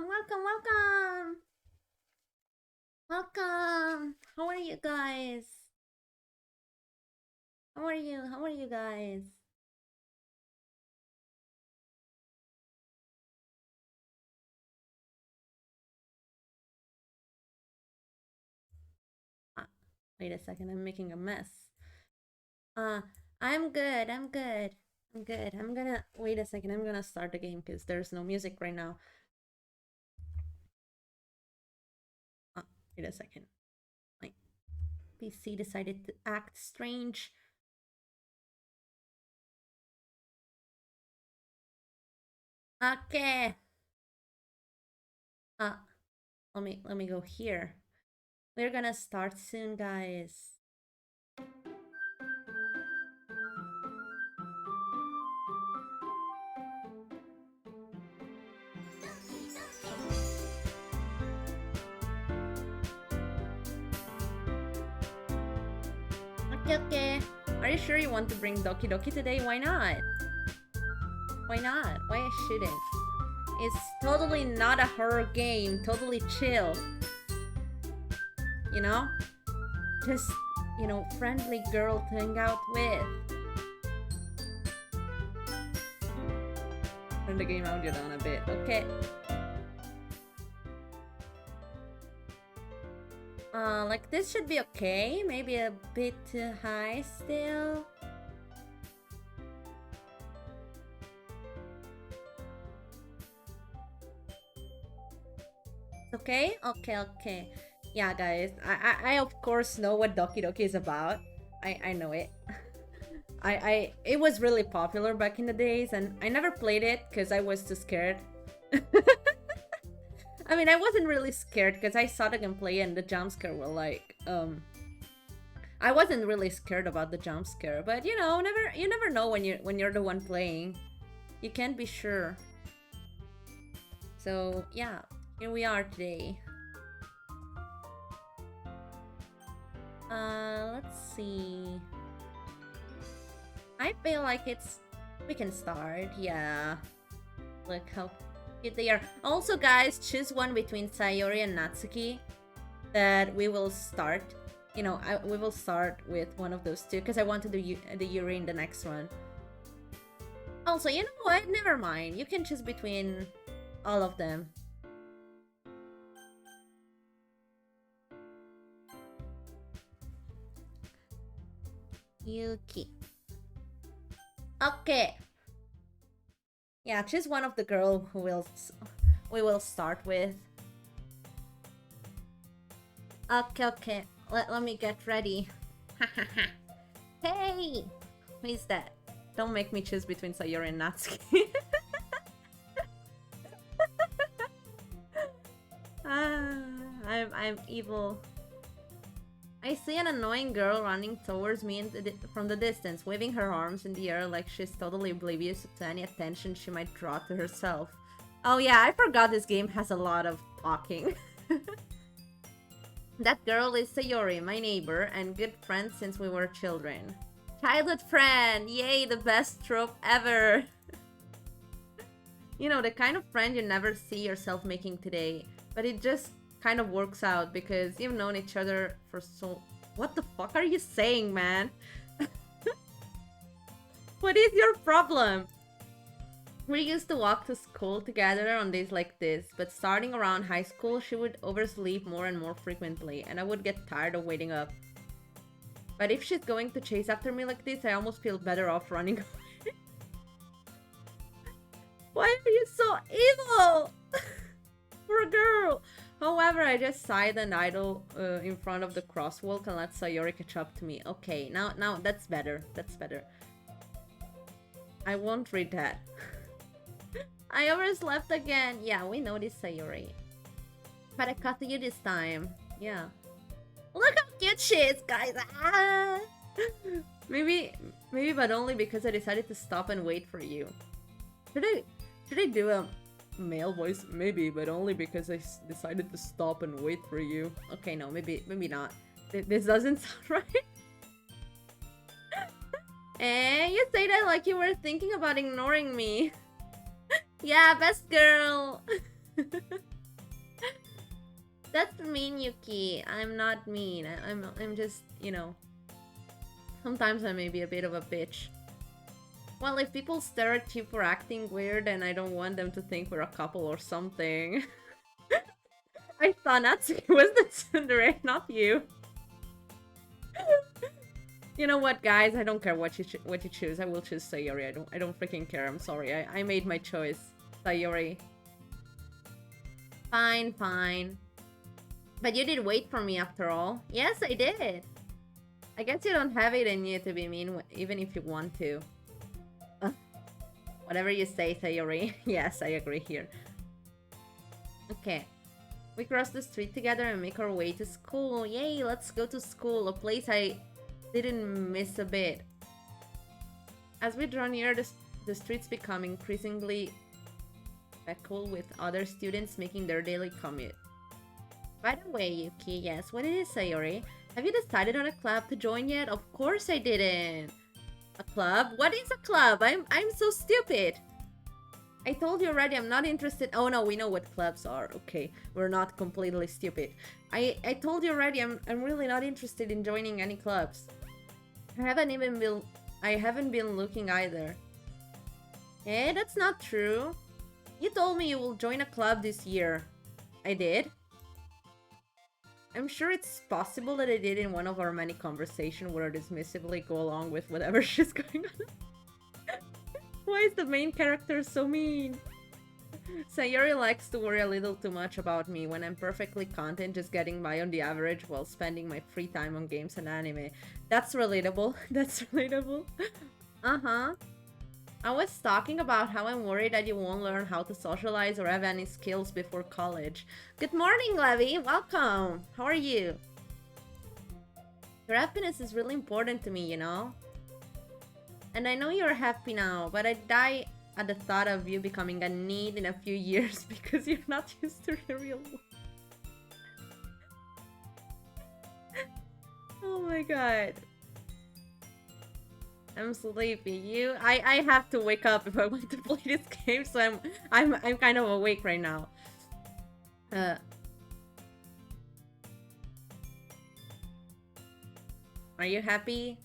welcome, welcome! Welcome! How are you guys? How are you? How are you guys? Ah, wait a second, I'm making a mess. Uh, I'm good, I'm good. I'm good. I'm gonna wait a second, I'm gonna start the game because there's no music right now. Ah, wait a second. My PC decided to act strange. Okay. Uh, let me go here. We're gonna start soon, guys. Okay, okay. Are you sure you want to bring Doki Doki today? Why not? Why not? Why shouldn't? It's totally not a horror game. Totally chill. You know? Just, friendly girl to hang out with. Turn the game audio down a bit. Okay. Like this should be okay. Maybe a bit too high still. Okay? Okay, okay. Yeah, guys. I of course know what Doki Doki is about. I know it. It was really popular back in the days, and I never played it because I was too scared. I mean, I wasn't really scared because I saw the gameplay and the jump scare were like, I wasn't really scared about the jump scare, but you never know when you're the one playing. You can't be sure. So yeah, here we are today. Let's see. I feel like we can start. Yeah. Look how cute they are. Also, guys, choose one between Sayori and Natsuki that we will start. We will start with one of those two because I want to do the Yuri in the next one. Also, you know what? Never mind. You can choose between all of them. Yuki. Okay. Yeah, choose one of the girl we will start with. Okay, okay. Let me get ready. Hey! Who is that? Don't make me choose between Sayori and Natsuki. I'm evil. I see an annoying girl running towards me from the distance, waving her arms in the air like she's totally oblivious to any attention she might draw to herself. Oh yeah, I forgot this game has a lot of talking. That girl is Sayori, my neighbor, and good friend since we were children. Childhood friend! Yay, the best trope ever! The kind of friend you never see yourself making today, but it just kind of works out because you've known each other for so... What the fuck are you saying, man? What is your problem? We used to walk to school together on days like this, but starting around high school, she would oversleep more and more frequently, and I would get tired of waiting up. But if she's going to chase after me like this, I almost feel better off running away. Why are you so evil? For a girl! However, I just sighed and idle in front of the crosswalk and let Sayori catch up to me. Okay, now that's better. That's better. I won't read that. I overslept again. Yeah, we know this, Sayori. But I caught you this time. Yeah. Look how cute she is, guys. Ah! maybe, but only because I decided to stop and wait for you. Should I do a male voice? Maybe, but only because I decided to stop and wait for you. Okay, no, maybe not. This doesn't sound right. Eh, you say that like you were thinking about ignoring me. Yeah, best girl. That's mean, Yuki. I'm not mean. I'm just, you know, sometimes I may be a bit of a bitch. Well, if people stare at you for acting weird and I don't want them to think we're a couple or something. I thought Natsuki was the tsundere, not you. You know what, guys? I don't care what you choose. I will choose Sayori. I don't freaking care. I'm sorry. I made my choice. Sayori. Fine, fine. But you did wait for me after all. Yes, I did. I guess you don't have it in you to be mean, even if you want to. Whatever you say, Sayori. Yes, I agree here. Okay. We cross the street together and make our way to school. Yay, let's go to school. A place I didn't miss a bit. As we draw near, the streets become increasingly speckled with other students making their daily commute. By the way, Yuki, yes, what it is, Sayori? Have you decided on a club to join yet? Of course I didn't. A club? What is a club? I'm so stupid. I told you already I'm not interested. Oh no, we know what clubs are. Okay, we're not completely stupid. I told you already I'm really not interested in joining any clubs. I haven't been looking either. Eh, that's not true. You told me you will join a club this year. I did. I'm sure it's possible that I did in one of our many conversations where I dismissively go along with whatever she's going on. Why is the main character so mean? Sayori likes to worry a little too much about me when I'm perfectly content just getting by on the average while spending my free time on games and anime. That's relatable. That's relatable. Uh-huh. I was talking about how I'm worried that you won't learn how to socialize or have any skills before college. Good morning, Levi. Welcome. How are you? Your happiness is really important to me, you know? And I know you're happy now, but I die at the thought of you becoming a need in a few years because you're not used to the real world. Oh my god. I'm sleepy. I have to wake up if I want to play this game, so I'm kind of awake right now. Are you happy?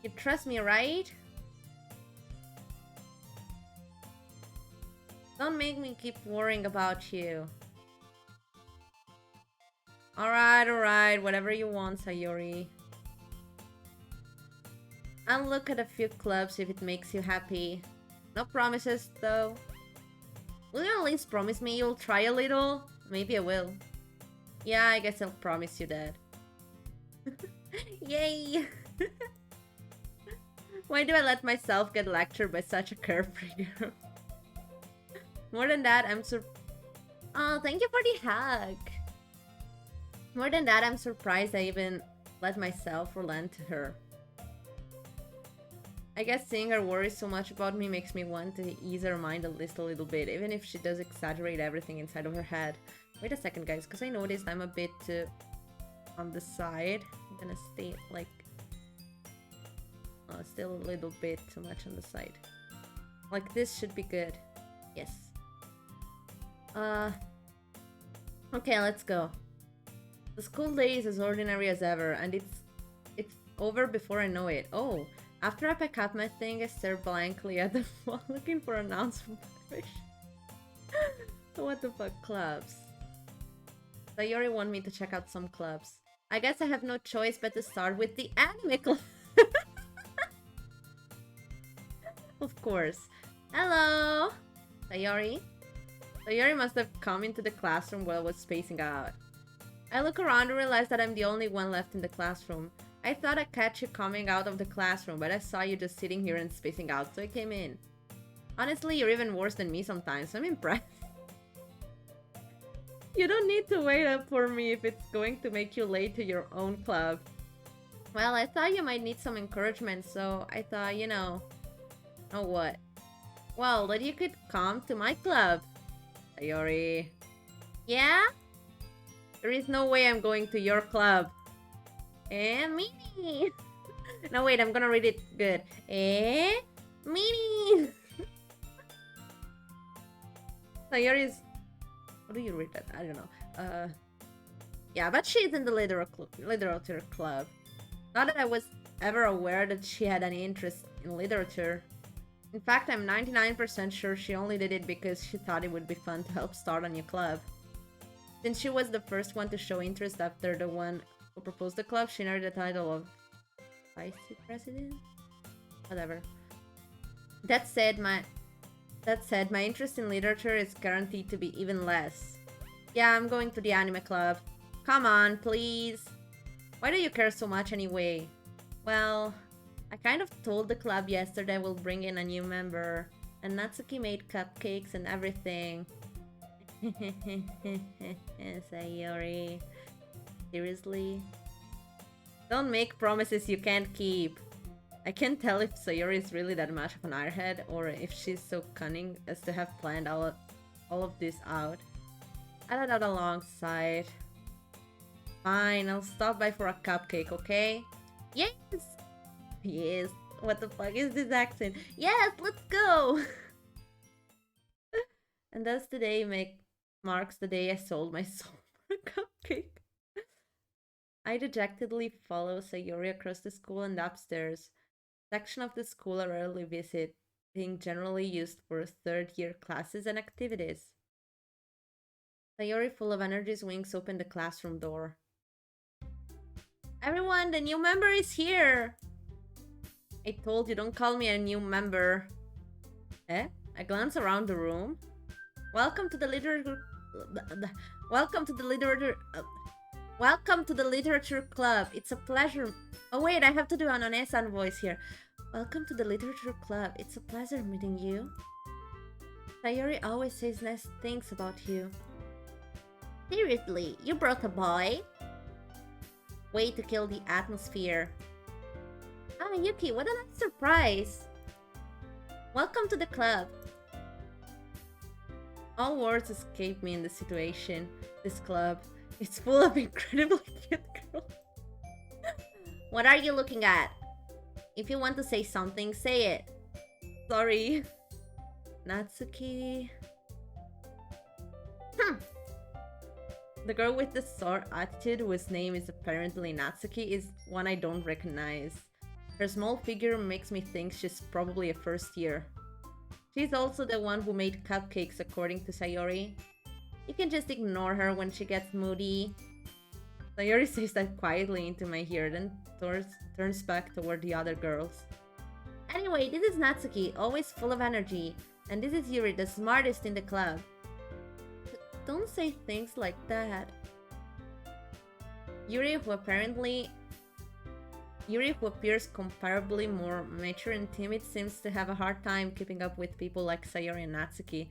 You trust me, right? Don't make me keep worrying about you. Alright, whatever you want, Sayori. I'll look at a few clubs if it makes you happy. No promises, though. Will you at least promise me you'll try a little? Maybe I will. Yeah, I guess I'll promise you that. Yay! Why do I let myself get lectured by such a carefree girl? More than that, Oh, thank you for the hug! More than that, I'm surprised I even let myself relent to her. I guess seeing her worry so much about me makes me want to ease her mind at least a little bit, even if she does exaggerate everything inside of her head. Wait a second, guys, because I noticed I'm a bit on the side. I'm gonna stay, like... still a little bit too much on the side. Like, this should be good. Yes. Okay, let's go. The school day is as ordinary as ever, and it's over before I know it. Oh! After I pack up my thing, I stare blankly at the wall looking for an ounce of motivation. What the fuck, clubs? Sayori want me to check out some clubs. I guess I have no choice but to start with the anime club. Of course. Hello! Sayori? Sayori must have come into the classroom while I was spacing out. I look around and realize that I'm the only one left in the classroom. I thought I'd catch you coming out of the classroom, but I saw you just sitting here and spacing out, so I came in. Honestly, you're even worse than me sometimes. I'm impressed. You don't need to wait up for me if it's going to make you late to your own club. Well, I thought you might need some encouragement, so I thought, you know... Oh, what? Well, that you could come to my club. Sayori. Yeah? There is no way I'm going to your club. Meanie! No, wait, I'm gonna read it good. Meanie! Sayori's... How do you read that? I don't know. Yeah, but she's in the literature club. Not that I was ever aware that she had any interest in literature. In fact, I'm 99% sure she only did it because she thought it would be fun to help start a new club. Since she was the first one to show interest after the one who proposed the club, she earned the title of Vice President? Whatever. That said, my interest in literature is guaranteed to be even less. Yeah, I'm going to the anime club. Come on, please. Why do you care so much anyway? Well, I kind of told the club yesterday we'll bring in a new member, and Natsuki made cupcakes and everything. Sayori. Seriously? Don't make promises you can't keep. I can't tell if Sayori is really that much of an airhead or if she's so cunning as to have planned all of this out. I let out a long sigh. Fine, I'll stop by for a cupcake, okay? Yes! Yes. What the fuck is this accent? Yes, let's go! And thus today marks the day I sold my soul for a cupcake. I dejectedly follow Sayori across the school and upstairs. Section of the school I rarely visit, being generally used for third-year classes and activities. Sayori, full of energy, swings open the classroom door. Everyone, the new member is here! I told you, don't call me a new member. Eh? I glance around the room. Welcome to the literature club. It's a pleasure. Oh wait, I have to do an Onesan voice here. Welcome to the literature club. It's a pleasure meeting you. Sayori always says nice things about you. Seriously, you brought a boy? Way to kill the atmosphere. Ah, Yuki, what a nice surprise. Welcome to the club. All words escape me in this situation. This club. It's full of incredibly cute girls. What are you looking at? If you want to say something, say it. Sorry. Natsuki. The girl with the sore attitude, whose name is apparently Natsuki, is one I don't recognize. Her small figure makes me think she's probably a first year. She's also the one who made cupcakes, according to Sayori. You can just ignore her when she gets moody. Sayori says that quietly into my ear, then turns back toward the other girls. Anyway, this is Natsuki, always full of energy. And this is Yuri, the smartest in the club. Don't say things like that. Yuri, who appears comparably more mature and timid, seems to have a hard time keeping up with people like Sayori and Natsuki.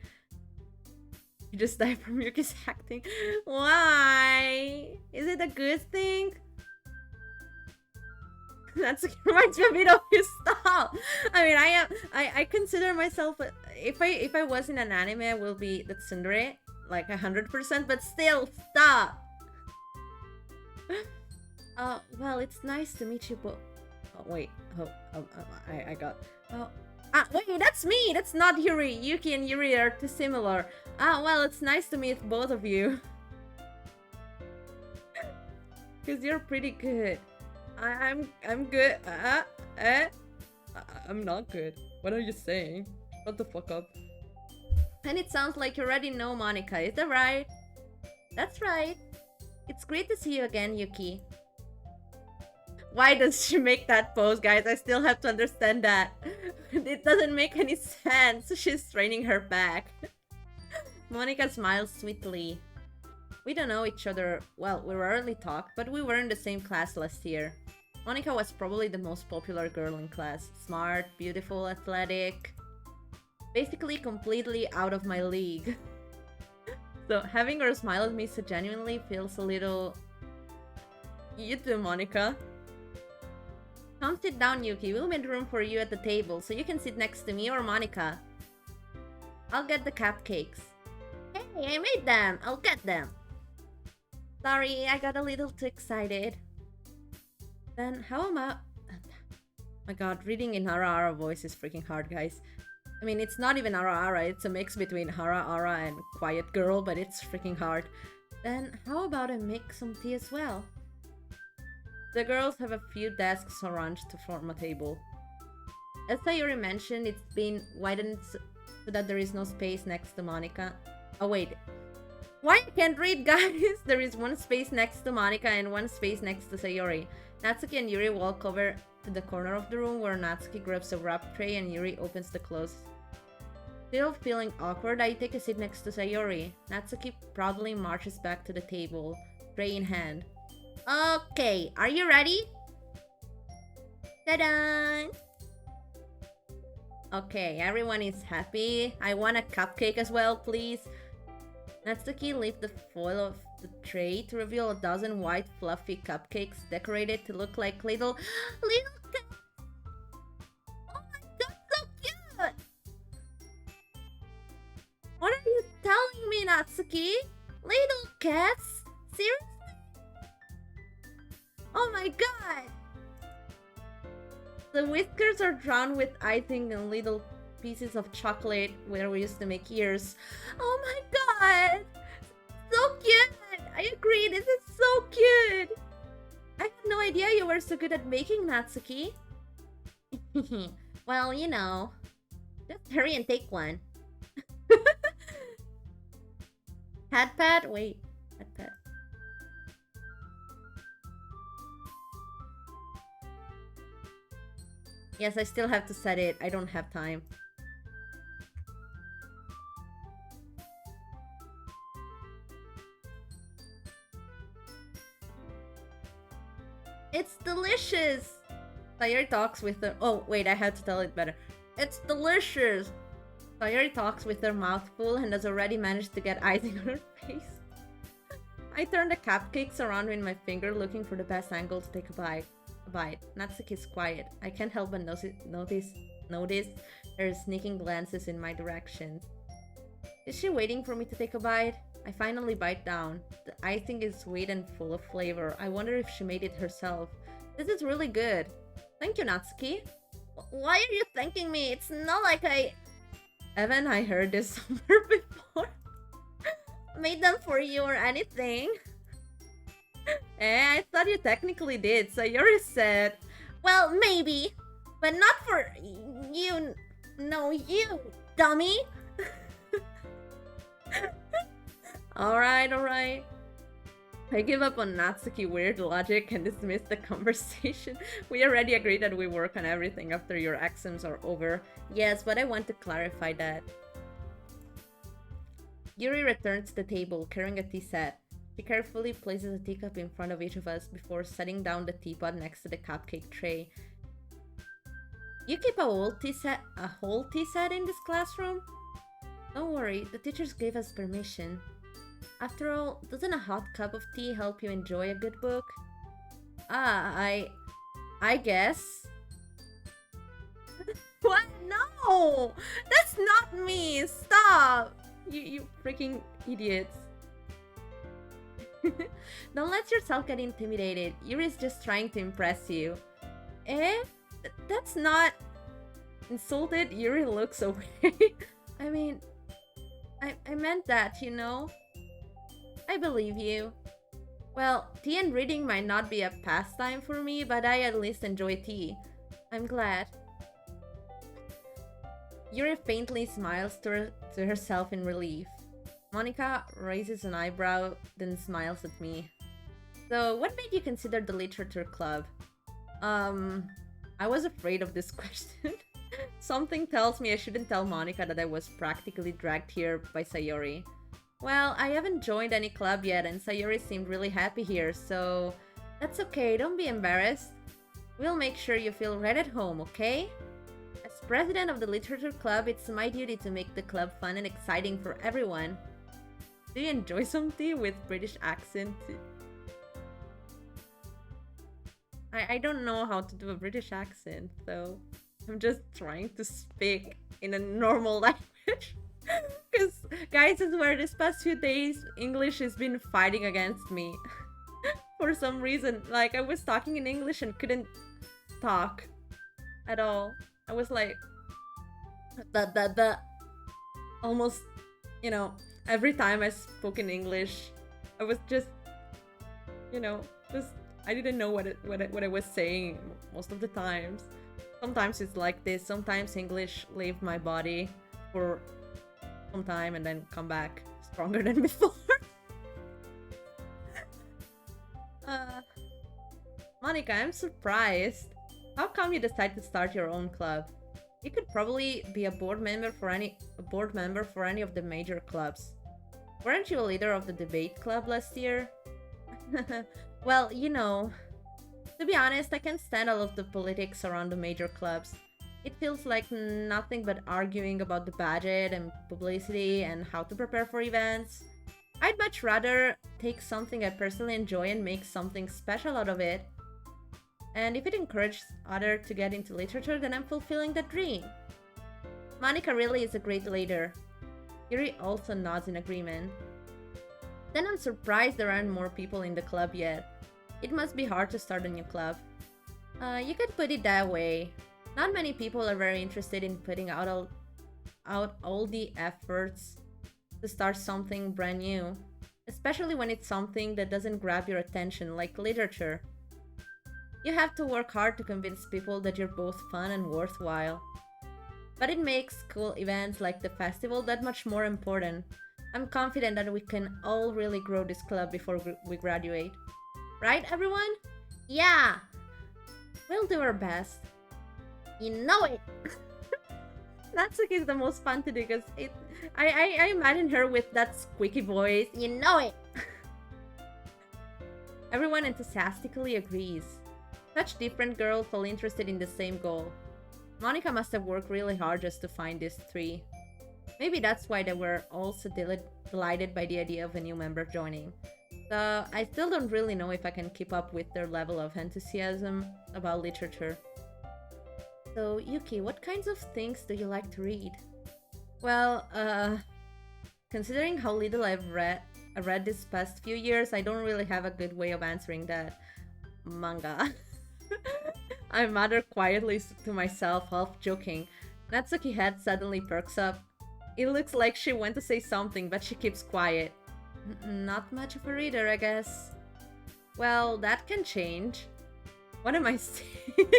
You just died from Yuki's acting. Why? Is it a good thing? Natsuki reminds me a bit of you. Stop! I mean, I consider myself, if I was in an anime, I will be the tsundere, like 100%, but still, stop! Well, it's nice to meet you both. Oh, wait. I got... wait, that's me! That's not Yuri! Yuki and Yuri are too similar. Well, it's nice to meet both of you. Because you're pretty good. I'm good. I'm not good. What are you saying? Shut the fuck up. And it sounds like you already know Monica, is that right? That's right. It's great to see you again, Yuki. Why does she make that pose, guys? I still have to understand that. It doesn't make any sense. She's straining her back. Monica smiles sweetly. We don't know each other. Well, we rarely talk, but we were in the same class last year. Monica was probably the most popular girl in class. Smart, beautiful, athletic. Basically completely out of my league. So having her smile at me so genuinely feels a little... You too, Monica. Come sit down, Yuki. We'll make room for you at the table, so you can sit next to me or Monica. I'll get the cupcakes. Hey, I made them! I'll get them! Sorry, I got a little too excited. Then, how am I... Oh my god, reading in Ara voice is freaking hard, guys. I mean, it's not even Ara Ara, it's a mix between Hara Ara and Quiet Girl, but it's freaking hard. Then how about I make some tea as well? The girls have a few desks arranged to form a table. As I already mentioned, it's been widened so that there is no space next to Monica. Oh wait, why I can't read, guys? There is one space next to Monica and one space next to Sayori. Natsuki and Yuri walk over to the corner of the room where Natsuki grabs a wrap tray and Yuri opens the closed. Still feeling awkward, I take a seat next to Sayori. Natsuki proudly marches back to the table, tray in hand. Okay, are you ready? Ta-da! Okay, everyone is happy. I want a cupcake as well, please. Natsuki lifts the foil of the tray to reveal a dozen white fluffy cupcakes decorated to look like little cats. Oh my god, so cute! What are you telling me, Natsuki? Little cats? Seriously? Oh my god! The whiskers are drawn with icing and little pieces of chocolate where we used to make ears. Oh my god! So cute! I agree, this is so cute! I had no idea you were so good at baking, Natsuki. Well, you know. Just hurry and take one. Hat pat? Wait. Hat pat. Yes, I still have to set it. I don't have time. It's delicious! Sayori talks with her... Oh, wait, I had to tell it better. It's delicious! Sayori talks with her mouth full and has already managed to get icing on her face. I turn the cupcakes around with my finger, looking for the best angle to take a bite. Natsuki is quiet. I can't help but notice her sneaking glances in my direction. Is she waiting for me to take a bite? I finally bite down. The icing is sweet and full of flavor. I wonder if she made it herself. This is really good. Thank you, Natsuki. Why are you thanking me? It's not like Haven't I heard this somewhere before? Made them for you or anything? I thought you technically did, so Sayori said. Well, maybe. But not for you. No, you, dummy. Alright. I give up on Natsuki weird logic and dismiss the conversation. We already agreed that we work on everything after your exams are over. Yes, but I want to clarify that. Yuri returns to the table, carrying a tea set. She carefully places a teacup in front of each of us before setting down the teapot next to the cupcake tray. You keep a whole tea set in this classroom? Don't worry, the teachers gave us permission. After all, doesn't a hot cup of tea help you enjoy a good book? I guess. What? No! That's not me! Stop! You freaking idiots. Don't let yourself get intimidated. Yuri's just trying to impress you. Eh? That's not... Insulted, Yuri looks away. I mean... I meant that, you know? I believe you. Well, tea and reading might not be a pastime for me, but I at least enjoy tea. I'm glad. Yuri faintly smiles to herself in relief. Monica raises an eyebrow, then smiles at me. So, what made you consider the literature club? I was afraid of this question. Something tells me I shouldn't tell Monica that I was practically dragged here by Sayori. Well, I haven't joined any club yet and Sayori seemed really happy here, so... That's okay, don't be embarrassed. We'll make sure you feel right at home, okay? As president of the literature club, it's my duty to make the club fun and exciting for everyone. Do you enjoy some tea with British accent? I don't know how to do a British accent, so I'm just trying to speak in a normal language. Because, guys, I swear, this past few days, English has been fighting against me. For some reason. Like, I was talking in English and couldn't talk at all. I was like... The almost, you know, every time I spoke in English, I was just, you know, just I didn't know what I was saying most of the times. Sometimes it's like this. Sometimes English leave my body for some time and then come back stronger than before. uh, Monica, I'm surprised. How come you decided to start your own club? You could probably be a board member for any of the major clubs. Weren't you a leader of the debate club last year? Well, to be honest, I can't stand all of the politics around the major clubs. It feels like nothing but arguing about the budget and publicity and how to prepare for events. I'd much rather take something I personally enjoy and make something special out of it. And if it encourages others to get into literature, then I'm fulfilling that dream. Monica really is a great leader. Yuri also nods in agreement. Then I'm surprised there aren't more people in the club yet. It must be hard to start a new club. You could put it that way. Not many people are very interested in putting out all the efforts to start something brand new, especially when it's something that doesn't grab your attention, like literature. You have to work hard to convince people that you're both fun and worthwhile. But it makes cool events like the festival that much more important. I'm confident that we can all really grow this club before we graduate. Right, everyone? Yeah! We'll do our best. You know it! Natsuki is the most fun to do because I imagine her with that squeaky voice. You know it! Everyone enthusiastically agrees. Such different girls all interested in the same goal. Monica must have worked really hard just to find these three. Maybe that's why they were all so delighted by the idea of a new member joining. So I still don't really know if I can keep up with their level of enthusiasm about literature. So Yuki, what kinds of things do you like to read? Well, considering how little I read this past few years, I don't really have a good way of answering that. Manga. I mutter quietly to myself, half joking. Natsuki head suddenly perks up. It looks like she went to say something, but she keeps quiet. Not much of a reader, I guess. Well, that can change. What am I saying?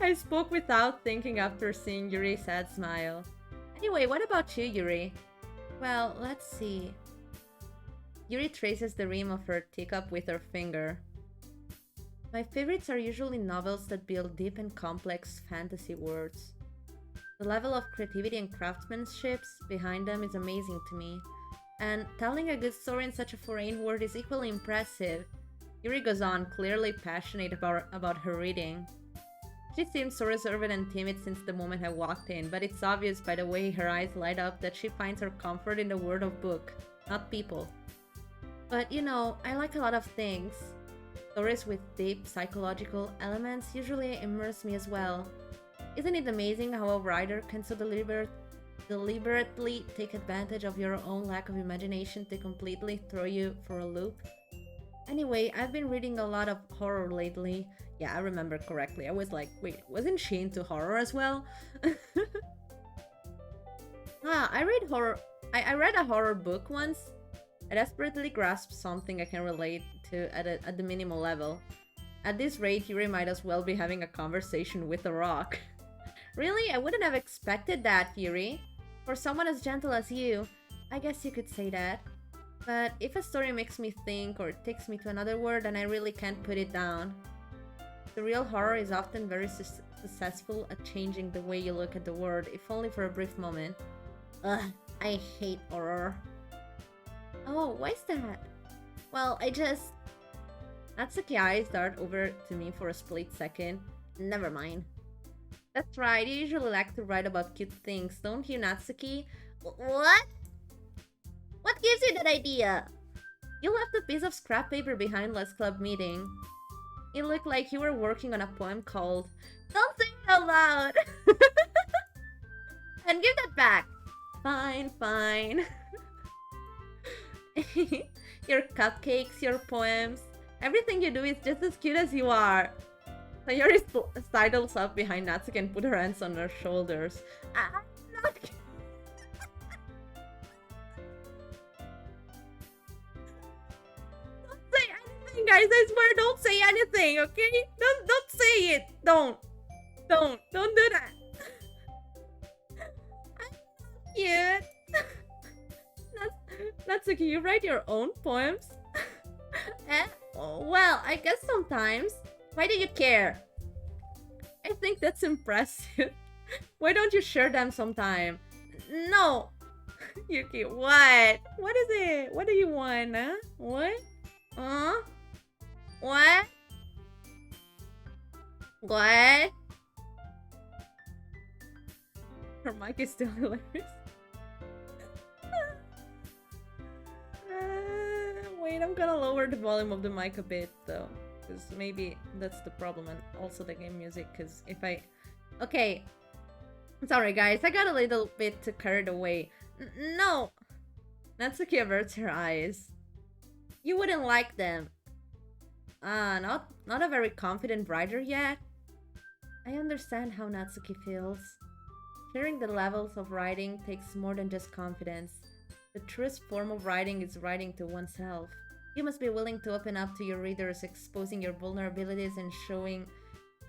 I spoke without thinking after seeing Yuri's sad smile. Anyway, what about you, Yuri? Well, let's see. Yuri traces the rim of her teacup with her finger. My favorites are usually novels that build deep and complex fantasy worlds. The level of creativity and craftsmanship behind them is amazing to me, and telling a good story in such a foreign world is equally impressive. Yuri goes on, clearly passionate about her reading. She seems so reserved and timid since the moment I walked in, but it's obvious by the way her eyes light up that she finds her comfort in the world of book, not people. But I like a lot of things. Stories with deep psychological elements usually immerse me as well. Isn't it amazing how a writer can so deliberately take advantage of your own lack of imagination to completely throw you for a loop? Anyway, I've been reading a lot of horror lately. Yeah, I remember correctly. I was like, wait, wasn't she into horror as well? I read horror. I read a horror book once. I desperately grasped something I can relate to at the minimal level. At this rate, Yuri might as well be having a conversation with a rock. Really? I wouldn't have expected that, Yuri. For someone as gentle as you, I guess you could say that. But if a story makes me think or takes me to another world, then I really can't put it down. The real horror is often very successful at changing the way you look at the world, if only for a brief moment. Ugh, I hate horror. Oh, why's that? Well, Natsuki eyes dart over to me for a split second. Never mind. That's right, you usually like to write about cute things, don't you, Natsuki? What? What gives you that idea? You left a piece of scrap paper behind last club meeting. It looked like you were working on a poem called Don't Say It Out Loud! And give that back! Fine, fine. Your cupcakes, your poems, everything you do is just as cute as you are. Sayori sidles up behind Natsuki and put her hands on her shoulders. I'm not say anything, guys. I swear, don't say anything, okay? Don't say it. Don't do that. I'm cute. Natsuki, you write your own poems? Eh? Well, I guess sometimes. Why do you care? I think that's impressive. Why don't you share them sometime? No. Yuki, what? What is it? What do you want, huh? What? Huh? What? What? Her mic is still hilarious. Wait, I'm gonna lower the volume of the mic a bit, though. Because maybe that's the problem, and also the game music, because if I... Okay. Sorry, guys, I got a little bit carried away. No! Natsuki averts her eyes. You wouldn't like them. Not a very confident writer yet? I understand how Natsuki feels. Sharing the levels of writing takes more than just confidence. The truest form of writing is writing to oneself. You must be willing to open up to your readers, exposing your vulnerabilities and showing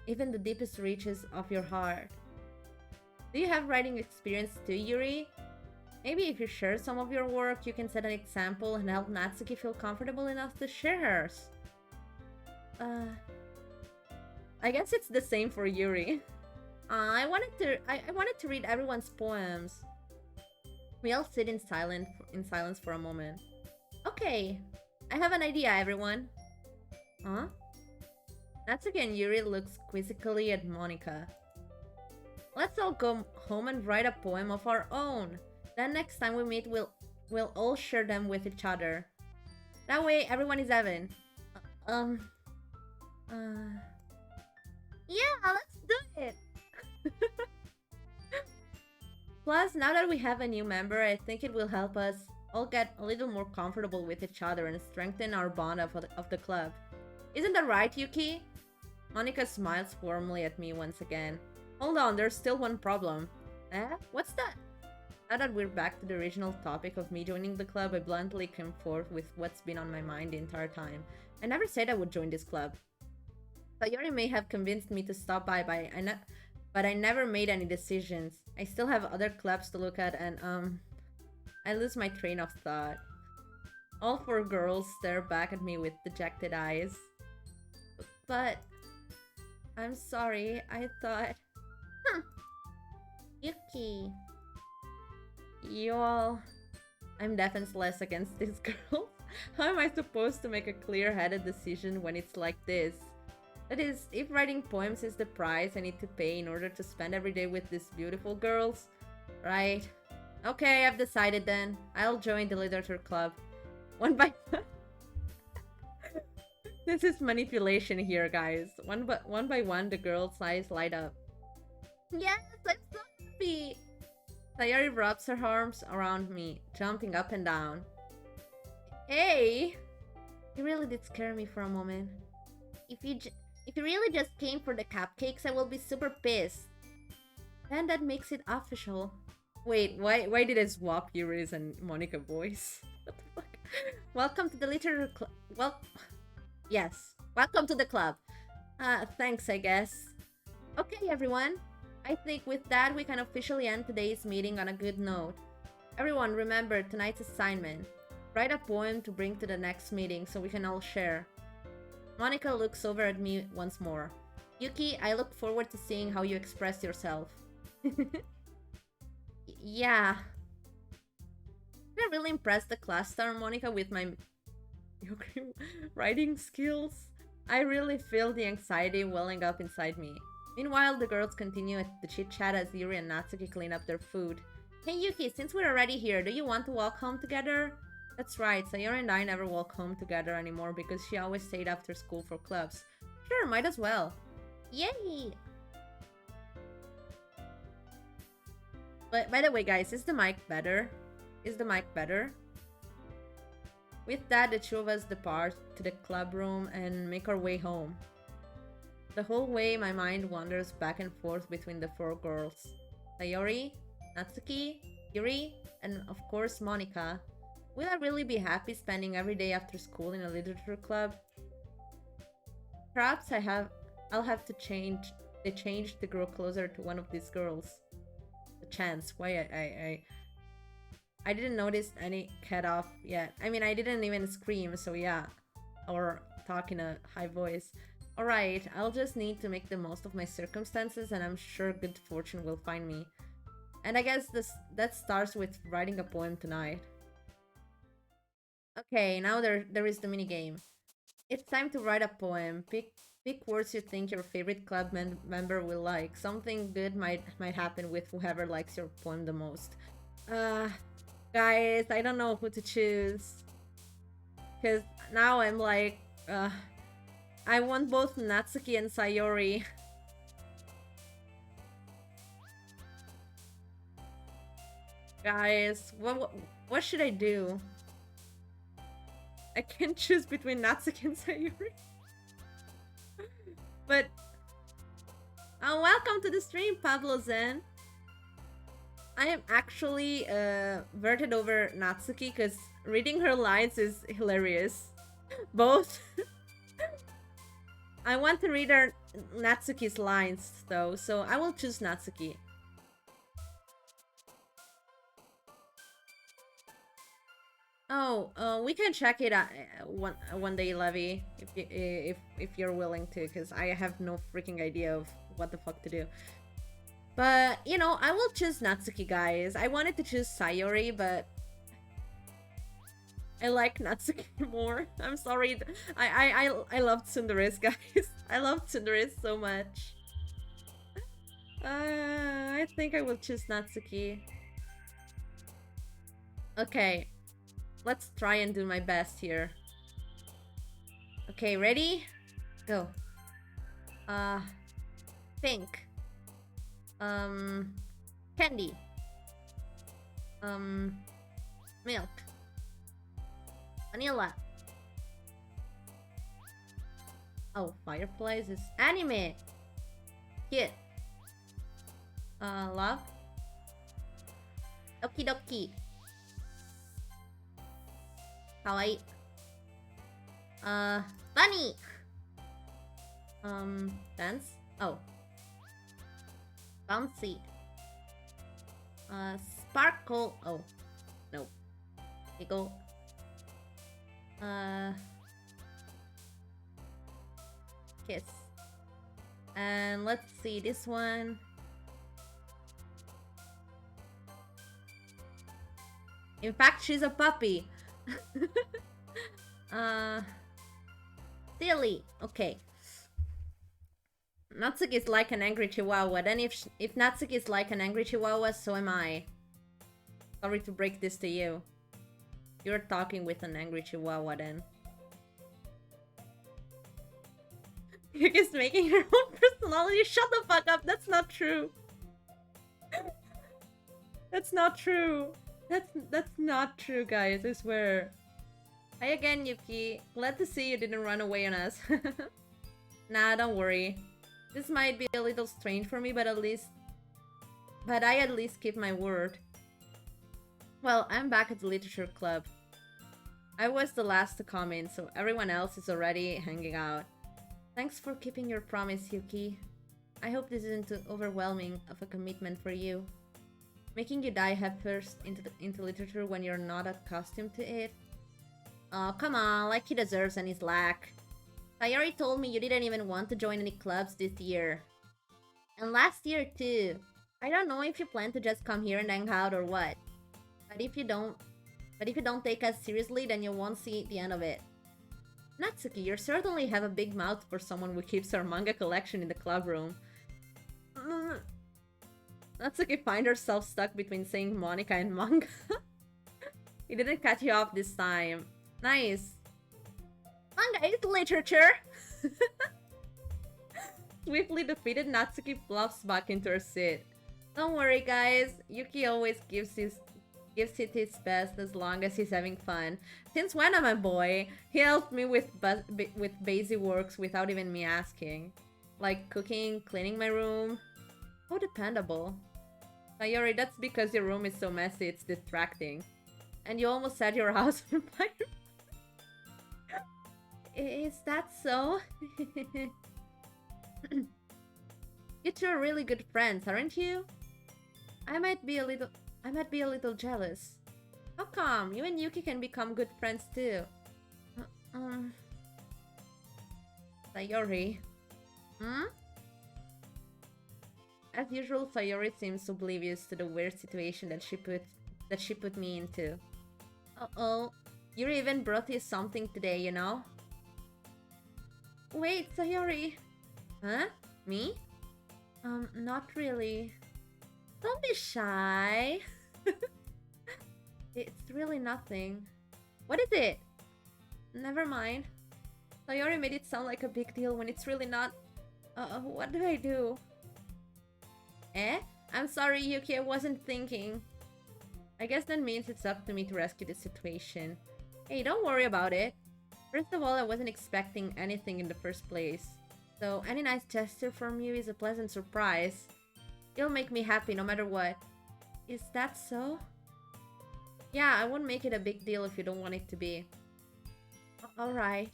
even the deepest reaches of your heart. Do you have writing experience too, Yuri? Maybe if you share some of your work, you can set an example and help Natsuki feel comfortable enough to share hers. I guess it's the same for Yuri. I wanted to read everyone's poems. We all sit in silence for a moment. Okay, I have an idea, everyone. Huh? Natsuki and Yuri looks quizzically at Monika. Let's all go home and write a poem of our own. Then next time we meet, we'll all share them with each other. That way, everyone is even. Yeah, let's do it. Plus, now that we have a new member, I think it will help us all get a little more comfortable with each other and strengthen our bond of the club. Isn't that right, Yuki? Monika smiles warmly at me once again. Hold on, there's still one problem. Eh? What's that? Now that we're back to the original topic of me joining the club, I bluntly came forth with what's been on my mind the entire time. I never said I would join this club. Sayori may have convinced me to stop by, but I never made any decisions. I still have other clubs to look at and, I lose my train of thought. All four girls stare back at me with dejected eyes. But... I'm sorry, I thought... Yuki... You all... I'm defenseless against these girls. How am I supposed to make a clear-headed decision when it's like this? That is, if writing poems is the price I need to pay in order to spend every day with these beautiful girls, right? Okay, I've decided then. I'll join the literature club. One by one. This is manipulation here, guys. One by one, the girls' eyes light up. Yes, I'm so happy! Sayori wraps her arms around me, jumping up and down. Hey! You really did scare me for a moment. If you really just came for the cupcakes, I will be super pissed. Then that makes it official. Wait, why did I swap Yuri's and Monika voice? What the fuck? Welcome to the literature club. Yes. Welcome to the club. Thanks, I guess. Okay, everyone. I think with that, we can officially end today's meeting on a good note. Everyone, remember tonight's assignment. Write a poem to bring to the next meeting so we can all share. Monika looks over at me once more. Yuki, I look forward to seeing how you express yourself. Yeah. Did I really impress the class star, Monika, with my writing skills? I really feel the anxiety welling up inside me. Meanwhile, the girls continue the chit-chat as Yuri and Natsuki clean up their food. Hey Yuki, since we're already here, do you want to walk home together? That's right, Sayori and I never walk home together anymore because she always stayed after school for clubs. Sure, might as well. Yay! But by the way, guys, is the mic better? Is the mic better? With that, the two of us depart to the club room and make our way home. The whole way my mind wanders back and forth between the four girls. Sayori, Natsuki, Yuri, and of course Monica. Will I really be happy spending every day after school in a literature club? Perhaps I'll have to change to grow closer to one of these girls. A chance. Why I didn't notice any cut off yet. I mean, I didn't even scream, so yeah. Or talk in a high voice. Alright, I'll just need to make the most of my circumstances and I'm sure good fortune will find me. And I guess that starts with writing a poem tonight. Okay, now there is the mini game. It's time to write a poem. Pick words you think your favorite club member will like. Something good might happen with whoever likes your poem the most. Guys, I don't know who to choose. Cause now I'm like, I want both Natsuki and Sayori. Guys, what should I do? I can't choose between Natsuki and Sayori. But welcome to the stream, Pablo Zen. I am actually verted over Natsuki because reading her lines is hilarious. Both. I want to read her Natsuki's lines though, so I will choose Natsuki. Oh, we can check it out one day, Levy, if you're willing to, because I have no freaking idea of what the fuck to do. But you know, I will choose Natsuki, guys. I wanted to choose Sayori, but I like Natsuki more. I'm sorry. I love Tsunderes, guys. I love Tsunderes so much. I think I will choose Natsuki. Okay. Let's try and do my best here. Okay, ready? Go. Pink. Candy. Milk. Vanilla. Oh, fireplace is anime. Kid. Love. Doki Doki. Kawaii. Bunny. Dance. Oh. Bouncy. Sparkle. Oh. No. Giggle. Kiss. And let's see this one. In fact, she's a puppy. Silly. Okay. Natsuki is like an angry chihuahua. Then if Natsuki is like an angry chihuahua, so am I. Sorry to break this to you. You're talking with an angry chihuahua then. You're just making your own personality. Shut the fuck up. That's not true. That's not true. That's not true, guys. I swear. Hi again, Yuki. Glad to see you didn't run away on us. Nah, don't worry. This might be a little strange for me, but I at least keep my word. Well, I'm back at the literature club. I was the last to come in, so everyone else is already hanging out. Thanks for keeping your promise, Yuki. I hope this isn't too overwhelming of a commitment for you. Making you dive headfirst into literature when you're not accustomed to it. Oh, come on, like he deserves any slack. Sayori told me you didn't even want to join any clubs this year. And last year too. I don't know if you plan to just come here and hang out or what. But if you don't take us seriously, then you won't see the end of it. Natsuki, you certainly have a big mouth for someone who keeps her manga collection in the club room. Natsuki finds herself stuck between saying Monica and manga. He didn't cut you off this time. Nice. Manga is literature! Swiftly defeated, Natsuki flops back into her seat. Don't worry, guys. Yuki always gives it his best as long as he's having fun. Since when am I a boy? He helped me with basic works without even me asking. Like cooking, cleaning my room. How dependable. Sayori, that's because your room is so messy, it's distracting. And you almost set your house on fire. Is that so? You two are really good friends, aren't you? I might be a little jealous. How come? You and Yuki can become good friends too. Um, Sayori. Hmm? As usual, Sayori seems oblivious to the weird situation that she put me into. Uh-oh. Yuri even brought you something today, you know? Wait, Sayori. Huh? Me? Not really. Don't be shy. It's really nothing. What is it? Never mind. Sayori made it sound like a big deal when it's really not. What do I do? Eh? I'm sorry, Yuki, I wasn't thinking. I guess that means it's up to me to rescue the situation. Hey, don't worry about it. First of all, I wasn't expecting anything in the first place. So any nice gesture from you is a pleasant surprise. You'll make me happy no matter what. Is that so? Yeah, I won't make it a big deal if you don't want it to be. Alright.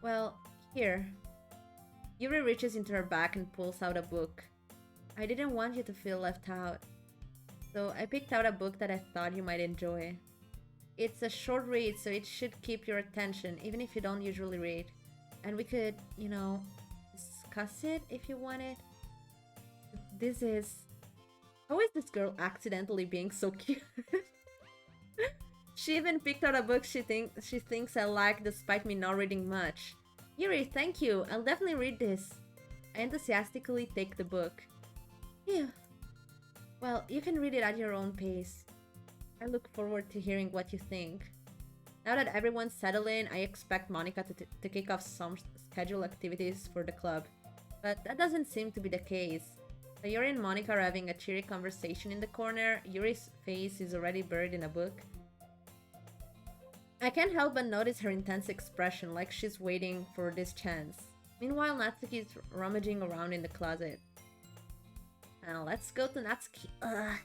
Well, here. Yuri reaches into her bag and pulls out a book. I didn't want you to feel left out. So I picked out a book that I thought you might enjoy. It's a short read, so it should keep your attention, even if you don't usually read. And we could, you know, discuss it if you wanted. This is... How is this girl accidentally being so cute? She even picked out a book she thinks I like despite me not reading much. Yuri, thank you. I'll definitely read this. I enthusiastically take the book. Phew. Well, you can read it at your own pace. I look forward to hearing what you think. Now that everyone's settled in, I expect Monica to kick off some scheduled activities for the club. But that doesn't seem to be the case. Sayori and Monica are having a cheery conversation in the corner. Yuri's face is already buried in a book. I can't help but notice her intense expression, like she's waiting for this chance. Meanwhile, Natsuki is rummaging around in the closet. Now let's go to Natsuki. Ugh.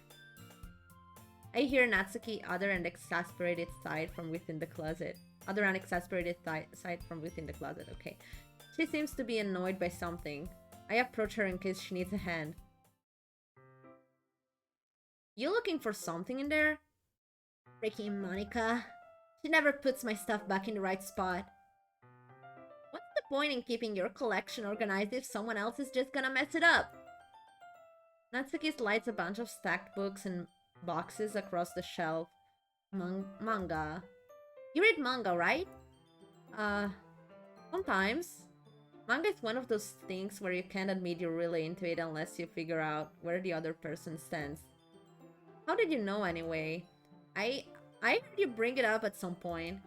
I hear Natsuki utter an exasperated sigh from within the closet. Sigh from within the closet, okay. She seems to be annoyed by something. I approach her in case she needs a hand. You looking for something in there? Freaking Monica. She never puts my stuff back in the right spot. What's the point in keeping your collection organized if someone else is just gonna mess it up? Natsuki slides a bunch of stacked books and boxes across the shelf. Manga. You read manga, right? Sometimes. Manga is one of those things where you can't admit you're really into it unless you figure out where the other person stands. How did you know anyway? I heard you bring it up at some point.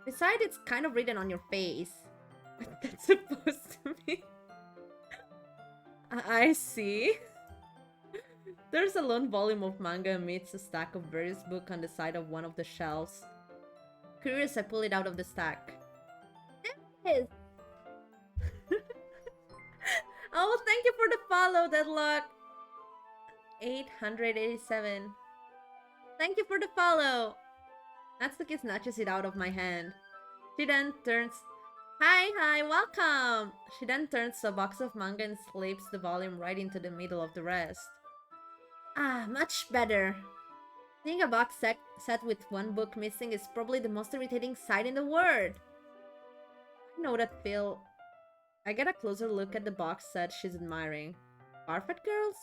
Besides, it's kind of written on your face. What that's supposed to be? I see. There's a lone volume of manga amidst a stack of various books on the side of one of the shelves. Curious, I pull it out of the stack. There it is! Oh, thank you for the follow, Deadlock! 887. Thank you for the follow! Natsuki snatches it out of my hand. She then turns... Hi, welcome! She then turns to a box of manga and slips the volume right into the middle of the rest. Ah, much better. Seeing a box set with one book missing is probably the most irritating sight in the world. I know that feel. I get a closer look at the box set she's admiring. Parfait Girls?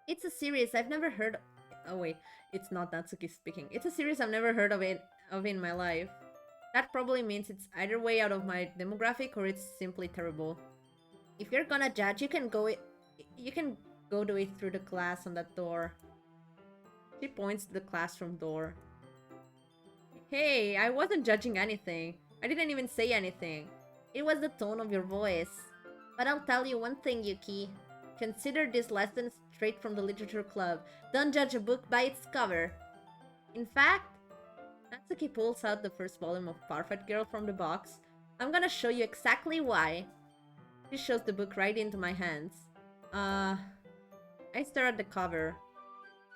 It's a series I've never heard. Oh wait, it's not Natsuki speaking. It's a series I've never heard of in my life. That probably means it's either way out of my demographic or it's simply terrible. If you're gonna judge, you can go do it through the glass on that door. She points to the classroom door. Hey, I wasn't judging anything. I didn't even say anything. It was the tone of your voice. But I'll tell you one thing, Yuki. Consider this lesson straight from the literature club. Don't judge a book by its cover. In fact, Natsuki pulls out the first volume of Parfait Girl from the box. I'm gonna show you exactly why. She shows the book right into my hands. Uh, I stare at the cover.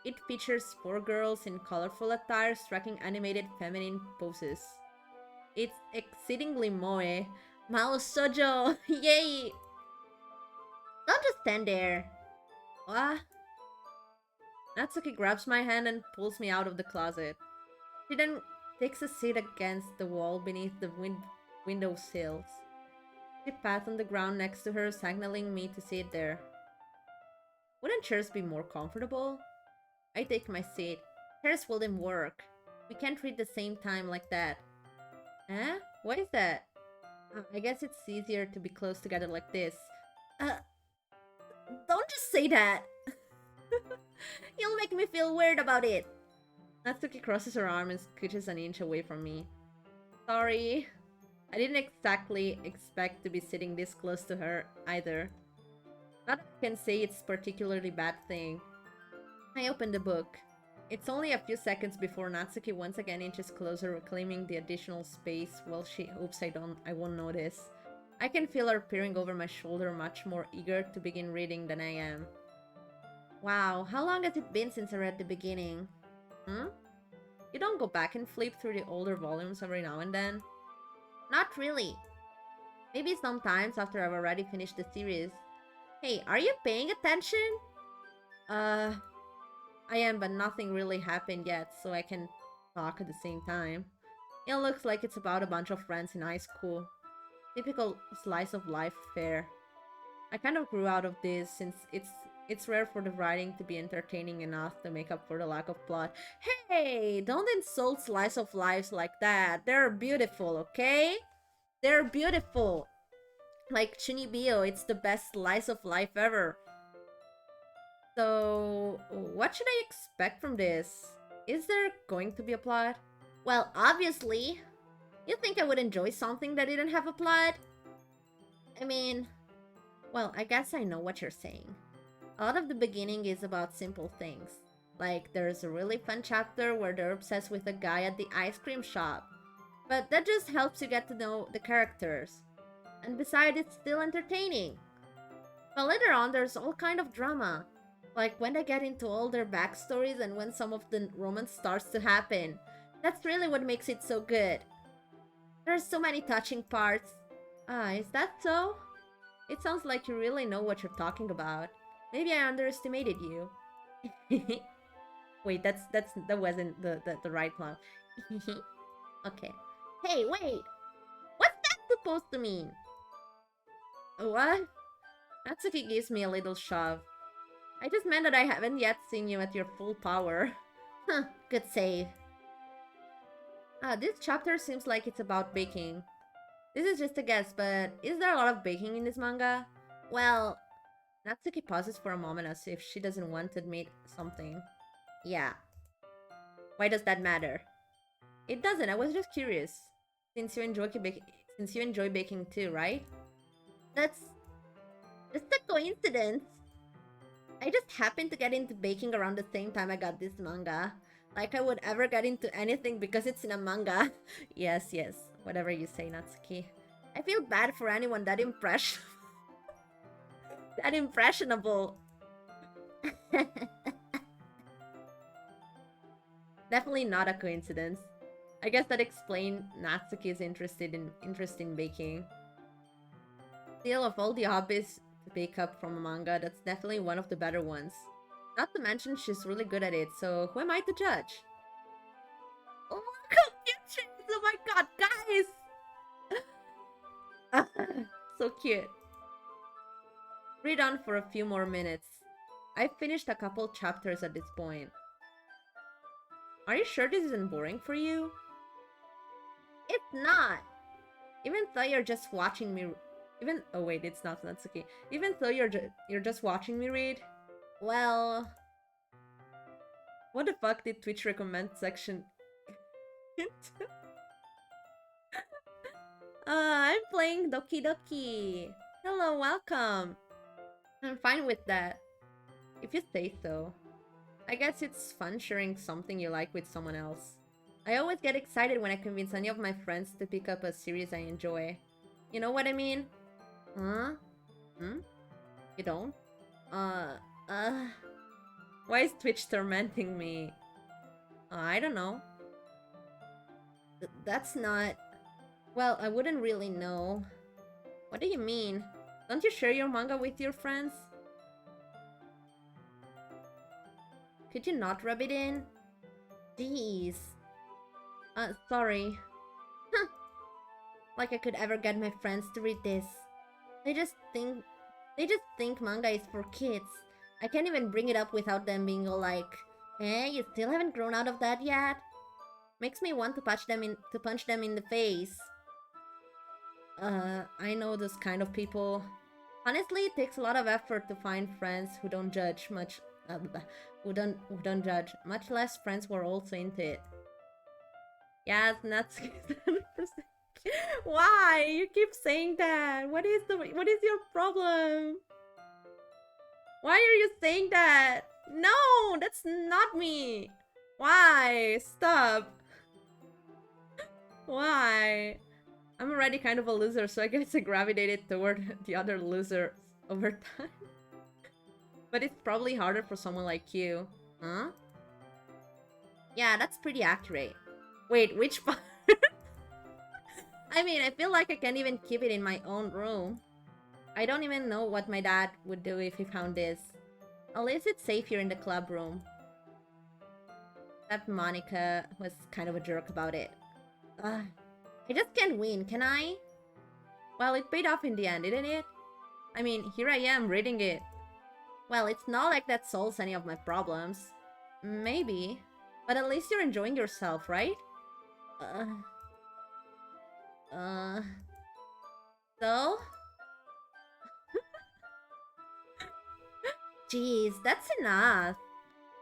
It features four girls in colorful attire striking animated feminine poses. It's exceedingly moe. Mao Sojo! Yay! Don't just stand there. Ah! Natsuki grabs my hand and pulls me out of the closet. She then takes a seat against the wall beneath the window sills. She pats on the ground next to her, signaling me to sit there. Wouldn't chairs be more comfortable? I take my seat. Chairs wouldn't work. We can't read the same time like that. Eh? Why is that? I guess it's easier to be close together like this. Uh, don't just say that! You'll make me feel weird about it! Natsuki crosses her arm and scooches an inch away from me. Sorry. I didn't exactly expect to be sitting this close to her, either. Not that I can say it's a particularly bad thing. I open the book. It's only a few seconds before Natsuki once again inches closer, reclaiming the additional space while she hopes I won't notice. I can feel her peering over my shoulder, much more eager to begin reading than I am. Wow, how long has it been since I read the beginning? Hmm? You don't go back and flip through the older volumes every now and then? Not really. Maybe sometimes after I've already finished the series. Hey, are you paying attention? I am, but nothing really happened yet, so I can talk at the same time. It looks like it's about a bunch of friends in high school. Typical slice of life fare. I kind of grew out of this since it's rare for the writing to be entertaining enough to make up for the lack of plot. Hey, don't insult slice of lives like that. They're beautiful, okay? They're beautiful. Like Chunibyo, it's the best slice of life ever. So, what should I expect from this? Is there going to be a plot? Well, obviously. You think I would enjoy something that didn't have a plot? I mean, well, I guess I know what you're saying. A lot of the beginning is about simple things. Like, there's a really fun chapter where they're obsessed with a guy at the ice cream shop. But that just helps you get to know the characters. And besides, it's still entertaining. But later on, there's all kind of drama. Like when they get into all their backstories and when some of the romance starts to happen. That's really what makes it so good. There's so many touching parts. Ah, is that so? It sounds like you really know what you're talking about. Maybe I underestimated you. Wait, that wasn't the right one. Okay. Hey, wait! What's that supposed to mean? What? Natsuki gives me a little shove. I just meant that I haven't yet seen you at your full power. Huh, good save. Ah, this chapter seems like it's about baking. This is just a guess, but is there a lot of baking in this manga? Well, Natsuki pauses for a moment as if she doesn't want to admit something. Yeah. Why does that matter? It doesn't, I was just curious. Since you enjoy baking too, right? That's just a coincidence. I just happened to get into baking around the same time I got this manga. Like I would ever get into anything because it's in a manga. Yes, whatever you say, Natsuki. I feel bad for anyone that that impressionable. Definitely not a coincidence. I guess that explains Natsuki's interest in baking. Still, of all the hobbies to pick up from a manga, that's definitely one of the better ones. Not to mention she's really good at it, so who am I to judge? Oh, look how cute she is! Oh my god, guys! So cute. Read on for a few more minutes. I've finished a couple chapters at this point. Are you sure this isn't boring for you? It's not! Even though you're just watching me... Oh wait, it's not Natsuki. Even though you're just watching me read? Well... What the fuck did Twitch recommend section... I'm playing Doki Doki. Hello, welcome. I'm fine with that. If you say so. I guess it's fun sharing something you like with someone else. I always get excited when I convince any of my friends to pick up a series I enjoy. You know what I mean? Huh? Hmm? You don't? Uh, uh... Why is Twitch tormenting me? I don't know. That's not... Well, I wouldn't really know. What do you mean? Don't you share your manga with your friends? Could you not rub it in? Jeez. Sorry. Huh. Like I could ever get my friends to read this. They just think... They just think manga is for kids. I can't even bring it up without them being all like, "Eh, you still haven't grown out of that yet?" Makes me want to punch them in the face. I know those kind of people. Honestly, it takes a lot of effort to find friends who don't judge much. Who don't judge, much less friends who are also into it. Yes, Natsuki. Why you keep saying that? What is your problem? Why are you saying that? No, that's not me. Why? Stop. Why? I'm already kind of a loser, so I guess I gravitated toward the other losers over time. But it's probably harder for someone like you. Huh? Yeah, that's pretty accurate. Wait, which part? I mean, I feel like I can't even keep it in my own room. I don't even know what my dad would do if he found this. At least it's safe here in the club room. That Monica was kind of a jerk about it. Ugh. I just can't win, can I? Well, it paid off in the end, didn't it? I mean, here I am reading it. Well, it's not like that solves any of my problems. Maybe. But at least you're enjoying yourself, right? Uh... Uh... So? Jeez, that's enough.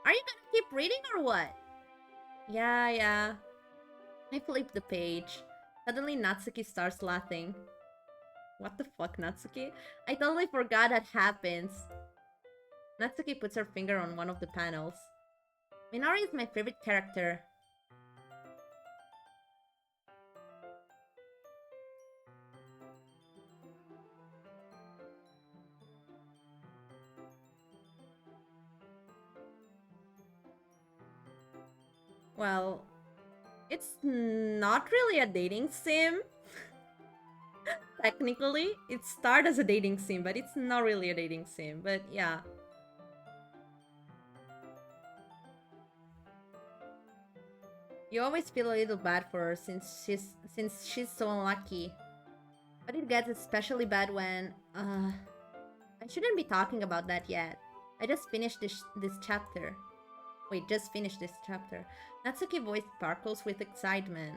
Are you gonna keep reading or what? Yeah. I flipped the page. Suddenly Natsuki starts laughing. What the fuck, Natsuki? I totally forgot that happens. Natsuki puts her finger on one of the panels. Minori is my favorite character. Well, it's not really a dating sim. Technically, it started as a dating sim, but it's not really a dating sim. But yeah. You always feel a little bad for her since she's so unlucky. But it gets especially bad when I shouldn't be talking about that yet. I just finished this chapter. Wait, just finished this chapter. Natsuki's voice sparkles with excitement.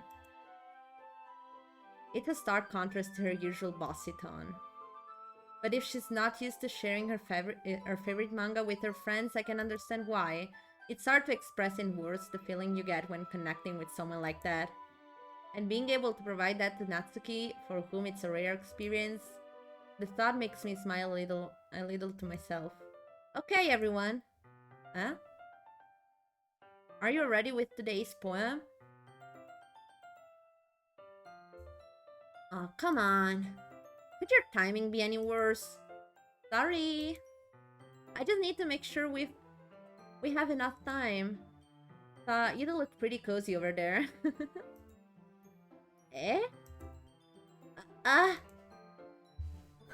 It's a stark contrast to her usual bossy tone. But if she's not used to sharing her favorite manga with her friends, I can understand why. It's hard to express in words the feeling you get when connecting with someone like that. And being able to provide that to Natsuki, for whom it's a rare experience, the thought makes me smile a little to myself. Okay, everyone. Huh? Are you ready with today's poem? Oh, come on. Could your timing be any worse? Sorry. I just need to make sure we have enough time. You do look pretty cozy over there. Eh? Ah!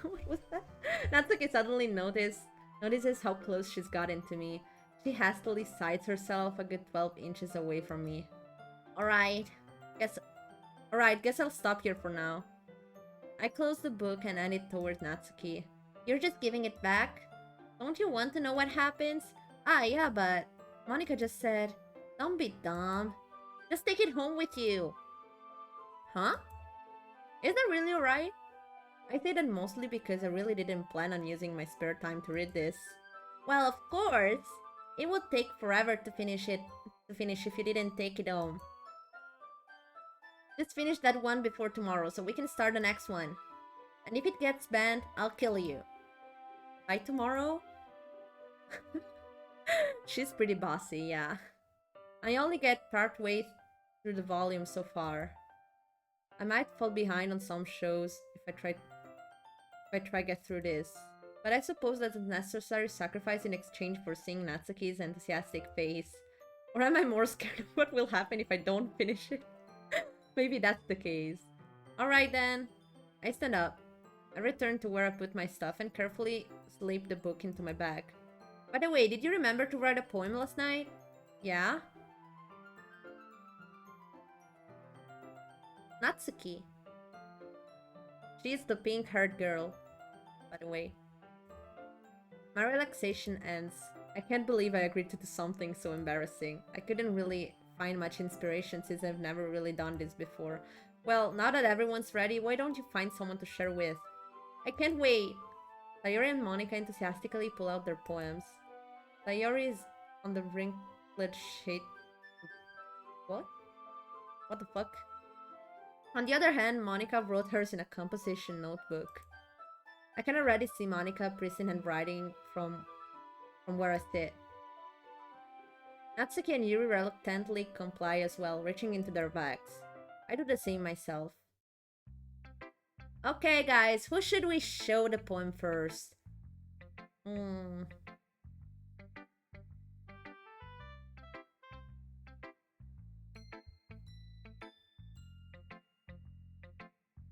What was that? Natsuki suddenly notices how close she's gotten to me. She hastily sides herself a good 12 inches away from me. Alright. Guess I'll stop here for now. I close the book and hand it towards Natsuki. You're just giving it back? Don't you want to know what happens? Ah, yeah, but... Monica just said... Don't be dumb. Just take it home with you. Huh? Is that really alright? I say that mostly because I really didn't plan on using my spare time to read this. Well, of course! It would take forever to finish if you didn't take it home. Just finish that one before tomorrow so we can start the next one. And if it gets banned, I'll kill you. By tomorrow? She's pretty bossy, yeah. I only get part way through the volume so far. I might fall behind on some shows if I try get through this. But I suppose that's a necessary sacrifice in exchange for seeing Natsuki's enthusiastic face. Or am I more scared of what will happen if I don't finish it? Maybe that's the case. Alright then. I stand up. I return to where I put my stuff and carefully slip the book into my bag. By the way, did you remember to write a poem last night? Yeah? Natsuki. She's the pink-haired girl, by the way. My relaxation ends. I can't believe I agreed to do something so embarrassing. I couldn't really find much inspiration since I've never really done this before. Well, now that everyone's ready, why don't you find someone to share with? I can't wait! Sayori and Monica enthusiastically pull out their poems. Sayori is on the wrinkled shade. What? What the fuck? On the other hand, Monica wrote hers in a composition notebook. I can already see Monica pristine handwriting from where I sit. Natsuki and Yuri reluctantly comply as well, reaching into their bags. I do the same myself. Okay, guys, who should we show the poem first?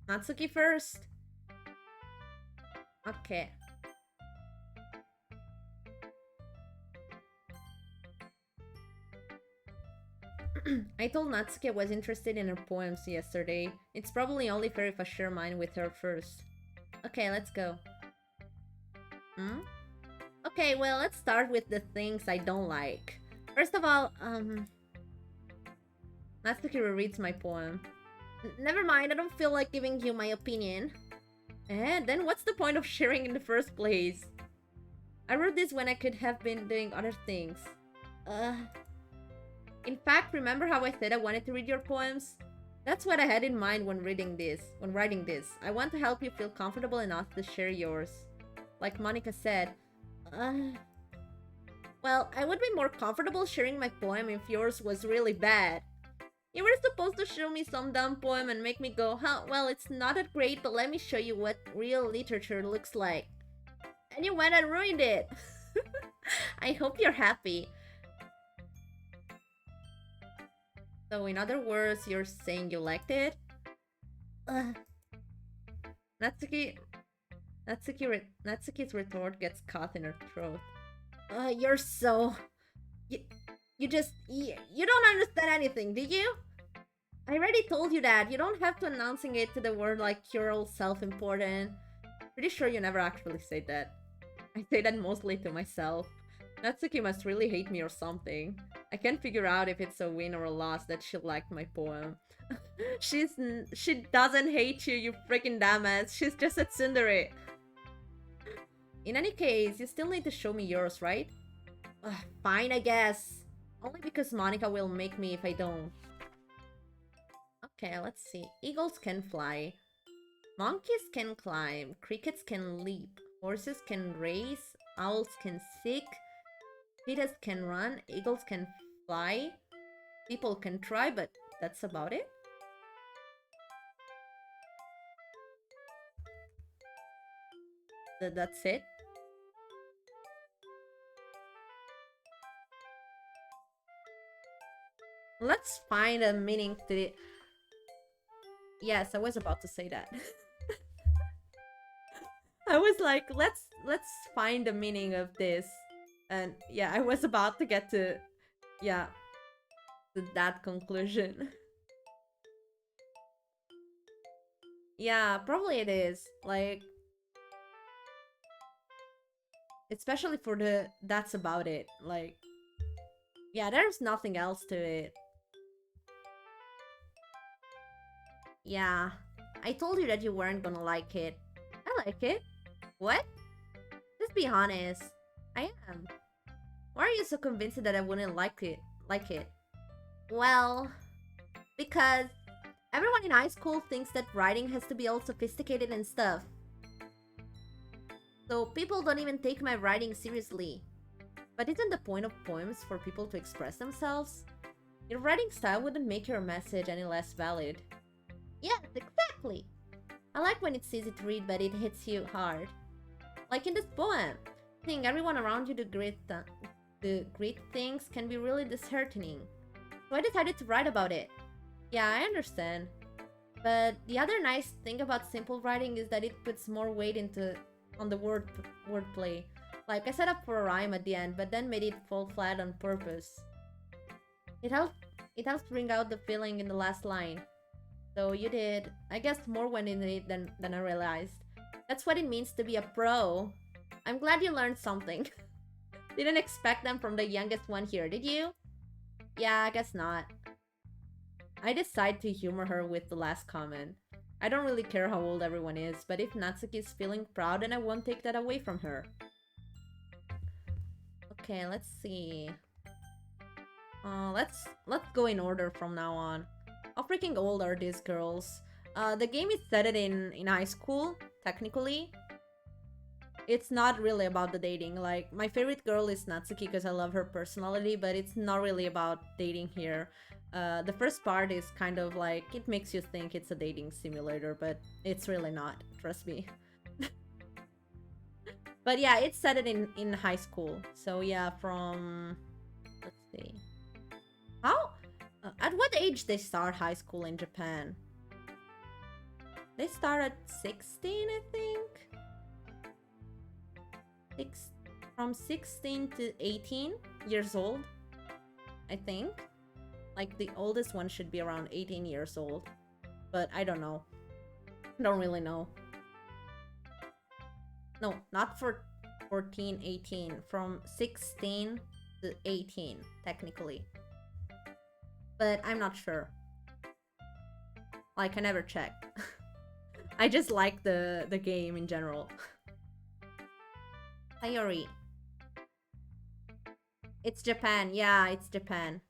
Natsuki first? Okay. I told Natsuki I was interested in her poems yesterday. It's probably only fair if I share mine with her first. Okay, let's go. Okay, well, let's start with the things I don't like. First of all, Natsuki rereads my poem. Never mind, I don't feel like giving you my opinion. Then what's the point of sharing in the first place? I wrote this when I could have been doing other things. In fact, remember how I said I wanted to read your poems? That's what I had in mind when writing this. I want to help you feel comfortable enough to share yours. Like Monica said, well, I would be more comfortable sharing my poem if yours was really bad. You were supposed to show me some dumb poem and make me go, huh, well, it's not that great, but let me show you what real literature looks like. And you went and ruined it. I hope you're happy. So in other words, you're saying you liked it? Natsuki's retort gets caught in her throat. You're so... You don't understand anything, do you? I already told you that. You don't have to announcing it to the world like you're all self-important. Pretty sure you never actually said that. I say that mostly to myself. Natsuki must really hate me or something. I can't figure out if it's a win or a loss that she liked my poem. She doesn't hate you, you freaking dumbass. She's just a tsundere. In any case, you still need to show me yours, right? Fine, I guess. Only because Monica will make me if I don't. Okay, let's see. Eagles can fly. Monkeys can climb. Crickets can leap. Horses can race. Owls can seek. Cheetahs can run. Eagles can fly. People can try, but that's about it. That's it. Let's find a meaning to it. Yes, I was about to say that. I was like, let's find the meaning of this. And yeah, I was about to get to that conclusion. Yeah, probably it is. Like, especially for the that's about it. Like, yeah, there's nothing else to it. Yeah, I told you that you weren't gonna like it. I like it. What? Just be honest. I am. Why are you so convinced that I wouldn't like it? Well, because everyone in high school thinks that writing has to be all sophisticated and stuff. So people don't even take my writing seriously. But isn't the point of poems for people to express themselves? Your writing style wouldn't make your message any less valid. Yes, exactly! I like when it's easy to read but it hits you hard. Like in this poem. Seeing everyone around you do great things can be really disheartening. So I decided to write about it. Yeah, I understand. But the other nice thing about simple writing is that it puts more weight into on the wordplay. Like I set up for a rhyme at the end, but then made it fall flat on purpose. It helped bring out the feeling in the last line. So you did, I guess, more went into it than I realized. That's what it means to be a pro. I'm glad you learned something. Didn't expect them from the youngest one here, did you? Yeah, I guess not. I decide to humor her with the last comment. I don't really care how old everyone is, but if Natsuki is feeling proud, then I won't take that away from her. Okay, let's see. Let's go in order from now on. How freaking old are these girls? The game is set in high school, technically. It's not really about the dating. Like, my favorite girl is Natsuki because I love her personality, but it's not really about dating here. The first part is kind of like, it makes you think it's a dating simulator, but it's really not, trust me. But yeah, it's set in high school. So yeah, from... let's see. How? At what age they start high school in Japan? They start at 16, I think? From 16 to 18 years old, I think. Like, the oldest one should be around 18 years old. But I don't know. Don't really know. No, not for 14, 18. From 16 to 18, technically. But I'm not sure. Like, I never checked. I just like the game in general. Sayori. It's Japan. Yeah, it's Japan.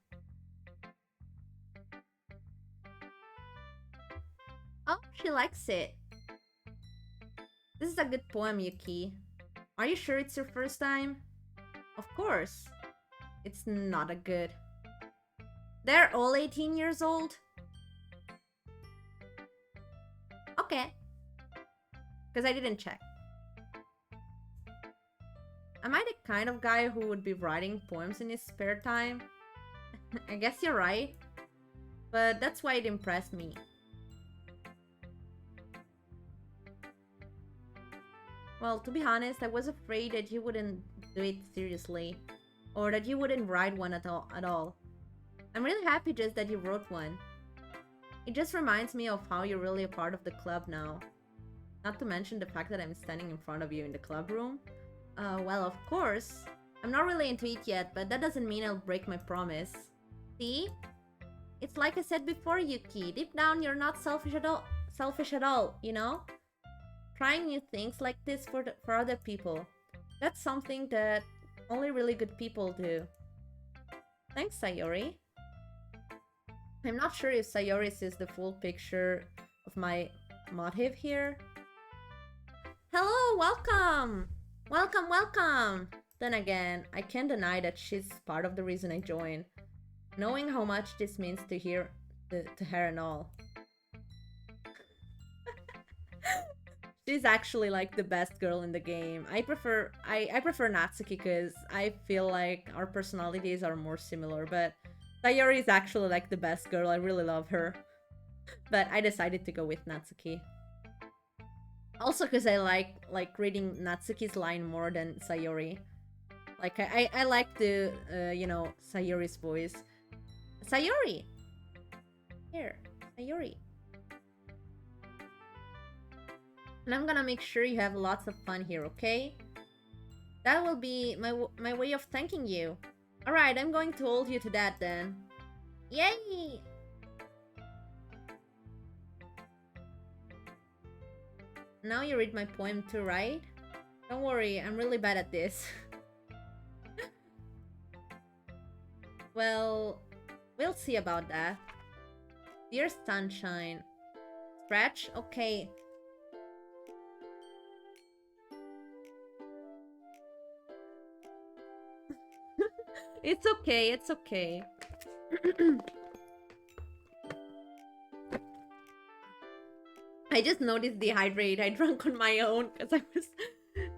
Oh, she likes it. This is a good poem, Yuki. Are you sure it's your first time? Of course. It's not a good. They're all 18 years old? Okay. Because I didn't check. Am I the kind of guy who would be writing poems in his spare time? I guess you're right. But that's why it impressed me. Well, to be honest, I was afraid that you wouldn't do it seriously. Or that you wouldn't write one at all. I'm really happy just that you wrote one. It just reminds me of how you're really a part of the club now. Not to mention the fact that I'm standing in front of you in the club room. Well, of course. I'm not really into it yet, but that doesn't mean I'll break my promise. See? It's like I said before, Yuki. Deep down, you're not selfish at all, you know? Trying new things like this for other people. That's something that only really good people do. Thanks, Sayori. I'm not sure if Sayori sees the full picture of my motive here. Hello, welcome! Welcome! Then again, I can't deny that she's part of the reason I joined. Knowing how much this means to her and all. She's actually like the best girl in the game. I prefer Natsuki because I feel like our personalities are more similar, but Sayori is actually like the best girl. I really love her. But I decided to go with Natsuki. Also because I like reading Natsuki's line more than Sayori. Like I like the you know, Sayori's voice. Sayori! Here, Sayori. And I'm gonna make sure you have lots of fun here, okay? That will be my way of thanking you. Alright, I'm going to hold you to that then. Yay! Now you read my poem too, right? Don't worry, I'm really bad at this. Well, we'll see about that. Dear Sunshine. Scratch? Okay. It's okay, it's okay. I just noticed dehydrate. I drank on my own because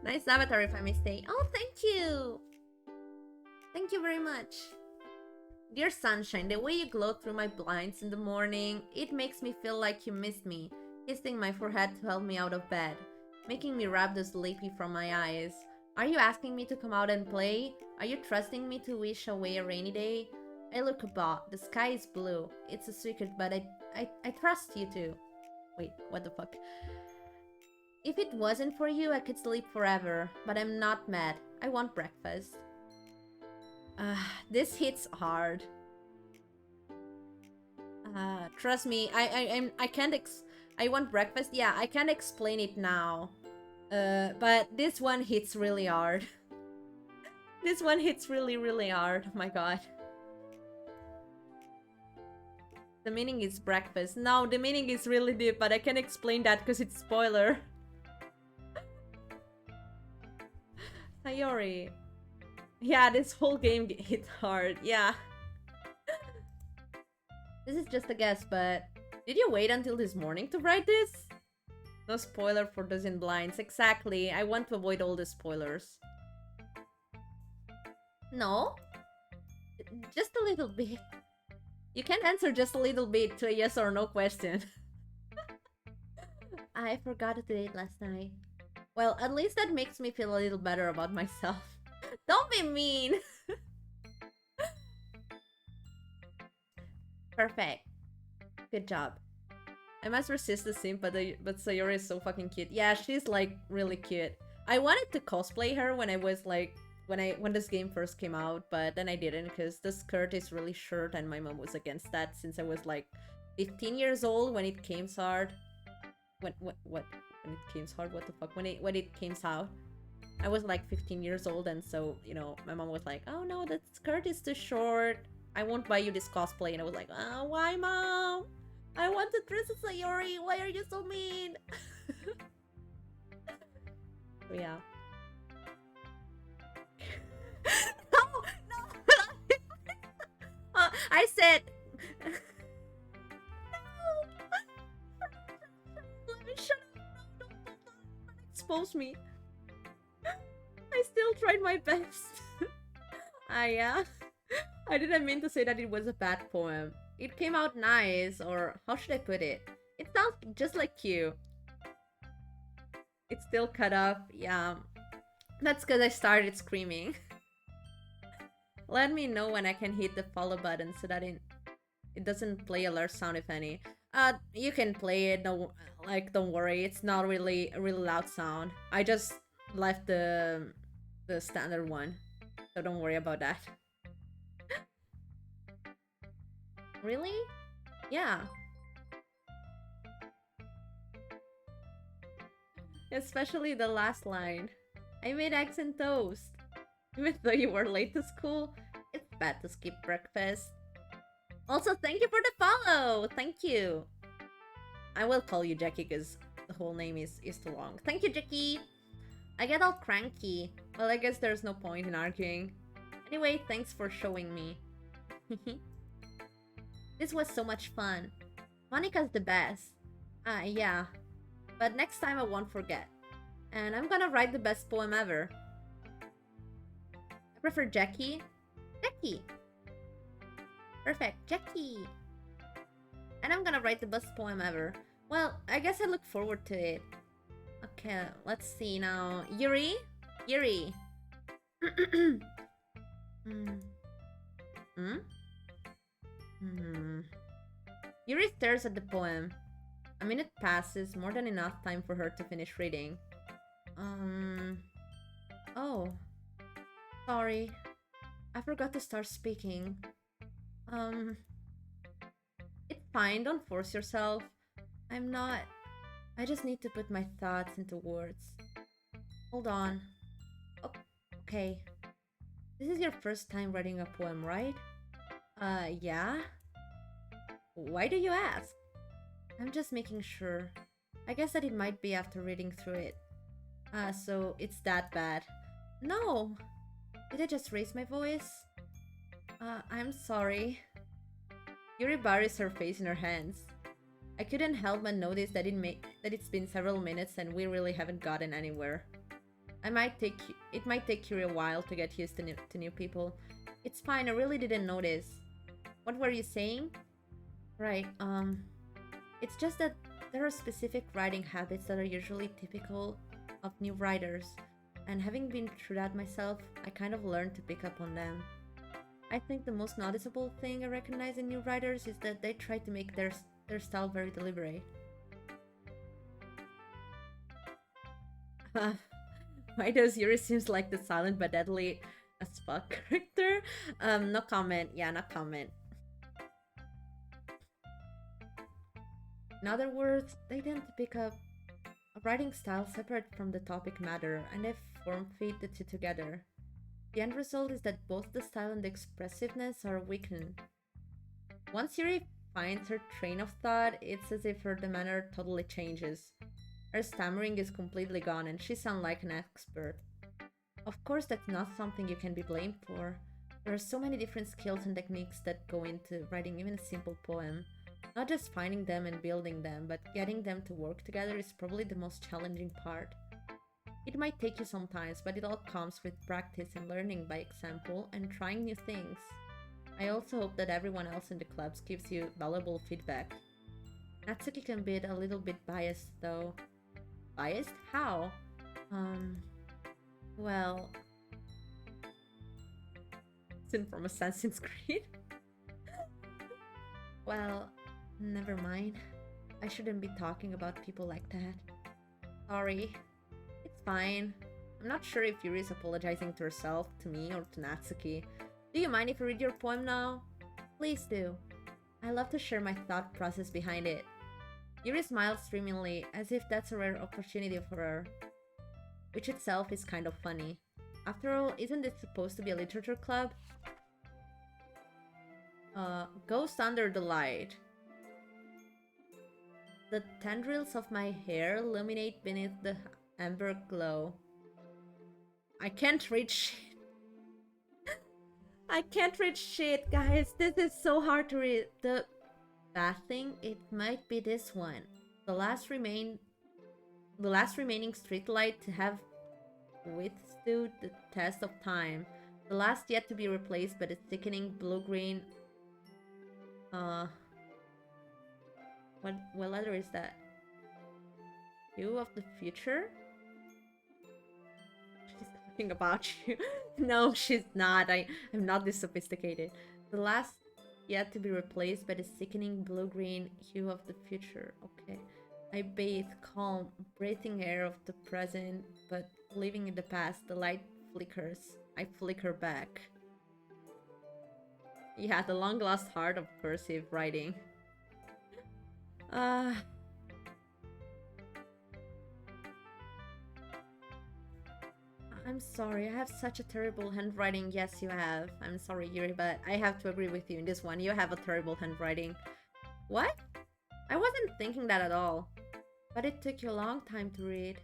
Nice avatar, if I may say. Oh, thank you! Thank you very much. Dear sunshine, the way you glow through my blinds in the morning, it makes me feel like you missed me, kissing my forehead to help me out of bed, making me rub the sleepy from my eyes. Are you asking me to come out and play? Are you trusting me to wish away a rainy day? I look about. The sky is blue. It's a secret, but I trust you too. Wait, what the fuck? If it wasn't for you, I could sleep forever, but I'm not mad. I want breakfast. This hits hard. Trust me, I can't I want breakfast. Yeah, I can't explain it now. But this one hits really hard. This one hits really hard. Oh my god. The meaning is breakfast. No, the meaning is really deep, but I can't explain that because it's spoiler. Sayori. Yeah, this whole game hit hard. Yeah. This is just a guess, but did you wait until this morning to write this? No spoiler for those in blinds. Exactly. I want to avoid all the spoilers. No? Just a little bit. You can't answer just a little bit to a yes or no question. I forgot to do it last night. Well, at least that makes me feel a little better about myself. Don't be mean! Perfect. Good job. I must resist the simp, but Sayori is so fucking cute. Yeah, she's like really cute. I wanted to cosplay her when I was like when this game first came out, but then I didn't because the skirt is really short and my mom was against that since I was like 15 years old when it came out. When it came out? What the fuck? When it came out. I was like 15 years old, and so, you know, my mom was like, oh no, that skirt is too short. I won't buy you this cosplay. And I was like, oh, why, mom? I want to dress as Sayori. Why are you so mean? So, yeah. No. I said... No. Let me shut up. No, don't expose me. I still tried my best. Yeah. I didn't mean to say that it was a bad poem. It came out nice, or how should I put it? It sounds just like you. It's still cut off, yeah. That's because I started screaming. Let me know when I can hit the follow button so that it doesn't play alert sound, if any. You can play it, don't worry, it's not really a really loud sound. I just left the standard one, so don't worry about that. Really? Yeah. Especially the last line. I made eggs and toast. Even though you were late to school, it's bad to skip breakfast. Also, thank you for the follow! Thank you! I will call you Jackie because the whole name is too long. Thank you, Jackie! I get all cranky. Well, I guess there's no point in arguing. Anyway, thanks for showing me. This was so much fun. Monika's the best. Yeah. But next time I won't forget. And I'm gonna write the best poem ever. I prefer Jackie. Jackie! Perfect, Jackie! And I'm gonna write the best poem ever. Well, I guess I look forward to it. Okay, let's see now. Yuri? Yuri! Yuri stares at the poem. A minute passes, more than enough time for her to finish reading. Oh. Sorry. I forgot to start speaking. It's fine, don't force yourself. I'm not... I just need to put my thoughts into words. Hold on. Oh, okay. This is your first time writing a poem, right? Yeah? Why do you ask? I'm just making sure. I guess that it might be after reading through it. So it's that bad. No! Did I just raise my voice? I'm sorry. Yuri buries her face in her hands. I couldn't help but notice that it's been several minutes and we really haven't gotten anywhere. It might take you a while to get used to new people. It's fine, I really didn't notice. What were you saying? Right, it's just that there are specific writing habits that are usually typical of new writers, and having been through that myself, I kind of learned to pick up on them. I think the most noticeable thing I recognize in new writers is that they try to make their style very deliberate. Why does Yuri seems like the silent but deadly as fuck character? No comment. Yeah, no comment. In other words, they tend to pick up a writing style separate from the topic matter, and they form feed the two together. The end result is that both the style and the expressiveness are weakened. Once Yuri finds her train of thought, it's as if her demeanor totally changes. Her stammering is completely gone and she sounds like an expert. Of course, that's not something you can be blamed for. There are so many different skills and techniques that go into writing even a simple poem. Not just finding them and building them, but getting them to work together is probably the most challenging part. It might take you some time, but it all comes with practice and learning by example and trying new things. I also hope that everyone else in the clubs gives you valuable feedback. Natsuki can be a little bit biased though. Biased? How? Well... Isn't from Assassin's Creed? Well, never mind. I shouldn't be talking about people like that. Sorry. It's fine. I'm not sure if Yuri is apologizing to herself, to me, or to Natsuki. Do you mind if I read your poem now? Please do. I love to share my thought process behind it. Yuri smiles dreamily, as if that's a rare opportunity for her. Which itself is kind of funny. After all, isn't this supposed to be a literature club? Ghost under the light. The tendrils of my hair illuminate beneath the amber glow. I can't read shit. I can't read shit, guys. This is so hard to read. The bad thing, it might be this one. The last remaining streetlight to have withstood the test of time. The last yet to be replaced by the thickening blue-green. What letter is that? Hue of the future? She's talking about you. No, she's not. I'm not this sophisticated. The last yet to be replaced by the sickening blue-green hue of the future. Okay. I bathe calm, breathing air of the present, but living in the past. The light flickers. I flicker back. Yeah, the long-lost art of cursive writing. I'm sorry, I have such a terrible handwriting. Yes, you have. I'm sorry, Yuri, but I have to agree with you in this one. You have a terrible handwriting. What? I wasn't thinking that at all. But it took you a long time to read.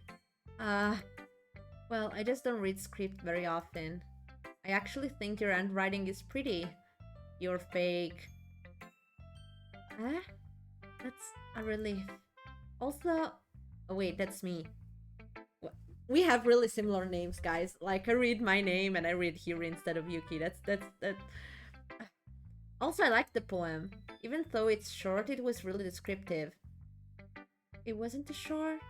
Well, I just don't read script very often. I actually think your handwriting is pretty. You're fake. Huh? That's a relief. Also... Oh wait, that's me. We have really similar names, guys. Like, I read my name and I read Hiri instead of Yuki. That... Also, I like the poem. Even though it's short, it was really descriptive. It wasn't too short.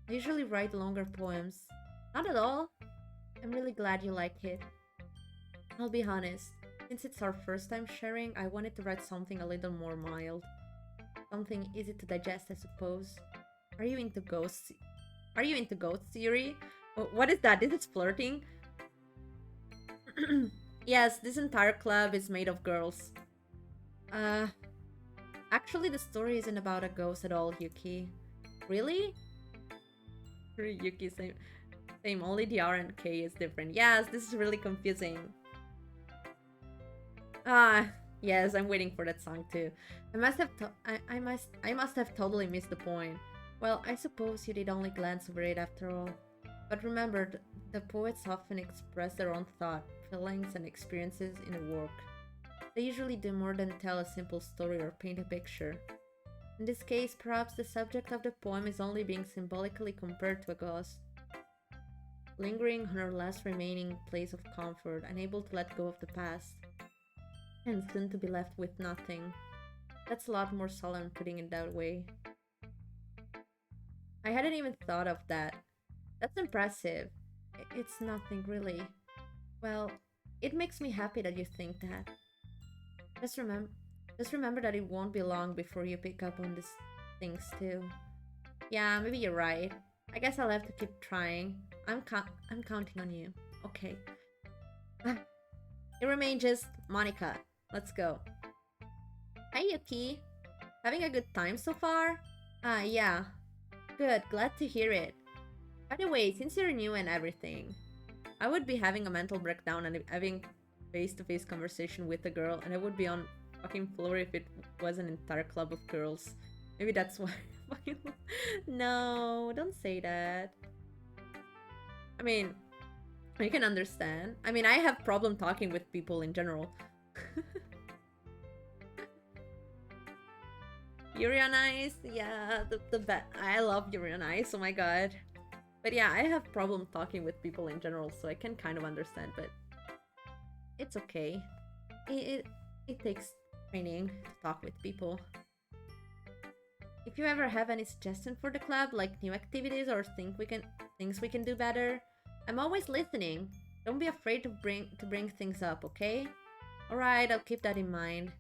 I usually write longer poems. Not at all. I'm really glad you like it. I'll be honest. Since it's our first time sharing, I wanted to write something a little more mild. Something easy to digest, I suppose. Are you into ghosts? Are you into ghosts, Yuri? What is that? Is it flirting? Yes, this entire club is made of girls. Actually, the story isn't about a ghost at all, Yuki. Really? Yuki, same. Only the R and K is different. Yes, this is really confusing. Yes, I'm waiting for that song too. I must have totally missed the point. Well, I suppose you did only glance over it after all. But remember, the poets often express their own thought, feelings, and experiences in a work. They usually do more than tell a simple story or paint a picture. In this case, perhaps the subject of the poem is only being symbolically compared to a ghost. lingering on her last remaining place of comfort, unable to let go of the past, and soon to be left with nothing. That's a lot more solemn putting it that way. I hadn't even thought of that. That's impressive. It's nothing, really. Well, it makes me happy that you think that. Just remember, just remember that it won't be long before you pick up on these things too. Yeah, maybe you're right. I guess I'll have to keep trying. I'm counting on you. Okay. It remains just Monica. Let's go. Hi, Yuki. Having a good time so far? Yeah. Good, glad to hear it. By the way, since you're new and everything, I would be having a mental breakdown and having face-to-face conversation with a girl, and I would be on fucking floor if it was an entire club of girls. Maybe that's why. No, don't say that. I mean, I can understand. I mean, I have problem talking with people in general. Yuri on Ice, yeah, the best. I love Yuri on Ice. Oh my god. But yeah, I have problem talking with people in general, so I can kind of understand. But it's okay. It takes training to talk with people. If you ever have any suggestion for the club, like new activities or things we can do better, I'm always listening. Don't be afraid to bring things up, okay? Alright, I'll keep that in mind.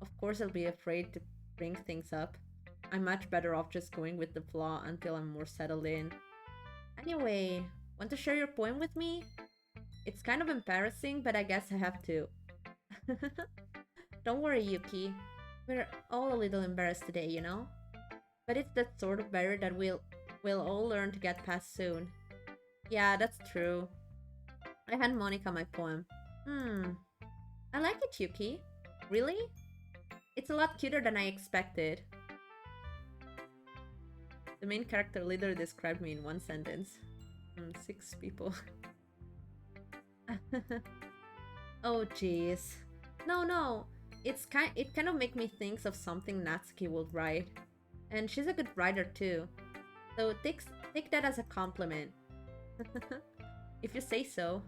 Of course I'll be afraid to bring things up. I'm much better off just going with the flow until I'm more settled in. Anyway, want to share your poem with me? It's kind of embarrassing, but I guess I have to. Don't worry, Yuki. We're all a little embarrassed today, you know? But it's that sort of barrier that we'll all learn to get past soon. Yeah, that's true. I hand Monica my poem. I like it, Yuki. Really? It's a lot cuter than I expected. The main character literally described me in one sentence. 6 people. Oh jeez. No. It kind of make me think of something Natsuki would write. And she's a good writer too. So take that as a compliment. If you say so.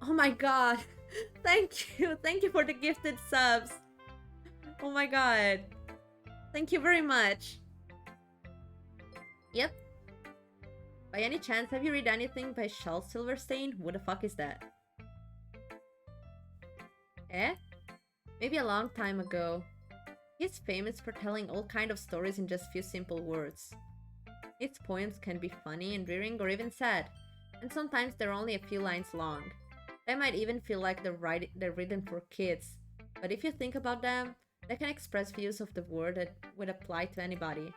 Oh my god. Thank you. Thank you for the gifted subs. Oh my god. Thank you very much. Yep. By any chance, have you read anything by Shel Silverstein? Who the fuck is that? Eh? Maybe a long time ago. He's famous for telling all kind of stories in just few simple words. His poems can be funny, endearing, or even sad, and sometimes they're only a few lines long. They might even feel like they're written for kids, but if you think about them, they can express views of the world that would apply to anybody.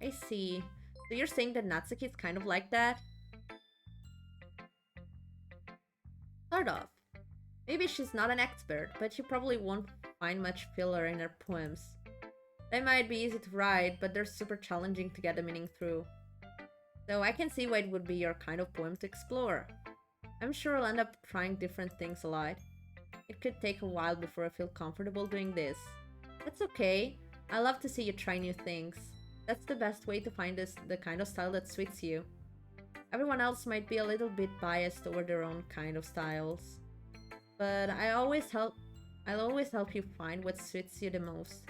I see. So you're saying that Natsuki is kind of like that? Sort of. Maybe she's not an expert, but you probably won't find much filler in her poems. They might be easy to write, but they're super challenging to get the meaning through. So I can see why it would be your kind of poem to explore. I'm sure I'll end up trying different things a lot. It could take a while before I feel comfortable doing this. That's okay. I love to see you try new things. That's the best way to find the kind of style that suits you. Everyone else might be a little bit biased toward their own kind of styles. But I'll always help you find what suits you the most.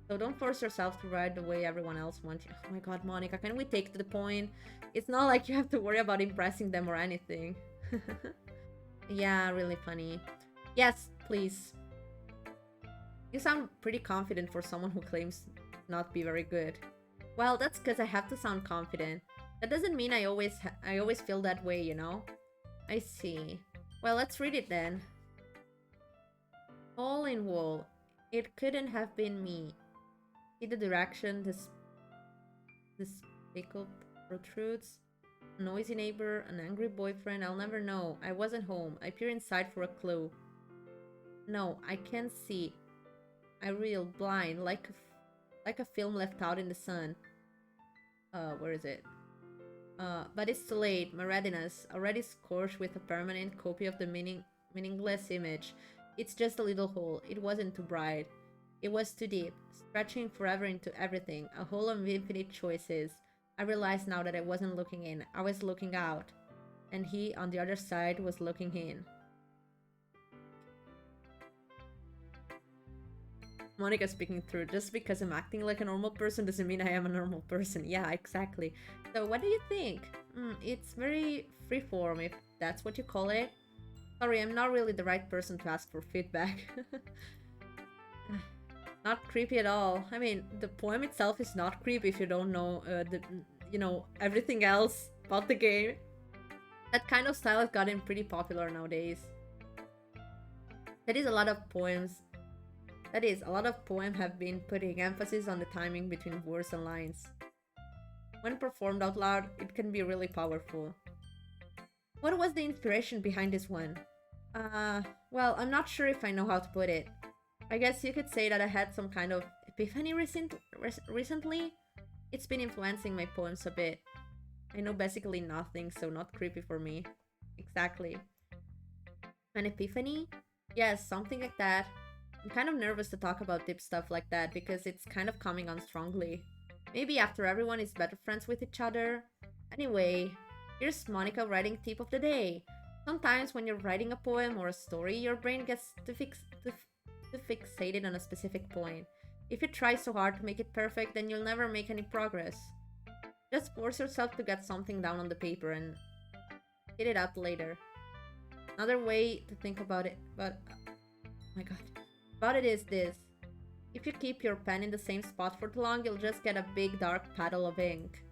So don't force yourself to write the way everyone else wants you. Oh my god, Monica, can we take to the point? It's not like you have to worry about impressing them or anything. Yeah, really funny. Yes, please. You sound pretty confident for someone who claims not be very good. Well, that's because I have to sound confident. That doesn't mean I always feel that way, you know? I see. Well, let's read it then. Hole in wall. It couldn't have been me. See the direction the spickle protrudes? A noisy neighbor, an angry boyfriend, I'll never know. I wasn't home. I peer inside for a clue. No, I can't see. I reel blind, like a film left out in the sun. Where is it? But it's too late. My readiness, already scorched with a permanent copy of the meaningless image. It's just a little hole. It wasn't too bright. It was too deep, stretching forever into everything, a hole of infinite choices. I realized now that I wasn't looking in, I was looking out. and he on the other side was looking in. Monica speaking through. Just because I'm acting like a normal person doesn't mean I am a normal person. Yeah, exactly. So what do you think? It's very freeform, if that's what you call it. Sorry, I'm not really the right person to ask for feedback. Not creepy at all. I mean, the poem itself is not creepy if you don't know everything else about the game. That kind of style has gotten pretty popular nowadays. That is, a lot of poems have been putting emphasis on the timing between words and lines. When performed out loud, it can be really powerful. What was the inspiration behind this one? Well, I'm not sure if I know how to put it. I guess you could say that I had some kind of epiphany recently. It's been influencing my poems a bit. I know basically nothing, so not creepy for me. Exactly. An epiphany? Yes, something like that. I'm kind of nervous to talk about deep stuff like that because it's kind of coming on strongly. Maybe after everyone is better friends with each other. Anyway, here's Monica writing tip of the day. Sometimes when you're writing a poem or a story, your brain gets too fixated on a specific point. If you try so hard to make it perfect, then you'll never make any progress. Just force yourself to get something down on the paper and hit it out later. Another way to think about it, oh my god. About it is this. If you keep your pen in the same spot for too long, you'll just get a big dark puddle of ink.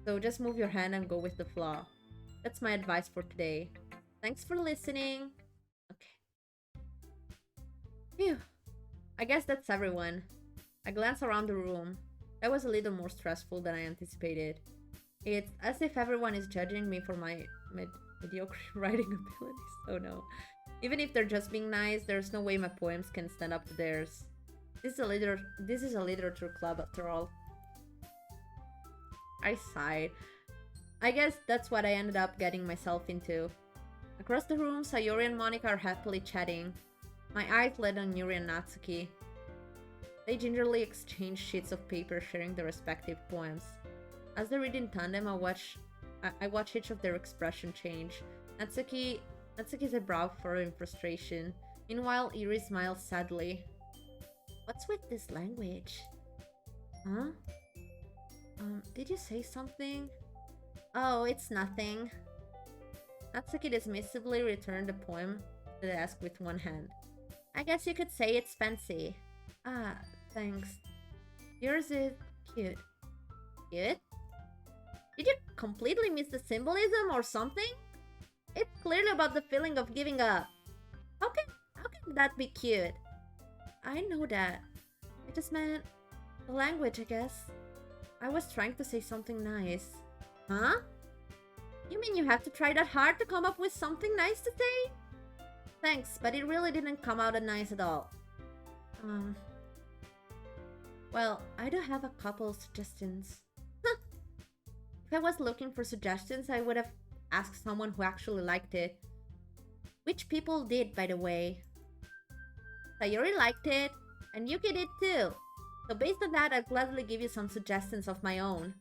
So just move your hand and go with the flow. That's my advice for today. Thanks for listening. Okay. Phew. I guess that's everyone. I glance around the room. That was a little more stressful than I anticipated. It's as if everyone is judging me for my mediocre writing abilities. Oh no. Even if they're just being nice, there's no way my poems can stand up to theirs. This is a literature club after all. I sighed. I guess that's what I ended up getting myself into. Across the room, Sayori and Monica are happily chatting. My eyes led on Yuri and Natsuki. They gingerly exchange sheets of paper, sharing their respective poems. As they read in tandem, I watch each of their expression change. Natsuki's eyebrow furrowed in frustration. Meanwhile, Yuri smiles sadly. What's with this language? Huh? Did you say something? Oh, it's nothing. Natsuki dismissively returned the poem to the desk with one hand. I guess you could say it's fancy. Ah, thanks. Yours is cute. Cute? Did you completely miss the symbolism or something? It's clearly about the feeling of giving up. How can that be cute? I know that. I just meant the language, I guess. I was trying to say something nice. Huh? You mean you have to try that hard to come up with something nice to say? Thanks, but it really didn't come out nice at all. Well, I do have a couple suggestions. If I was looking for suggestions, I would have asked someone who actually liked it. Which people did, by the way. Sayori liked it, and Yuki did too. So based on that, I'll gladly give you some suggestions of my own.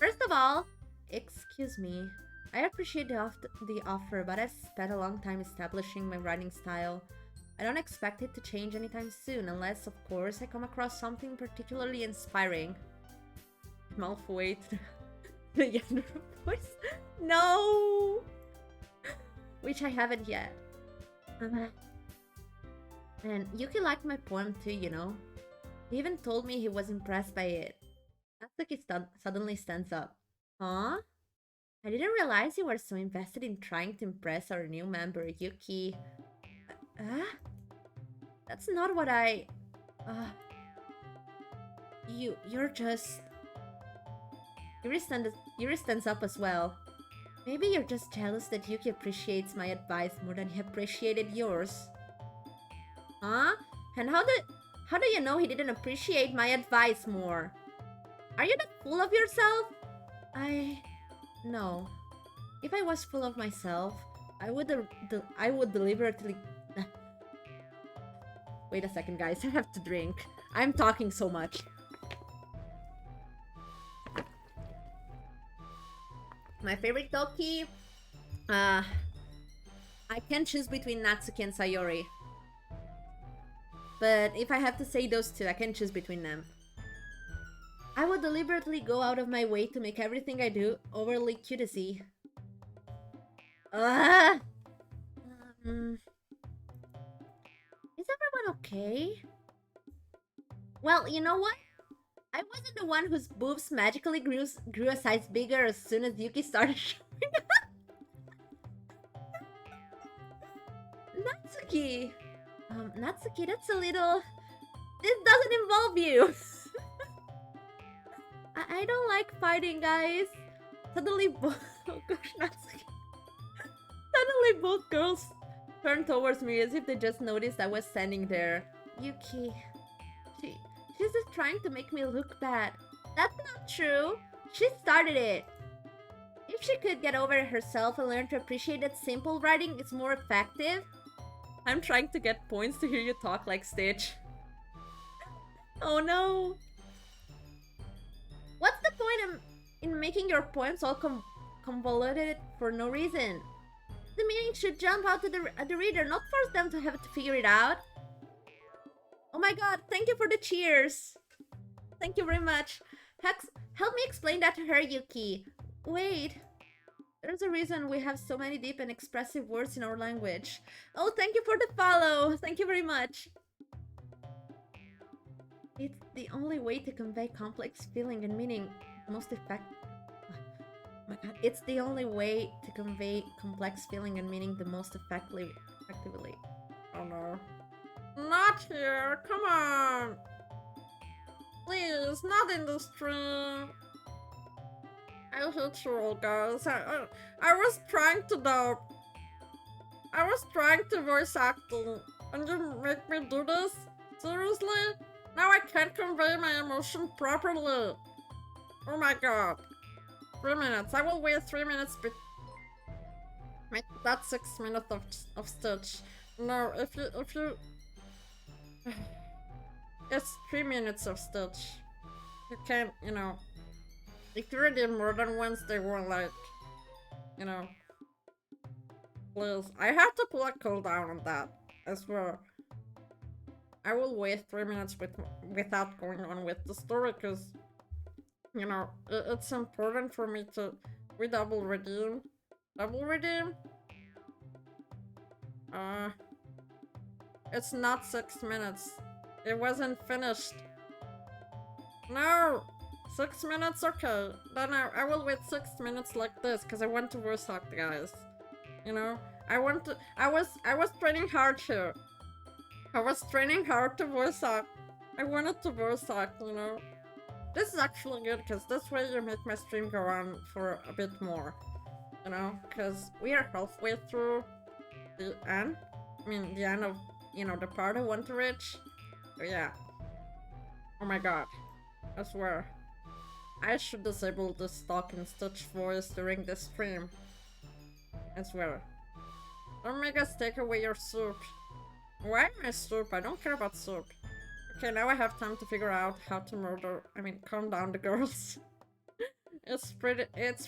First of all, excuse me. I appreciate the offer, but I've spent a long time establishing my writing style. I don't expect it to change anytime soon, unless, of course, I come across something particularly inspiring. Malfoy to the younger voice? No! Which I haven't yet. And Yuki liked my poem too, you know. He even told me he was impressed by it. Natsuki suddenly stands up. Huh? I didn't realize you were so invested in trying to impress our new member, Yuki. That's not what I... You're just... Yuri stands up as well. Maybe you're just jealous that Yuki appreciates my advice more than he appreciated yours. Huh? And how do you know he didn't appreciate my advice more? Are you that full of yourself? No. If I was full of myself, I would deliberately... Wait a second, guys. I have to drink. I'm talking so much. My favorite Doki? Uh, I can choose between Natsuki and Sayori. But if I have to say those two, I can choose between them. I would deliberately go out of my way to make everything I do overly cutesy. Ah! Um, is everyone okay? Well, you know what? I wasn't the one whose boobs magically grew a size bigger as soon as Yuki started showing up. Natsuki! Natsuki, that's a little... This doesn't involve you! I don't like fighting, guys. Suddenly, oh gosh, Natsuki. Suddenly, both girls turned towards me as if they just noticed I was standing there. Yuki, she's just trying to make me look bad. That's not true. She started it. If she could get over it herself and learn to appreciate that simple writing is more effective. I'm trying to get points to hear you talk like Stitch. Oh no. What's the point in making your poems all convoluted for no reason? The meaning should jump out to the reader, not force them to have to figure it out. Oh my god, thank you for the cheers. Thank you very much. Hex, help me explain that to her, Yuki. Wait. There's a reason we have so many deep and expressive words in our language. Oh, thank you for the follow. Thank you very much. It's the only way to convey complex feeling and meaning most effective. Oh my god, it's the only way to convey complex feeling and meaning the most effectively. Oh no. Not here, come on! Please, not in the stream! I hate you all, guys. I was trying to dub. I was trying to voice acting, and you make me do this? Seriously? Now I can't convey my emotion properly. Oh my god. 3 minutes. I will wait 3 minutes. That's 6 minutes of Stitch. No, if you... It's 3 minutes of Stitch. You can't, you know... If you read it more than once, they won't like... You know... Please. I have to pull a cooldown on that. I swear. I will wait 3 minutes without going on with the story, because... You know, it's important for me to... We double redeem. Double redeem? It's not 6 minutes. It wasn't finished. No! 6 minutes? Okay. Then I will wait 6 minutes like this, because I want to voice act, guys. You know? I was training hard here. I was training hard to voice act. I wanted to voice act, you know? This is actually good, because this way you make my stream go on for a bit more. You know? Because we are halfway through the end. I mean, the end of, you know, the part I want to reach. So yeah. Oh my god. I swear. I should disable this talk in Stitch voice during this stream. I swear. Don't make us take away your soup. Why my soup? I don't care about soup. Okay, now I have time to figure out how to calm down the girls. It's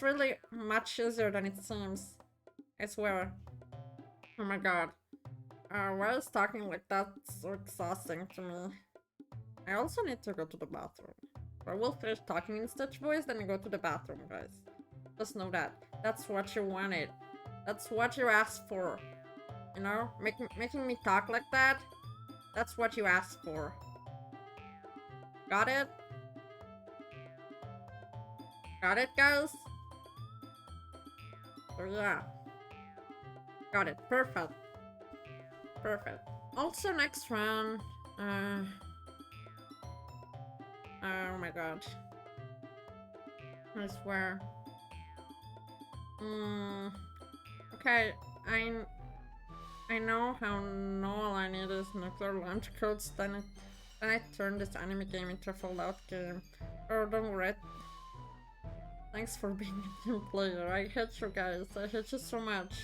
really much easier than it seems. I swear. Oh my god. Why is talking like that so exhausting to me? I also need to go to the bathroom. I will finish talking in Stitch voice, then go to the bathroom, guys. Just know that. That's what you wanted. That's what you asked for. You know? Making me talk like that? That's what you asked for. Got it? Got it, guys? So yeah. Got it. Perfect. Perfect. Also, next round... Oh my god. I swear. Okay, I know how all I need is nuclear launch codes, then I turn this anime game into a Fallout game. Oh, don't worry. Thanks for being a team player. I hate you guys. I hate you so much.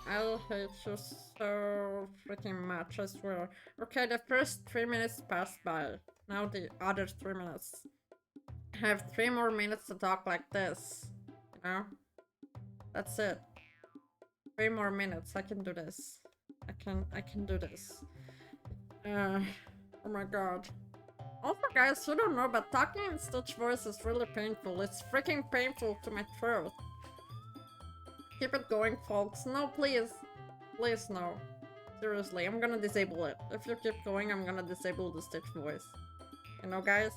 I hate you so freaking much, I swear. Okay, the first 3 minutes passed by. Now the other 3 minutes. I have 3 more minutes to talk like this. You know? That's it. 3 more minutes. I can do this. I can do this. Oh my god. Also, guys, you don't know, but talking in Stitch voice is really painful. It's freaking painful to my throat. Keep it going, folks. No, please. Please, no. Seriously, I'm gonna disable it. If you keep going, I'm gonna disable the Stitch voice. You know, guys?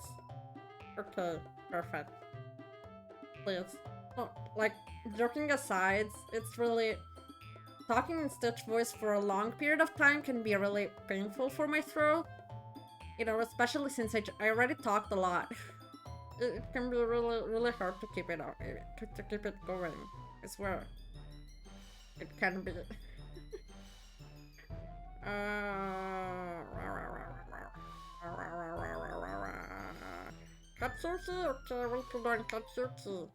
Okay, perfect. Please. No, like, joking aside, it's really... Talking in Stitch voice for a long period of time can be really painful for my throat. You know, especially since I already talked a lot. It can be really hard to keep it out, to keep it going. I swear. It can be. Katsuki? Okay, we'll put on Katsuki.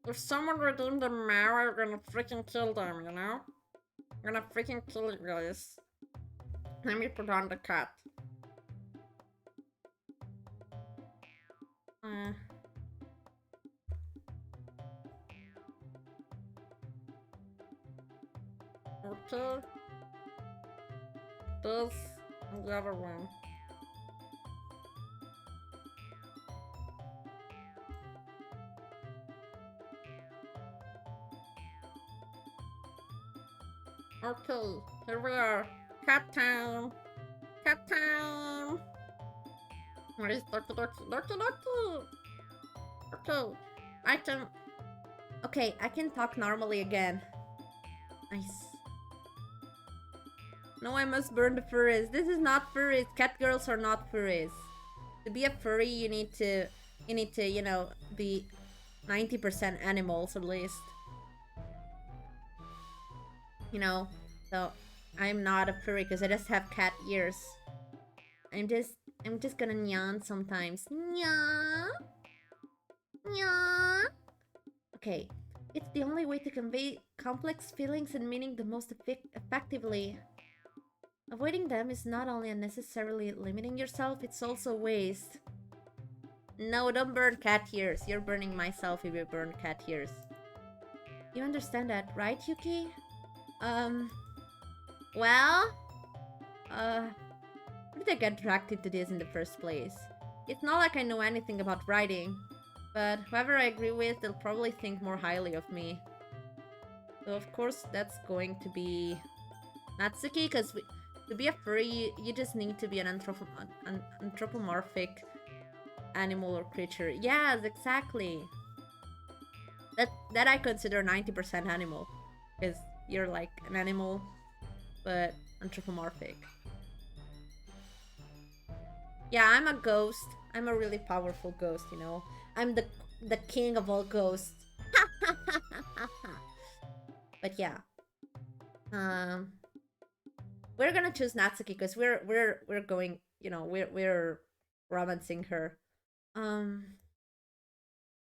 If someone redeemed the Mao, I'm gonna freaking kill them, you know? I'm gonna freaking kill you guys. Let me put on the cat. Okay. This and the other one. Okay, here we are. Cat time! Cat time! Where is Doki Doki? Doki Doki! Okay, I can... Okay, I can talk normally again. Nice. No, I must burn the furries. This is not furries. Cat girls are not furries. To be a furry, you need to, you know, be 90% animals at least. You know, so I'm not a furry because I just have cat ears. I'm just gonna yawn sometimes. Yawn. Yawn. Okay, it's the only way to convey complex feelings and meaning the most effectively. Avoiding them is not only unnecessarily limiting yourself, it's also waste. No, don't burn cat ears. You're burning myself if you burn cat ears. You understand that, right, Yuki? Well... How did I get attracted to this in the first place? It's not like I know anything about writing, but whoever I agree with, they'll probably think more highly of me. So of course that's going to be Natsuki, because to be a furry, you just need to be an anthropomorphic animal or creature. Yes, exactly. That I consider 90% animal, because you're like an animal, but anthropomorphic. Yeah, I'm a ghost. I'm a really powerful ghost, you know. I'm the king of all ghosts. But yeah. We're gonna choose Natsuki because we're going, you know, we're romancing her.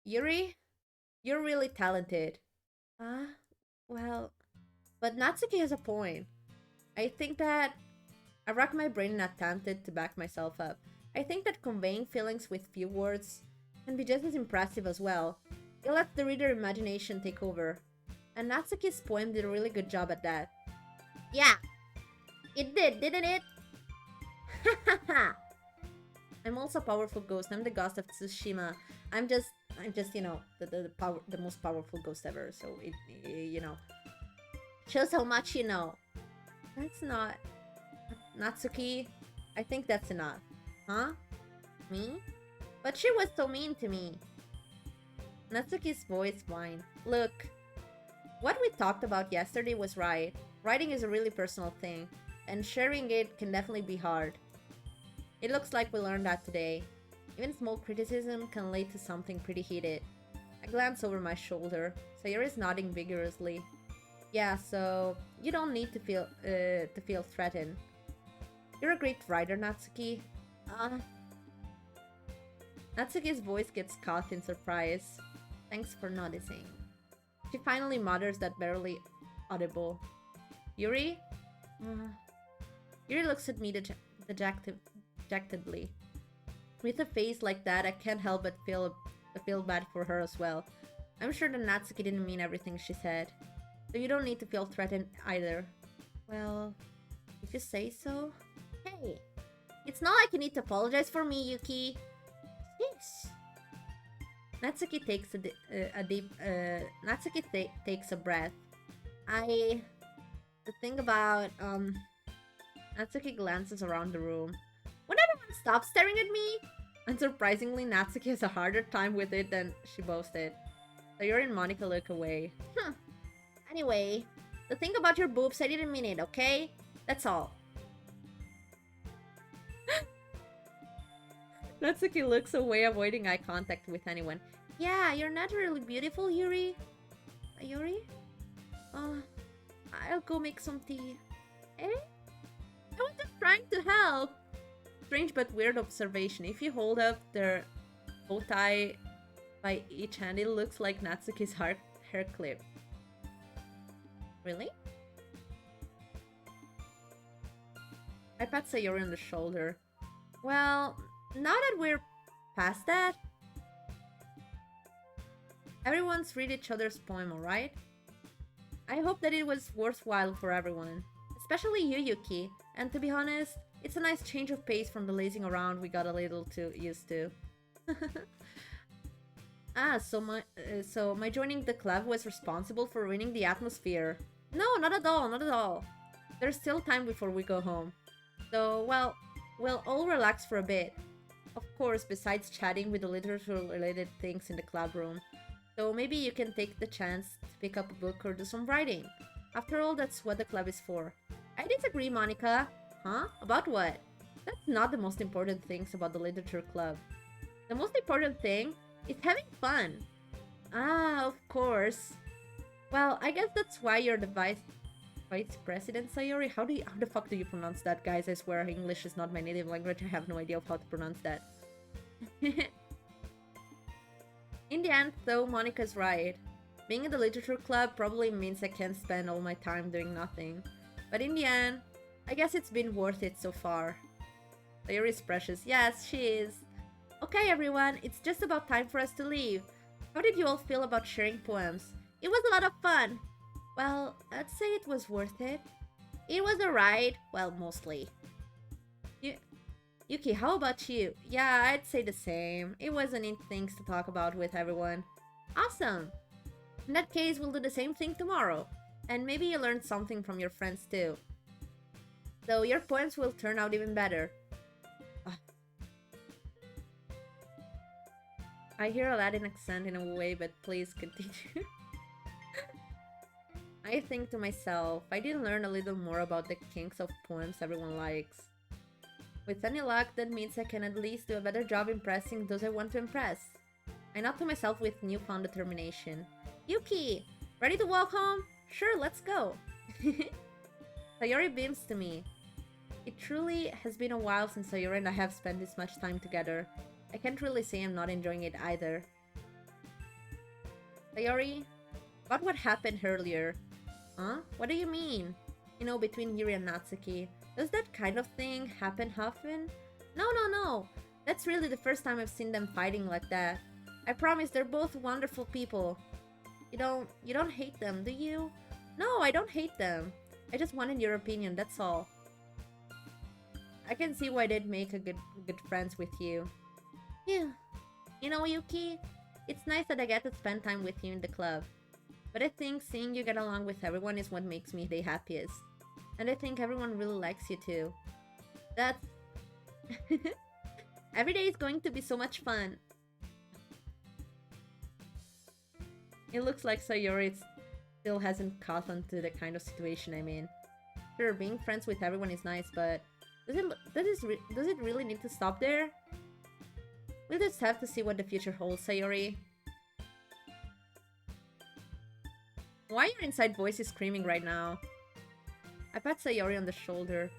Yuri, you're really talented. Well, but Natsuki has a point. I think that I racked my brain and attempted to back myself up. I think that conveying feelings with few words can be just as impressive as well. It lets the reader imagination take over. And Natsuki's poem did a really good job at that. Yeah, it did, didn't it? I'm also a powerful ghost. I'm the ghost of Tsushima. I'm just, you know, the most powerful ghost ever. So it you know, shows how much you know. That's not Natsuki. I think that's enough. Huh? Me? But she was so mean to me. Natsuki's voice whined. Look, what we talked about yesterday was right. Writing is a really personal thing, and sharing it can definitely be hard. It looks like we learned that today. Even small criticism can lead to something pretty heated. I glance over my shoulder. Sayori's nodding vigorously. Yeah, so you don't need to feel threatened. You're a great writer, Natsuki. Natsuki's voice gets caught in surprise. Thanks for noticing. She finally mutters that barely audible. Yuri? Yuri looks at me dejectedly. With a face like that, I can't help but feel bad for her as well. I'm sure that Natsuki didn't mean everything she said. So you don't need to feel threatened either. Well, if you say so. Hey, it's not like you need to apologize for me, Yuki. Yes. Natsuki takes takes a breath. The thing about, Natsuki glances around the room. Would everyone stop staring at me? Unsurprisingly, Natsuki has a harder time with it than she boasted. Sayori and Monica look away. Anyway, the thing about your boobs, I didn't mean it, okay? That's all. Natsuki looks away, avoiding eye contact with anyone. Yeah, you're naturally beautiful, Yuri. Yuri? I'll go make some tea. Eh? I was just trying to help. Strange but weird observation. If you hold up their bow tie by each hand, it looks like Natsuki's hair clip. Really? I pat Sayori on the shoulder. Well, now that we're past that, everyone's read each other's poem, alright? I hope that it was worthwhile for everyone. Especially you, Yuki. And to be honest, it's a nice change of pace from the lazing around we got a little too used to. So my joining the club was responsible for ruining the atmosphere. No, not at all, not at all. There's still time before we go home. So, well, we'll all relax for a bit. Of course, besides chatting with the literature-related things in the club room. So maybe you can take the chance to pick up a book or do some writing. After all, that's what the club is for. I disagree, Monica. Huh? About what? That's not the most important things about the literature club. The most important thing is having fun. Ah, of course. Well, I guess that's why you're the vice president, Sayori. How the fuck do you pronounce that, guys? I swear English is not my native language. I have no idea of how to pronounce that. In the end, though, Monica's right. Being in the literature club probably means I can't spend all my time doing nothing. But in the end, I guess it's been worth it so far. Sayori's precious. Yes, she is. Okay, everyone, it's just about time for us to leave. How did you all feel about sharing poems? It was a lot of fun. Well, I'd say it was worth it. It was alright. Well, mostly. Yuki, how about you? Yeah, I'd say the same. It was a neat things to talk about with everyone. Awesome! In that case, we'll do the same thing tomorrow. And maybe you learned something from your friends too. So your poems will turn out even better. I hear a Latin accent in a way, but please continue. I think to myself, I did learn a little more about the kinks of poems everyone likes. With any luck, that means I can at least do a better job impressing those I want to impress. I nod to myself with newfound determination. Yuki! Ready to walk home? Sure, let's go! Sayori beams to me. It truly has been a while since Sayori and I have spent this much time together. I can't really say I'm not enjoying it either. Sayori, about what happened earlier? Huh? What do you mean? You know, between Yuri and Natsuki. Does that kind of thing happen often? No. That's really the first time I've seen them fighting like that. I promise they're both wonderful people. You don't hate them, do you? No, I don't hate them. I just wanted your opinion, that's all. I can see why they'd make a good friends with you. Yeah. You know, Yuki, it's nice that I get to spend time with you in the club. But I think seeing you get along with everyone is what makes me the happiest. And I think everyone really likes you too. That's... Every day is going to be so much fun. It looks like Sayori still hasn't caught on to the kind of situation I'm in. Sure, being friends with everyone is nice, but does it really need to stop there? We'll just have to see what the future holds, Sayori. Why your inside voice is screaming right now? I pat Sayori on the shoulder.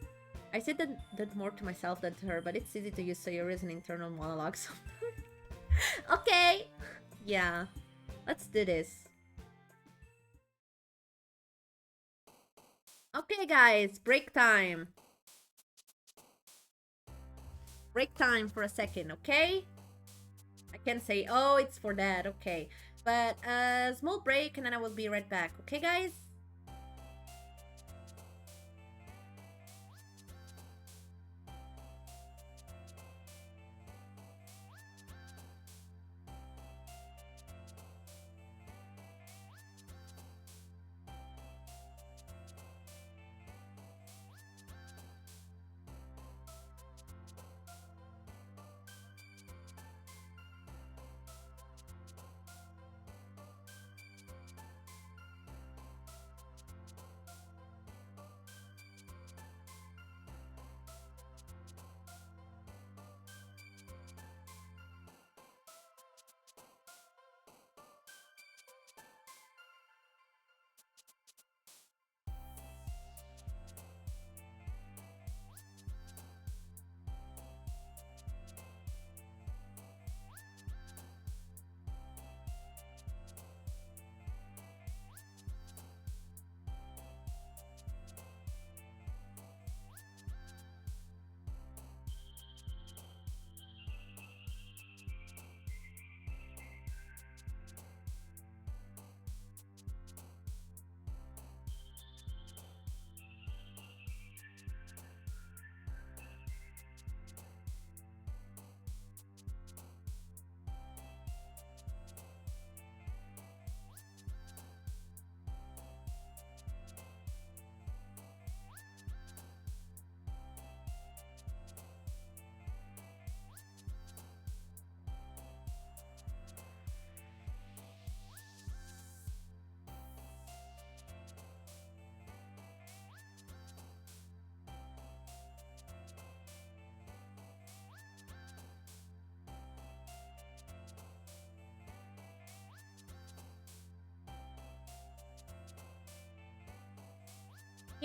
I said that more to myself than to her, but it's easy to use Sayori as an internal monologue sometimes. Okay! Yeah, let's do this. Okay guys, break time. Break time for a second, okay? I can say, oh, it's for that, okay. But a small break and then I will be right back, okay guys?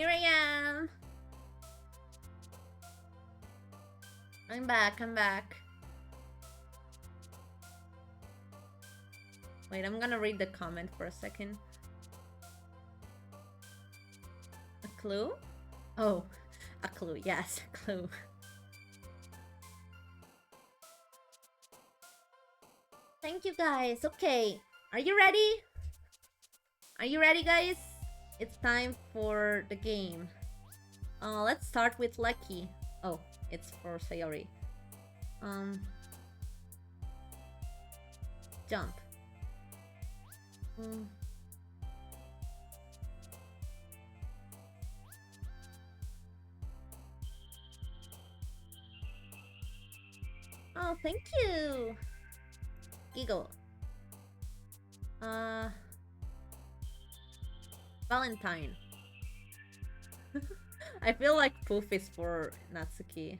Here I am. I'm back, I'm back. Wait, I'm gonna read the comment for a second. A clue? Oh, a clue, yes, a clue. Thank you guys. Okay, are you ready? Are you ready, guys? It's time for the game. Let's start with Lucky. Oh, it's for Sayori. Jump. Oh, thank you. Giggle. Valentine. I feel like Poof is for Natsuki.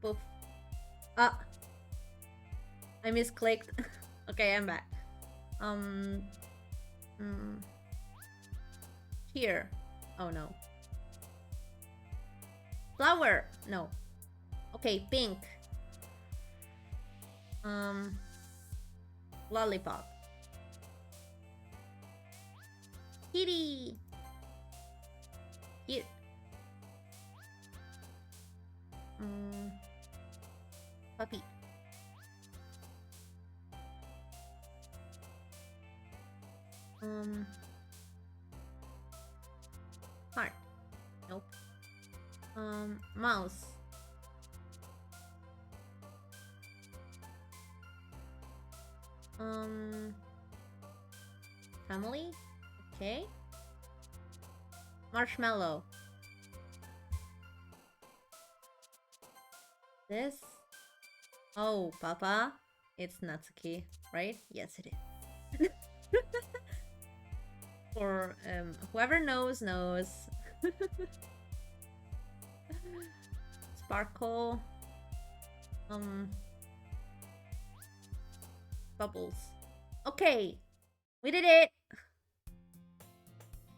Poof. Ah! I misclicked. Okay, I'm back. Here. Oh no. Flower! No. Okay, pink. Lollipop. Kitty! Cute. Puppy. Heart. Nope. Mouse. Family? Okay. Marshmallow. This? Oh, Papa. It's Natsuki, right? Yes, it is. For whoever knows, knows. Sparkle. Bubbles. Okay, we did it.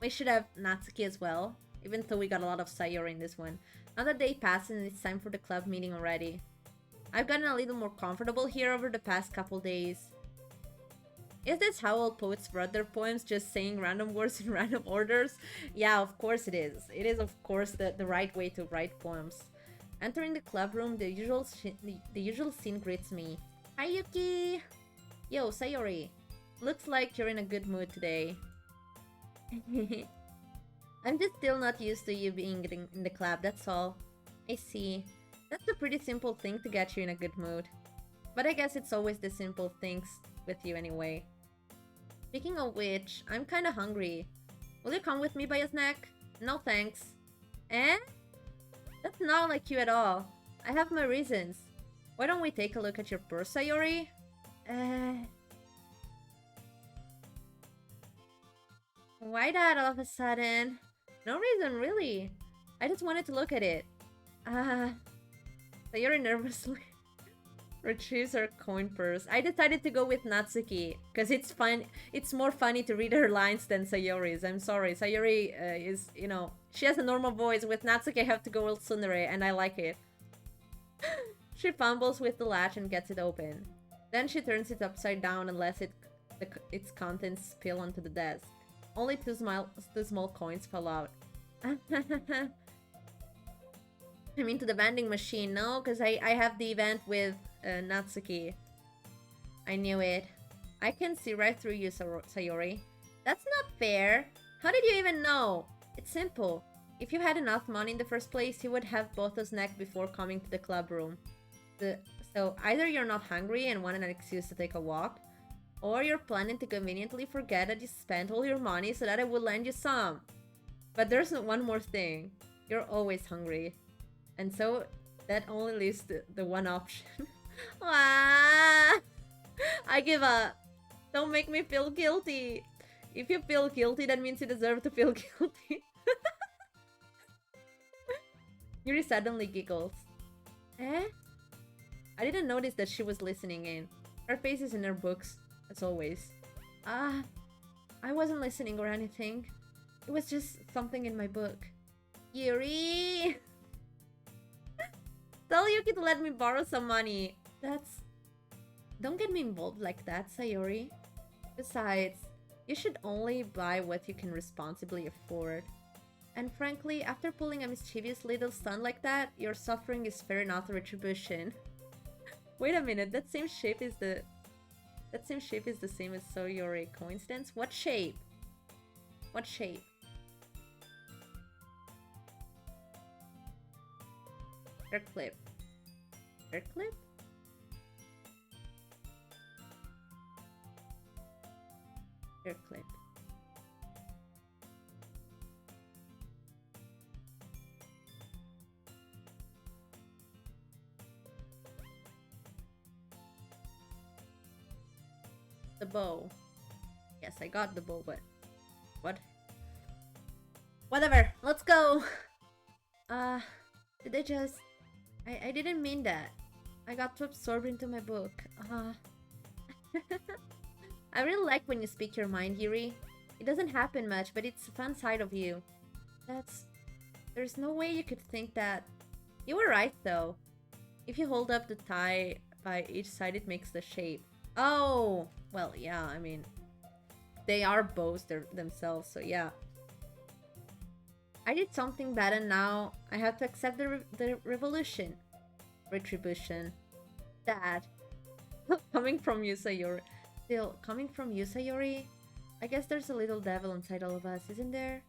We should have Natsuki as well, even though we got a lot of Sayori in this one. Another day passes and it's time for the club meeting already. I've gotten a little more comfortable here over the past couple days. Is this how all poets wrote their poems, just saying random words in random orders? Yeah, of course it is. It is, of course, the right way to write poems. Entering the club room, the usual scene greets me. Hi, Yuki! Yo, Sayori. Looks like you're in a good mood today. I'm just still not used to you being in the club, that's all. I see. That's a pretty simple thing to get you in a good mood. But I guess it's always the simple things with you anyway. Speaking of which, I'm kinda hungry. Will you come with me by a snack? No thanks. Eh? That's not like you at all. I have my reasons. Why don't we take a look at your purse, Sayori? Why that all of a sudden? No reason, really. I just wanted to look at it. Sayori nervously retrieves her coin purse. I decided to go with Natsuki, because it's fun. It's more funny to read her lines than Sayori's. I'm sorry. Sayori is, you know, she has a normal voice. With Natsuki, I have to go with tsundere, and I like it. She fumbles with the latch and gets it open. Then she turns it upside down and lets its contents spill onto the desk. Only two small coins fall out. I'm into the vending machine, no? Because I have the event with Natsuki. I knew it. I can see right through you, Sayori. That's not fair. How did you even know? It's simple. If you had enough money in the first place, you would have bought a snack before coming to the club room. So either you're not hungry and want an excuse to take a walk, or you're planning to conveniently forget that you spent all your money so that I would lend you some. But there's one more thing. You're always hungry. And so that only leaves the one option. I give up. Don't make me feel guilty. If you feel guilty, that means you deserve to feel guilty. Yuri suddenly giggles. Eh? I didn't notice that she was listening in. Her face is in her books, as always. I wasn't listening or anything. It was just something in my book. Yuri! Tell Yuki to let me borrow some money. That's... Don't get me involved like that, Sayori. Besides, you should only buy what you can responsibly afford. And frankly, after pulling a mischievous little stunt like that, your suffering is fair enough retribution. Wait a minute, that same shape is the same as Sayori. Coincidence? What shape? What shape? Hair clip. Hair clip? Hair clip. The bow. Yes, I got the bow, but... What? Whatever, let's go! Did I just... I didn't mean that. I got too absorbed into my book. I really like when you speak your mind, Yuri. It doesn't happen much, but it's a fun side of you. There's no way you could think that... You were right, though. If you hold up the tie by each side, it makes the shape. Oh! Well, yeah, I mean... They are bows themselves, so yeah. I did something bad and now I have to accept the revolution. Retribution. That. Coming from you, Sayori. Still, coming from you, Sayori? I guess there's a little devil inside all of us, isn't there?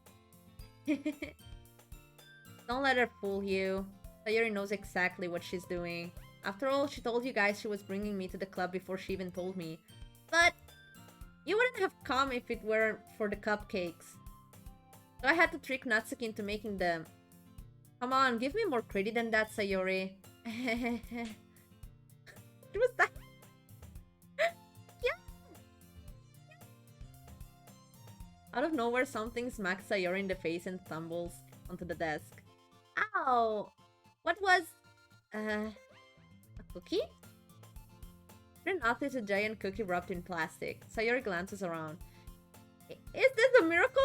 Don't let her fool you. Sayori knows exactly what she's doing. After all, she told you guys she was bringing me to the club before she even told me. But you wouldn't have come if it weren't for the cupcakes. So I had to trick Natsuki into making them. Come on, give me more credit than that, Sayori. It was that. Yeah. Out of nowhere, something smacks Sayori in the face and tumbles onto the desk. Ow! What was... a cookie? Renato is a giant cookie wrapped in plastic. Sayori glances around. Is this a miracle?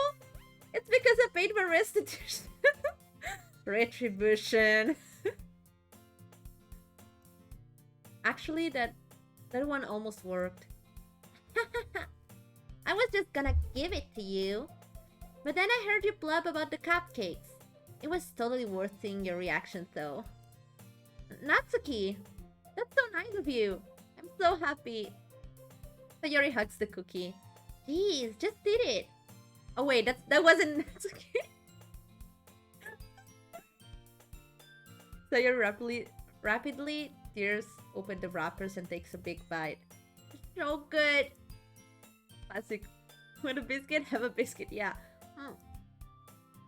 It's because I paid my restitution. Retribution. Actually, that one almost worked. I was just gonna give it to you. But then I heard you blub about the cupcakes. It was totally worth seeing your reaction, though. Natsuki! That's so nice of you. I'm so happy. Sayori hugs the cookie. Jeez, just did it. Oh wait, that wasn't Natsuki. Sayori rapidly tears open the wrappers and takes a big bite. So good. Classic. When a biscuit, have a biscuit, yeah.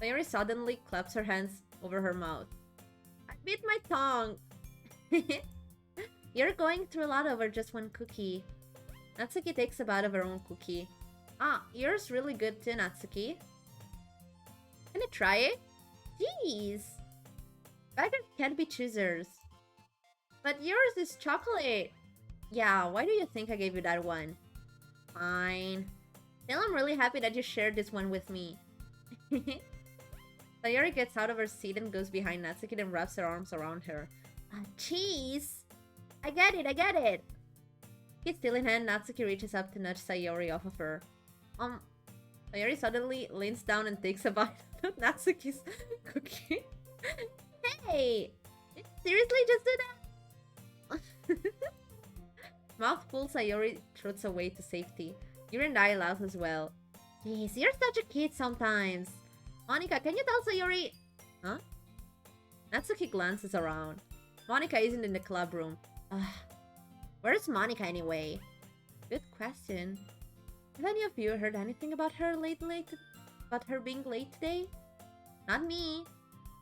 Sayori suddenly claps her hands over her mouth. I bit my tongue. You're going through a lot over just one cookie. Natsuki takes a bite of her own cookie. Ah, yours really good too, Natsuki. Can I try it? Jeez. Beggars can't be choosers. But yours is chocolate. Yeah, why do you think I gave you that one? Fine. Still, I'm really happy that you shared this one with me. Sayori gets out of her seat and goes behind Natsuki and wraps her arms around her. Cheese! I get it! Kid still in hand, Natsuki reaches up to nudge Sayori off of her. Sayori suddenly leans down and takes a bite of Natsuki's cookie. Hey! Seriously, just do that? Mouthful, Sayori trots away to safety. Yuri and I laugh as well. Jeez, you're such a kid sometimes. Monika, can you tell Sayori... Huh? Natsuki glances around. Monika isn't in the club room. Where's Monika anyway? Good question. Have any of you heard anything about her about her being late today? Not me.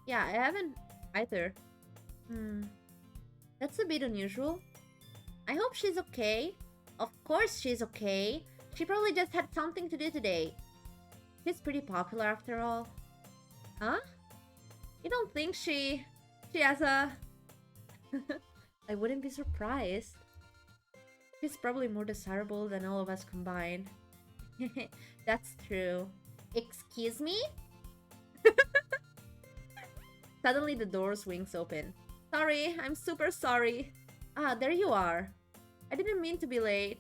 Yeah, I haven't either. That's a bit unusual. I hope she's okay. Of course she's okay. She probably just had something to do today. She's pretty popular after all. Huh? You don't think she has a... I wouldn't be surprised. She's probably more desirable than all of us combined. That's true. Excuse me? Suddenly the door swings open. Sorry, I'm super sorry. Ah, there you are. I didn't mean to be late.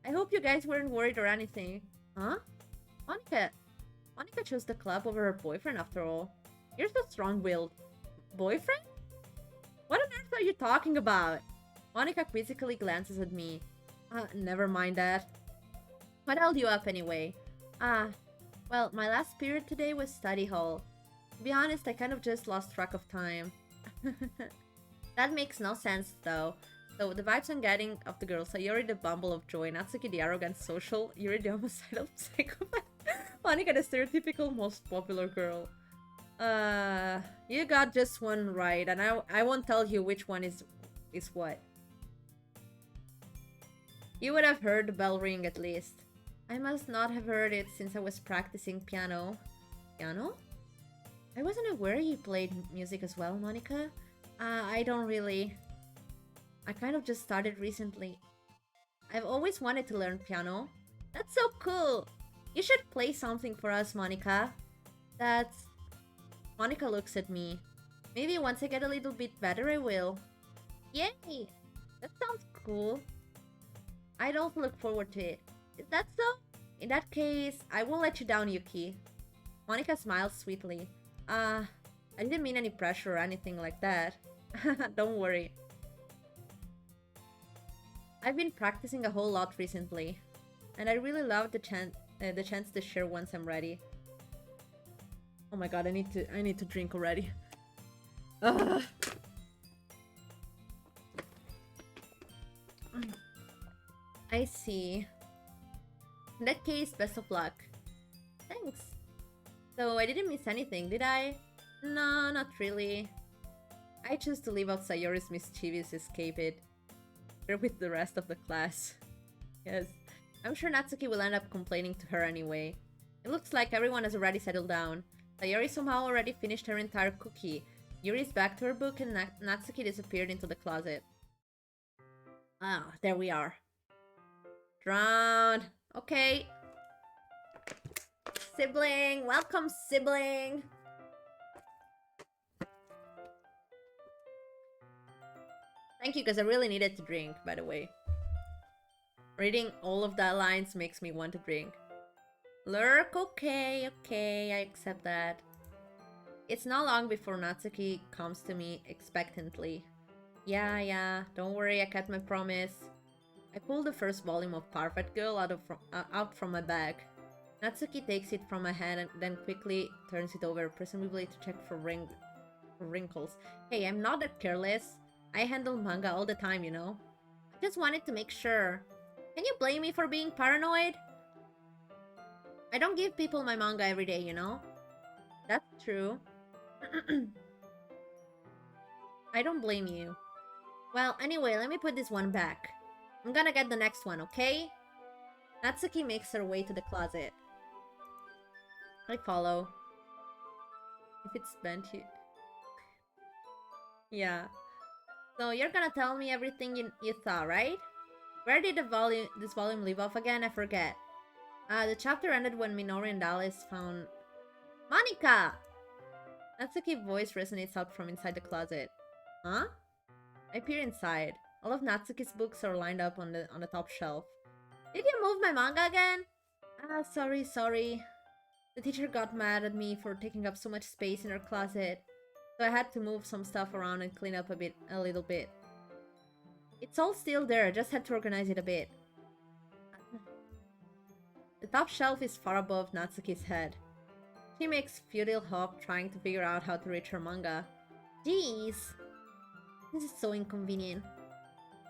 I hope you guys weren't worried or anything. Huh? Monica. Monica chose the club over her boyfriend after all. You're so strong-willed. Boyfriend? What on earth are you talking about? Monica quizzically glances at me. Never mind that. What held you up anyway? Well, my last period today was study hall. To be honest, I kind of just lost track of time. That makes no sense, though. So, the vibes I'm getting of the girls, Sayori the bumble of joy, Natsuki the arrogant social, Yuri the homicidal psychopath, Monika the stereotypical most popular girl. You got just one right, and I won't tell you which one is what. You would have heard the bell ring at least. I must not have heard it since I was practicing piano. Piano? I wasn't aware you played music as well, Monica. I don't really. I kind of just started recently. I've always wanted to learn piano. That's so cool! You should play something for us, Monica. That's... Monica looks at me. Maybe once I get a little bit better, I will. Yay! That sounds cool. I'd also look forward to it. Is that so? In that case, I won't let you down, Yuki. Monica smiles sweetly. I didn't mean any pressure or anything like that. Don't worry. I've been practicing a whole lot recently, and I really love the chance to share once I'm ready. Oh my god, I need to drink already. Ugh. I see. In that case, best of luck. Thanks. So I didn't miss anything, did I? No, not really. I chose to leave out Sayori's mischievous escapade. Her with the rest of the class. Yes. I'm sure Natsuki will end up complaining to her anyway. It looks like everyone has already settled down. Sayori somehow already finished her entire cookie. Yuri's back to her book and Natsuki disappeared into the closet. Ah, there we are. Drowned. Okay. Sibling. Welcome, sibling. Thank you, because I really needed to drink, by the way. Reading all of the lines makes me want to drink. Lurk, okay, I accept that. It's not long before Natsuki comes to me expectantly. Yeah, don't worry, I kept my promise. I pull the first volume of Perfect Girl out from my bag. Natsuki takes it from my hand and then quickly turns it over, presumably to check for wrinkles. Hey, I'm not that careless. I handle manga all the time, you know. I just wanted to make sure. Can you blame me for being paranoid? I don't give people my manga every day, you know. That's true. I don't blame you. Well, anyway, let me put this one back. I'm gonna get the next one, okay? Natsuki makes her way to the closet. I follow. If it's bent here. Yeah. So you're gonna tell me everything you saw, right? Where did this volume leave off again? I forget. The chapter ended when Minori and Alice found... Monica! Natsuki's voice resonates out from inside the closet. Huh? I peer inside. All of Natsuki's books are lined up on the top shelf. Did you move my manga again? Sorry. The teacher got mad at me for taking up so much space in her closet, so I had to move some stuff around and clean up a little bit. It's all still there, I just had to organize it a bit. The top shelf is far above Natsuki's head. She makes futile hop trying to figure out how to reach her manga. Jeez! This is so inconvenient.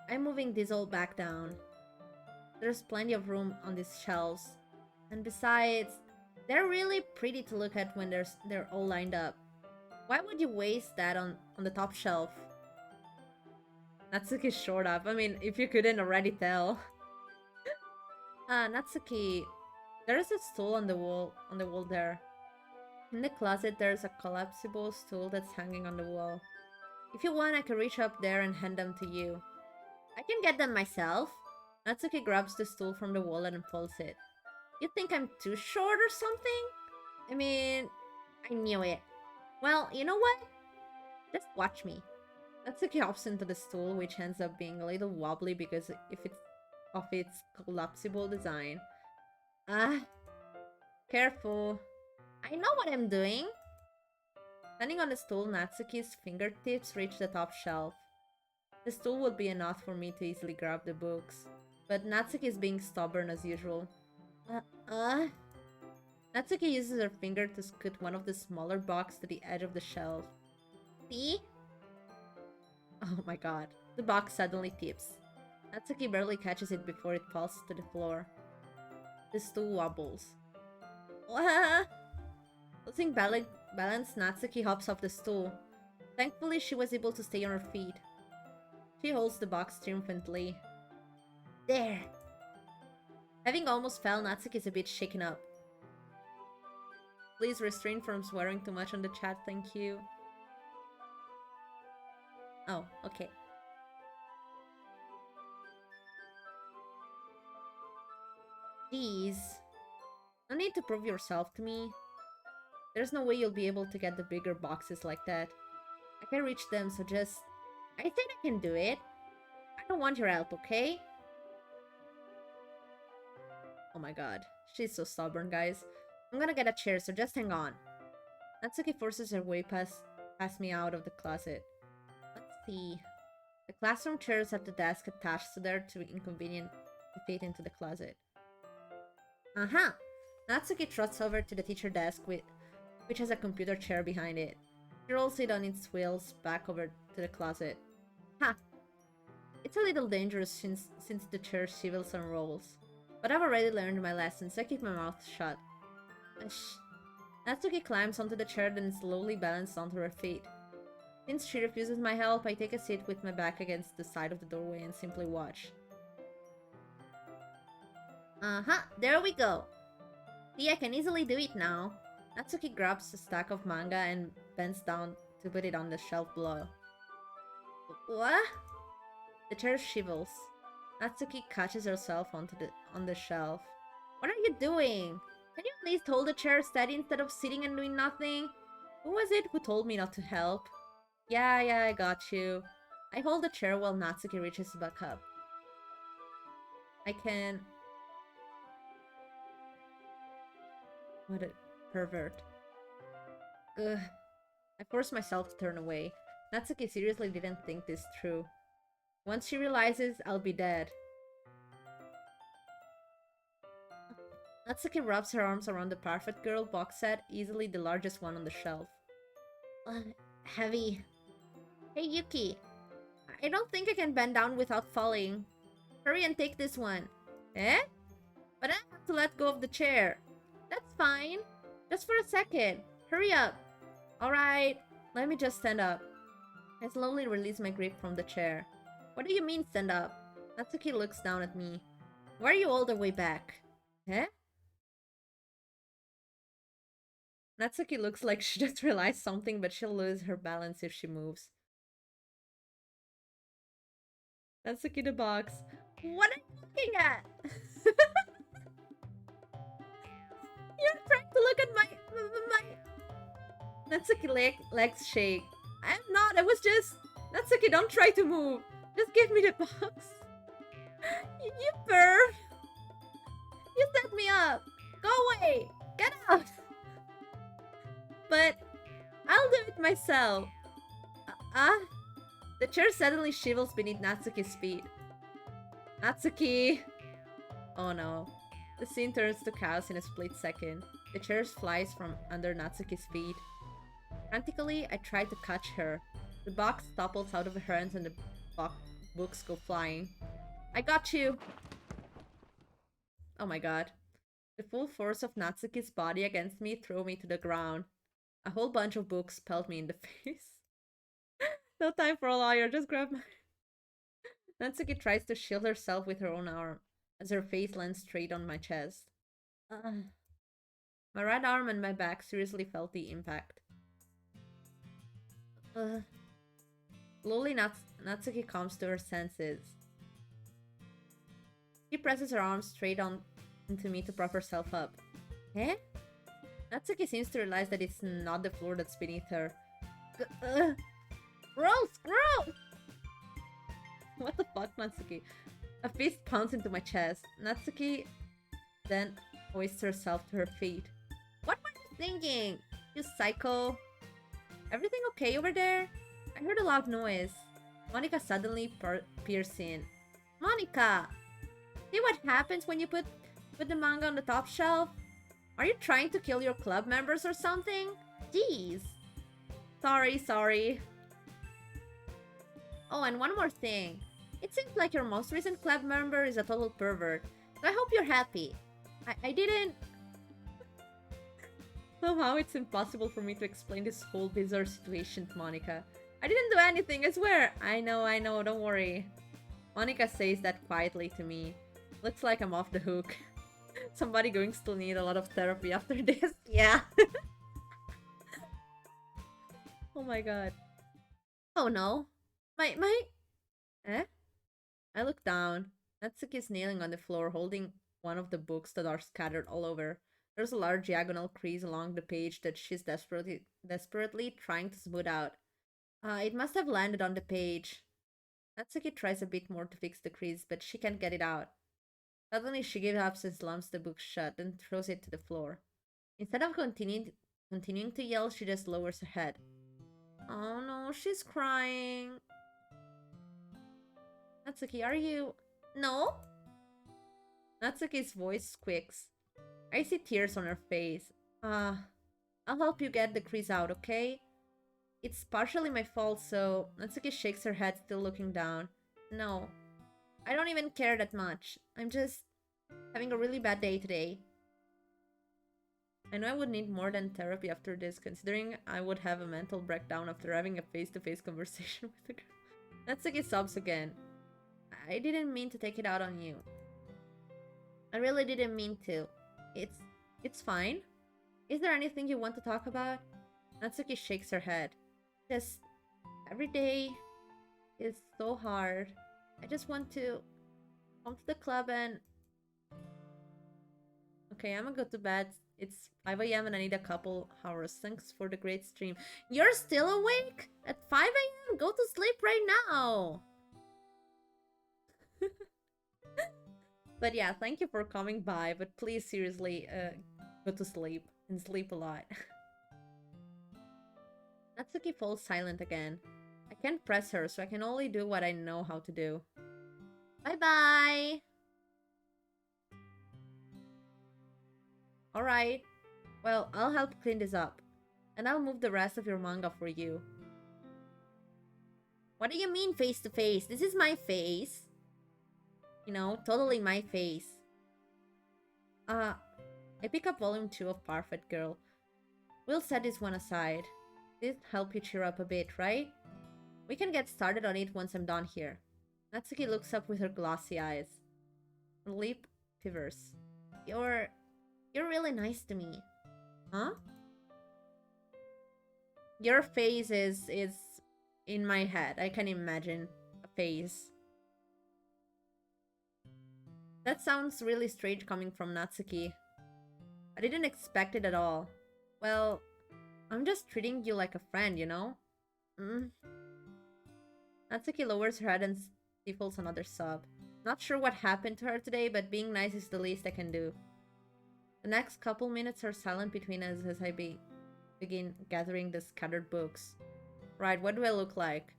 I'm moving this all back down. There's plenty of room on these shelves. And besides, they're really pretty to look at when they're all lined up. Why would you waste that on the top shelf? Natsuki's short up. I mean, if you couldn't already tell. Natsuki, there's a stool on the wall there. In the closet, there's a collapsible stool that's hanging on the wall. If you want, I can reach up there and hand them to you. I can get them myself. Natsuki grabs the stool from the wall and folds it. You think I'm too short or something? I mean, I knew it. Well, you know what? Just watch me. Natsuki hops into the stool, which ends up being a little wobbly because if it's of its collapsible design. Ah, careful. I know what I'm doing. Standing on the stool, Natsuki's fingertips reach the top shelf. The stool would be enough for me to easily grab the books, but Natsuki is being stubborn as usual. Uh, uh? Natsuki uses her finger to scoot one of the smaller boxes to the edge of the shelf. See? Oh my god. The box suddenly tips. Natsuki barely catches it before it falls to the floor. The stool wobbles. Wah! Losing balance, Natsuki hops off the stool. Thankfully, she was able to stay on her feet. She holds the box triumphantly. There! Having almost fell, Natsuki is a bit shaken up. Please restrain from swearing too much on the chat, thank you. Oh, okay. Jeez. No need to prove yourself to me. There's no way you'll be able to get the bigger boxes like that. I can reach them, so just... I think I can do it. I don't want your help, okay? Oh my god. She's so stubborn, guys. I'm gonna get a chair, so just hang on. Natsuki forces her way past me out of the closet. Let's see. The classroom chairs have the desk attached, so they're too inconvenient to fit into the closet. Uh-huh! Natsuki trots over to the teacher desk, which has a computer chair behind it. She rolls it on its wheels back over to the closet. Ha! It's a little dangerous since the chair swivels and rolls. But I've already learned my lesson, so I keep my mouth shut. Natsuki climbs onto the chair, then slowly balances onto her feet. Since she refuses my help, I take a seat with my back against the side of the doorway and simply watch. Uh-huh, there we go. See, I can easily do it now. Natsuki grabs a stack of manga and bends down to put it on the shelf below. What? The chair shivels. Natsuki catches herself on the shelf. What are you doing? Can you at least hold the chair steady instead of sitting and doing nothing? Who was it who told me not to help? Yeah, I got you. I hold the chair while Natsuki reaches back up. I can... What a pervert. Ugh. I force myself to turn away. Natsuki seriously didn't think this through. Once she realizes, I'll be dead. Natsuki wraps her arms around the Perfect Girl box set, easily the largest one on the shelf. Heavy. Hey Yuki, I don't think I can bend down without falling. Hurry and take this one. Eh? But I have to let go of the chair. That's fine. Just for a second. Hurry up. Alright, let me just stand up. I slowly release my grip from the chair. What do you mean stand up? Natsuki looks down at me. Why are you all the way back? Eh? Natsuki looks like she just realized something, but she'll lose her balance if she moves. Natsuki the box. What are you looking at? You're trying to look at my... Natsuki legs shake. I'm not, I was just... Natsuki, don't try to move. Just give me the box. You perv. You set me up. Go away. Get out. But I'll do it myself. The chair suddenly shivels beneath Natsuki's feet. Natsuki! Oh no. The scene turns to chaos in a split second. The chair flies from under Natsuki's feet. Frantically, I try to catch her. The box topples out of her hands and the books go flying. I got you! Oh my god. The full force of Natsuki's body against me threw me to the ground. A whole bunch of books pelted me in the face. No time for a lawyer, just grab my... Natsuki tries to shield herself with her own arm, as her face lands straight on my chest. My right arm and my back seriously felt the impact. Slowly, Natsuki comes to her senses. She presses her arm straight on into me to prop herself up. Eh? Natsuki seems to realize that it's not the floor that's beneath her. Uh, gross! Gross! What the fuck, Natsuki? A fist pounds into my chest. Natsuki then hoists herself to her feet. What were you thinking? You psycho. Everything okay over there? I heard a loud noise. Monica suddenly peers in. Monica! See what happens when you put the manga on the top shelf? Are you trying to kill your club members or something? Jeez. Sorry. Oh, and one more thing. It seems like your most recent club member is a total pervert. So I hope you're happy. I didn't... Somehow it's impossible for me to explain this whole bizarre situation to Monica. I didn't do anything, I swear. I know, don't worry. Monica says that quietly to me. Looks like I'm off the hook. Somebody going to need a lot of therapy after this. Yeah. Oh my god. Oh no. My... Eh? I look down. Natsuki's kneeling on the floor, holding one of the books that are scattered all over. There's a large diagonal crease along the page that she's desperately trying to smooth out. It must have landed on the page. Natsuki tries a bit more to fix the crease, but she can't get it out. Suddenly, she gives up and slams the book shut, then throws it to the floor. Instead of continuing to yell, she just lowers her head. Oh no, she's crying. Natsuki, are you... No? Natsuki's voice squeaks. I see tears on her face. I'll help you get the crease out, okay? It's partially my fault, so... Natsuki shakes her head, still looking down. No. I don't even care that much. I'm just... having a really bad day today. I know I would need more than therapy after this, considering I would have a mental breakdown after having a face-to-face conversation with a girl. Natsuki sobs again. I didn't mean to take it out on you. I really didn't mean to. It's fine. Is there anything you want to talk about? Natsuki shakes her head. Just... every day is so hard. I just want to come to the club and... Okay, I'm gonna go to bed. It's 5 a.m. and I need a couple hours. Thanks for the great stream. You're still awake? At 5 a.m.? Go to sleep right now! But yeah, thank you for coming by. But please, seriously, go to sleep. And sleep a lot. Natsuki falls silent again. I can't press her, so I can only do what I know how to do. Bye-bye! Alright. Well, I'll help clean this up. And I'll move the rest of your manga for you. What do you mean face-to-face? This is my face. You know, totally my face. I pick up volume 2 of Perfect Girl. We'll set this one aside. This help you cheer up a bit, right? We can get started on it once I'm done here. Natsuki looks up with her glossy eyes. Her lip quivers. You're really nice to me. Huh? Your face is in my head. I can imagine a face. That sounds really strange coming from Natsuki. I didn't expect it at all. Well, I'm just treating you like a friend, you know? Natsuki lowers her head and stifles another sob. Not sure what happened to her today, but being nice is the least I can do. The next couple minutes are silent between us as I begin gathering the scattered books. Right, what do I look like?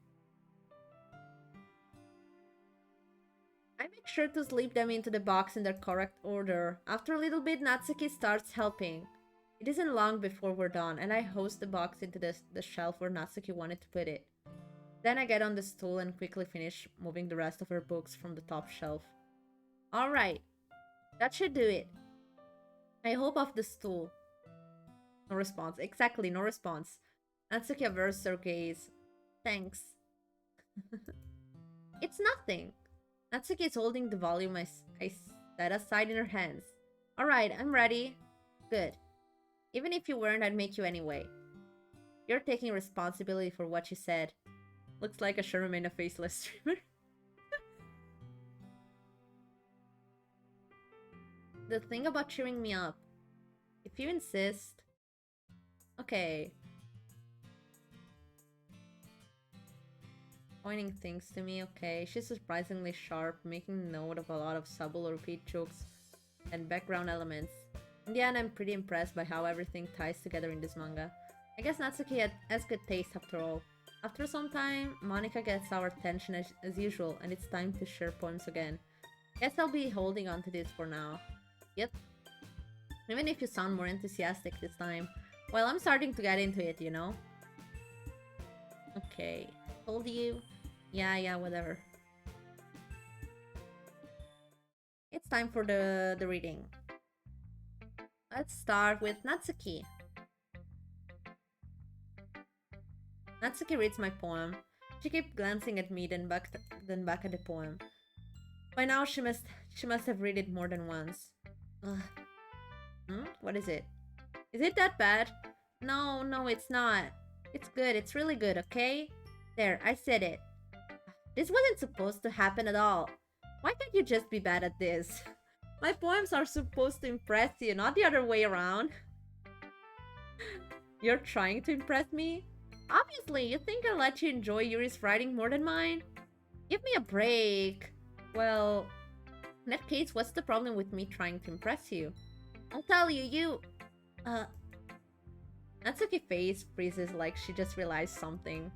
I make sure to slip them into the box in their correct order. After a little bit, Natsuki starts helping. It isn't long before we're done, and I hoist the box into the shelf where Natsuki wanted to put it. Then I get on the stool and quickly finish moving the rest of her books from the top shelf. Alright, that should do it. I hop off the stool. No response. Exactly, no response. Natsuki averts her gaze. Thanks. It's nothing. Natsuki is holding the volume I set aside in her hands. Alright, I'm ready. Good. Even if you weren't, I'd make you anyway. You're taking responsibility for what you said. Looks like I should remain a faceless streamer. The thing about cheering me up. If you insist, Okay. Pointing things to me, okay. She's surprisingly sharp, making note of a lot of subtle or repeat jokes and background elements. In the end, I'm pretty impressed by how everything ties together in this manga. I guess Natsuki has good taste after all. After some time, Monica gets our attention as usual, and it's time to share poems again. Guess I'll be holding on to this for now. Yep. Even if you sound more enthusiastic this time. Well, I'm starting to get into it, you know? Okay. Told you. Yeah, whatever. It's time for the reading. Let's start with Natsuki. Natsuki reads my poem. She keeps glancing at me, then back at the poem. By now, she must have read it more than once. Ugh. What is it? Is it that bad? No, it's not. It's good. It's really good, okay? There, I said it. This wasn't supposed to happen at all. Why can't you just be bad at this? My poems are supposed to impress you, not the other way around. You're trying to impress me? Obviously, you think I'll let you enjoy Yuri's writing more than mine? Give me a break. Well, in that case, what's the problem with me trying to impress you? I'll tell you, Natsuki's face freezes like she just realized something.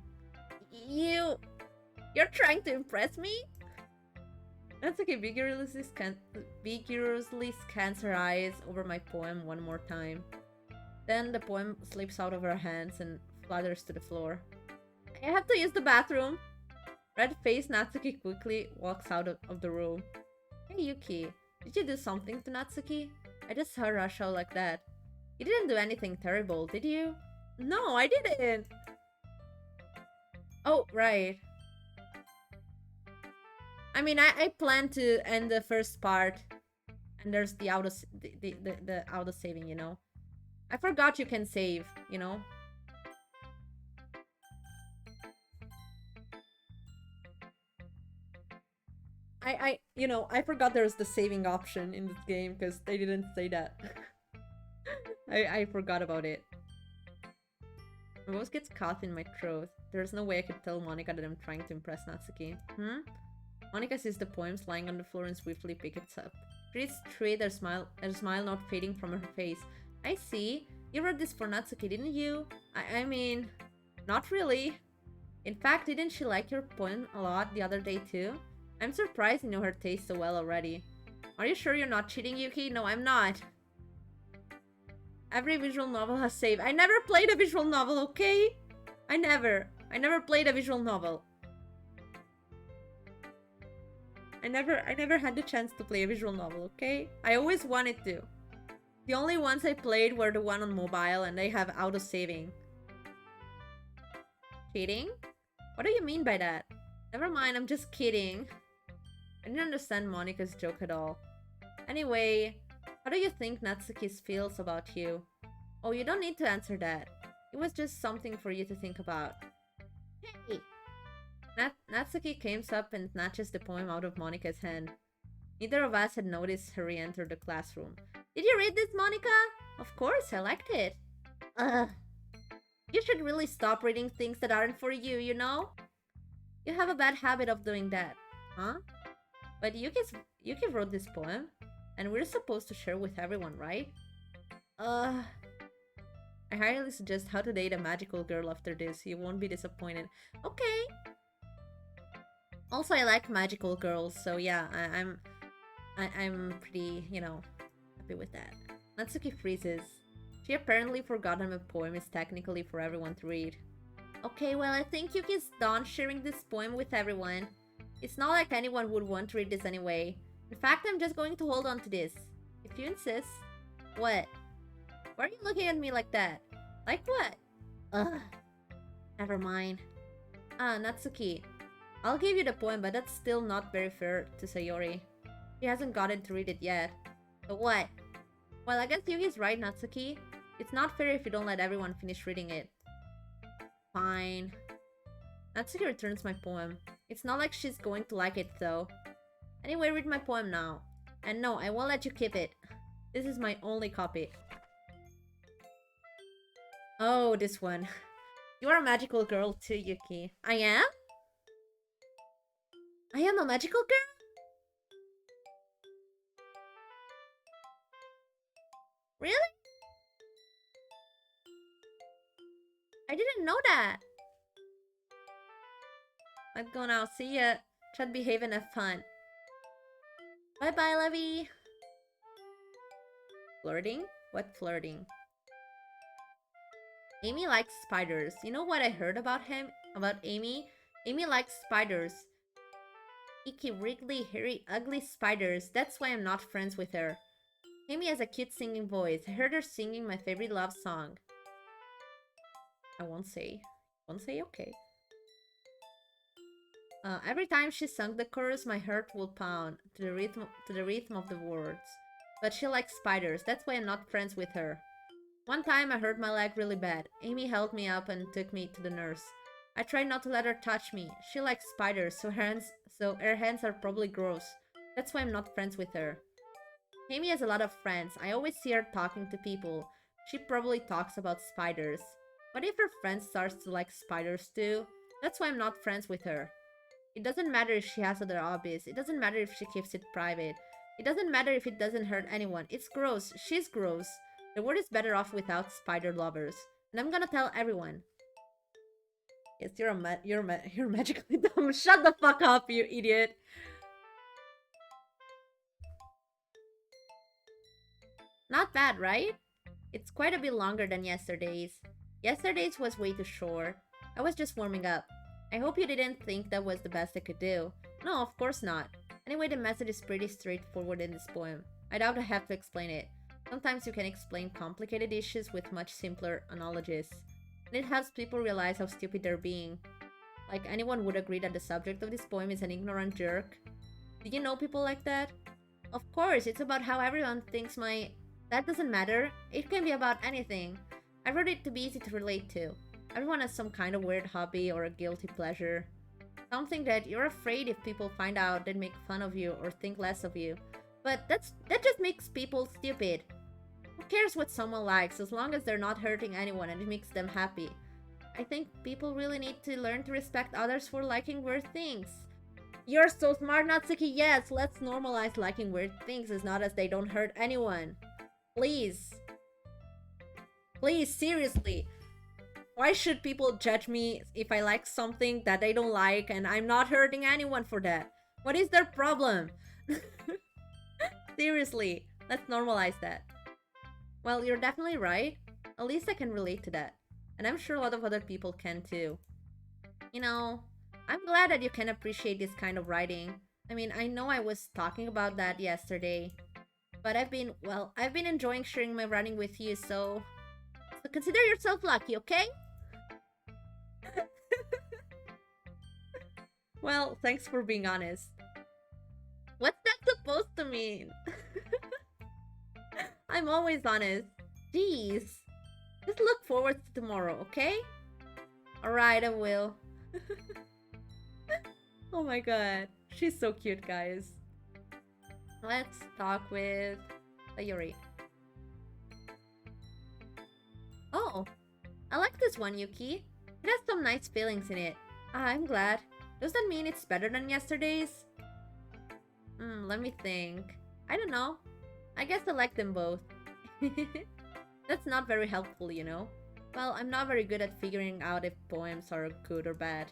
You're trying to impress me? Natsuki vigorously scans her eyes over my poem one more time. Then the poem slips out of her hands and flutters to the floor. I have to use the bathroom. Red-faced Natsuki quickly walks out of the room. Hey Yuki, did you do something to Natsuki? I just saw her rush out like that. You didn't do anything terrible, did you? No, I didn't! Oh, right. I mean, I plan to end the first part, and there's the auto saving, you know. I forgot you can save, you know. I forgot there's the saving option in this game because they didn't say that. I forgot about it. My voice gets caught in my throat. There's no way I could tell Monica that I'm trying to impress Natsuki. Monica sees the poems lying on the floor and swiftly picks it up. She reads through it, her smile not fading from her face. I see. You wrote this for Natsuki, didn't you? I mean, not really. In fact, didn't she like your poem a lot the other day too? I'm surprised you know her taste so well already. Are you sure you're not cheating, Yuki? No, I'm not. Every visual novel has save. I never played a visual novel, okay? I never played a visual novel. I never had the chance to play a visual novel, okay? I always wanted to. The only ones I played were the one on mobile and they have auto-saving. Cheating? What do you mean by that? Never mind, I'm just kidding. I didn't understand Monica's joke at all. Anyway, how do you think Natsuki feels about you? Oh, you don't need to answer that. It was just something for you to think about. Hey! Natsuki comes up and snatches the poem out of Monica's hand. Neither of us had noticed her re-enter the classroom. Did you read this, Monica? Of course, I liked it. You should really stop reading things that aren't for you, you know? You have a bad habit of doing that. Huh? But Yuki wrote this poem, and we're supposed to share with everyone, right? I highly suggest how to date a magical girl after this. You won't be disappointed. Okay. Also, I like magical girls, so yeah, I'm pretty, you know, happy with that. Natsuki freezes. She apparently forgot that my poem is technically for everyone to read. Okay, well, I think Yuki's done sharing this poem with everyone. It's not like anyone would want to read this anyway. In fact, I'm just going to hold on to this. If you insist. What? Why are you looking at me like that? Like what? Ugh. Never mind. Natsuki. I'll give you the poem, but that's still not very fair to Sayori. She hasn't gotten to read it yet. But what? Well, I guess Yuki's right, Natsuki. It's not fair if you don't let everyone finish reading it. Fine. Natsuki returns my poem. It's not like she's going to like it, though. Anyway, read my poem now. And no, I won't let you keep it. This is my only copy. Oh, this one. You are a magical girl too, Yuki. I am? I am a magical girl? Really? I didn't know that. Let's go now. See ya. Try to behave and have fun. Bye-bye, Levy. Flirting? What flirting? Amy likes spiders. You know what I heard about him? About Amy? Amy likes spiders. Icky, wriggly, hairy, ugly spiders. That's why I'm not friends with her. Amy has a cute singing voice. I heard her singing my favorite love song. I won't say. Won't say okay. Every time she sung the chorus, my heart would pound to the rhythm of the words. But she likes spiders. That's why I'm not friends with her. One time I hurt my leg really bad. Amy held me up and took me to the nurse. I tried not to let her touch me. She likes spiders, so her hands are probably gross. That's why I'm not friends with her. Amy has a lot of friends. I always see her talking to people. She probably talks about spiders. What if her friend starts to like spiders too? That's why I'm not friends with her. It doesn't matter if she has other hobbies. It doesn't matter if she keeps it private. It doesn't matter if it doesn't hurt anyone. It's gross. She's gross. The world is better off without spider lovers. And I'm gonna tell everyone. Yes, you're magically dumb. Shut the fuck up, you idiot. Not bad, right? It's quite a bit longer than yesterday's. Yesterday's was way too short. I was just warming up. I hope you didn't think that was the best I could do. No, of course not. Anyway, the message is pretty straightforward in this poem. I doubt I have to explain it. Sometimes you can explain complicated issues with much simpler analogies. And it helps people realize how stupid they're being. Like, anyone would agree that the subject of this poem is an ignorant jerk. Do you know people like that? Of course, it's about how everyone thinks my... That doesn't matter. It can be about anything. I wrote it to be easy to relate to. Everyone has some kind of weird hobby or a guilty pleasure. Something that you're afraid if people find out they'd make fun of you or think less of you. But that just makes people stupid. Who cares what someone likes as long as they're not hurting anyone and it makes them happy? I think people really need to learn to respect others for liking weird things. You're so smart, Natsuki. Yes, let's normalize liking weird things as not as they don't hurt anyone. Please. Please, seriously. Why should people judge me if I like something that they don't like and I'm not hurting anyone for that? What is their problem? Seriously, let's normalize that. Well, you're definitely right. At least I can relate to that. And I'm sure a lot of other people can too. You know, I'm glad that you can appreciate this kind of writing. I mean, I know I was talking about that yesterday. But I've been enjoying sharing my writing with you, so consider yourself lucky, okay? Well, thanks for being honest. What's that supposed to mean? I'm always honest. Jeez. Just look forward to tomorrow, okay? Alright, I will. Oh my god. She's so cute, guys. Let's talk with Sayori. Oh, I like this one, Yuki. It has some nice feelings in it. Ah, I'm glad. Does that mean it's better than yesterday's? Let me think. I don't know. I guess I like them both. That's not very helpful, you know? Well, I'm not very good at figuring out if poems are good or bad.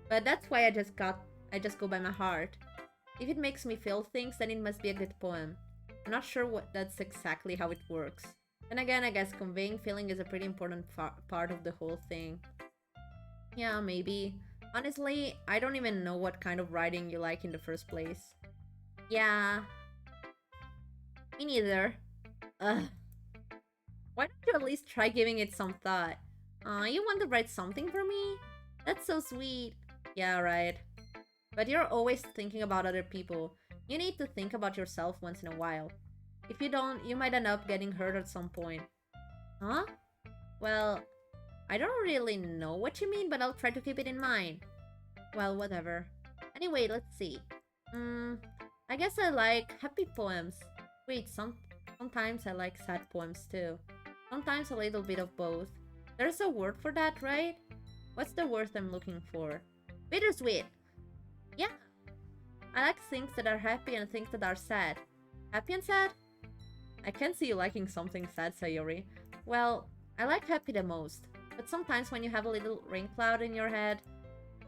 But that's why I just go by my heart. If it makes me feel things, then it must be a good poem. I'm not sure what that's exactly how it works. Then again, I guess conveying feeling is a pretty important part of the whole thing. Yeah, maybe. Honestly, I don't even know what kind of writing you like in the first place. Yeah. Me neither. Ugh. Why don't you at least try giving it some thought? You want to write something for me? That's so sweet. Yeah, right. But you're always thinking about other people. You need to think about yourself once in a while. If you don't, you might end up getting hurt at some point. Huh? Well, I don't really know what you mean, but I'll try to keep it in mind. Well, whatever. Anyway, let's see. I guess I like happy poems. Wait, sometimes I like sad poems too. Sometimes a little bit of both. There's a word for that, right? What's the word I'm looking for? Bittersweet! Yeah, I like things that are happy and things that are sad. Happy and sad? I can see you liking something sad, Sayori. Well, I like happy the most. But sometimes when you have a little rain cloud in your head,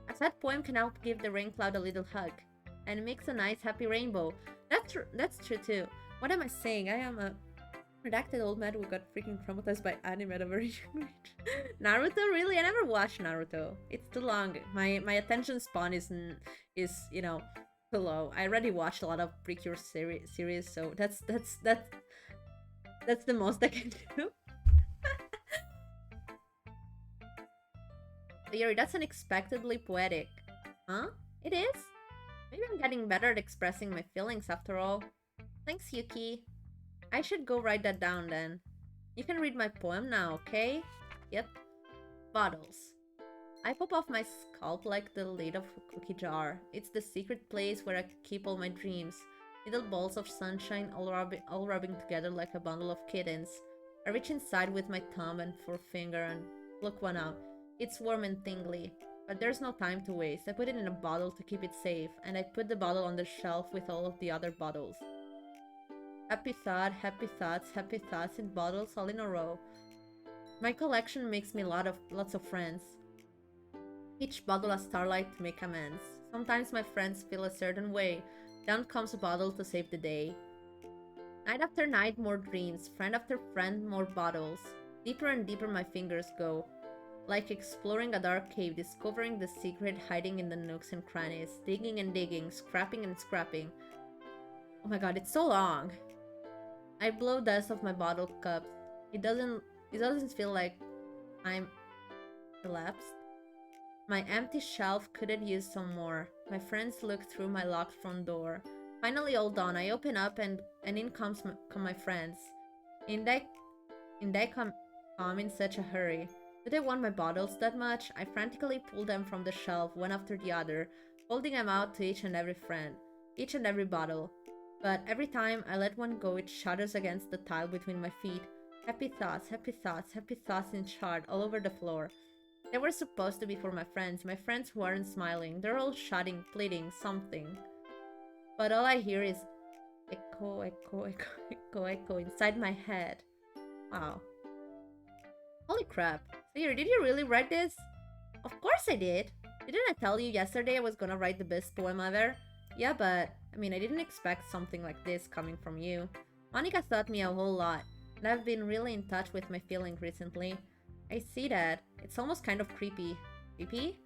a sad poem can help give the rain cloud a little hug. And makes a nice happy rainbow. That's true too. What am I saying? I am a redacted old man who got freaking traumatized by anime at a very young age. Naruto? Really? I never watched Naruto. It's too long. My attention span is too low. I already watched a lot of Precure series, so that's the most I can do. Yuri, that's unexpectedly poetic. Huh? It is? Maybe I'm getting better at expressing my feelings after all. Thanks, Yuki. I should go write that down then. You can read my poem now, okay? Yep. Bottles. I pop off my scalp like the lid of a cookie jar. It's the secret place where I keep all my dreams. Little balls of sunshine all rubbing together like a bundle of kittens. I reach inside with my thumb and forefinger and pluck one out. It's warm and tingly, but there's no time to waste. I put it in a bottle to keep it safe, and I put the bottle on the shelf with all of the other bottles. Happy thoughts in bottles all in a row. My collection makes me lots of friends. Each bottle a starlight to make amends. Sometimes my friends feel a certain way. Down comes a bottle to save the day. Night after night, more dreams. Friend after friend, more bottles. Deeper and deeper my fingers go. Like exploring a dark cave, discovering the secret hiding in the nooks and crannies. Digging and digging, scrapping and scrapping. Oh my god, it's so long. I blow dust off my bottle cups. It doesn't feel like I'm collapsed. My empty shelf couldn't use some more. My friends look through my locked front door. Finally all done, I open up and in come my friends. In they come in such a hurry. Do they want my bottles that much? I frantically pull them from the shelf, one after the other, holding them out to each and every friend, each and every bottle. But every time I let one go, it shudders against the tile between my feet. Happy thoughts in shard all over the floor. They were supposed to be for my friends who aren't smiling. They're all shouting, pleading, something. But all I hear is echo, echo, echo, echo, echo inside my head. Wow. Holy crap. Sayori, did you really write this? Of course I did. Didn't I tell you yesterday I was gonna write the best poem ever? Yeah, but I didn't expect something like this coming from you. Monica taught me a whole lot, and I've been really in touch with my feelings recently. I see that. It's almost kind of creepy. Creepy?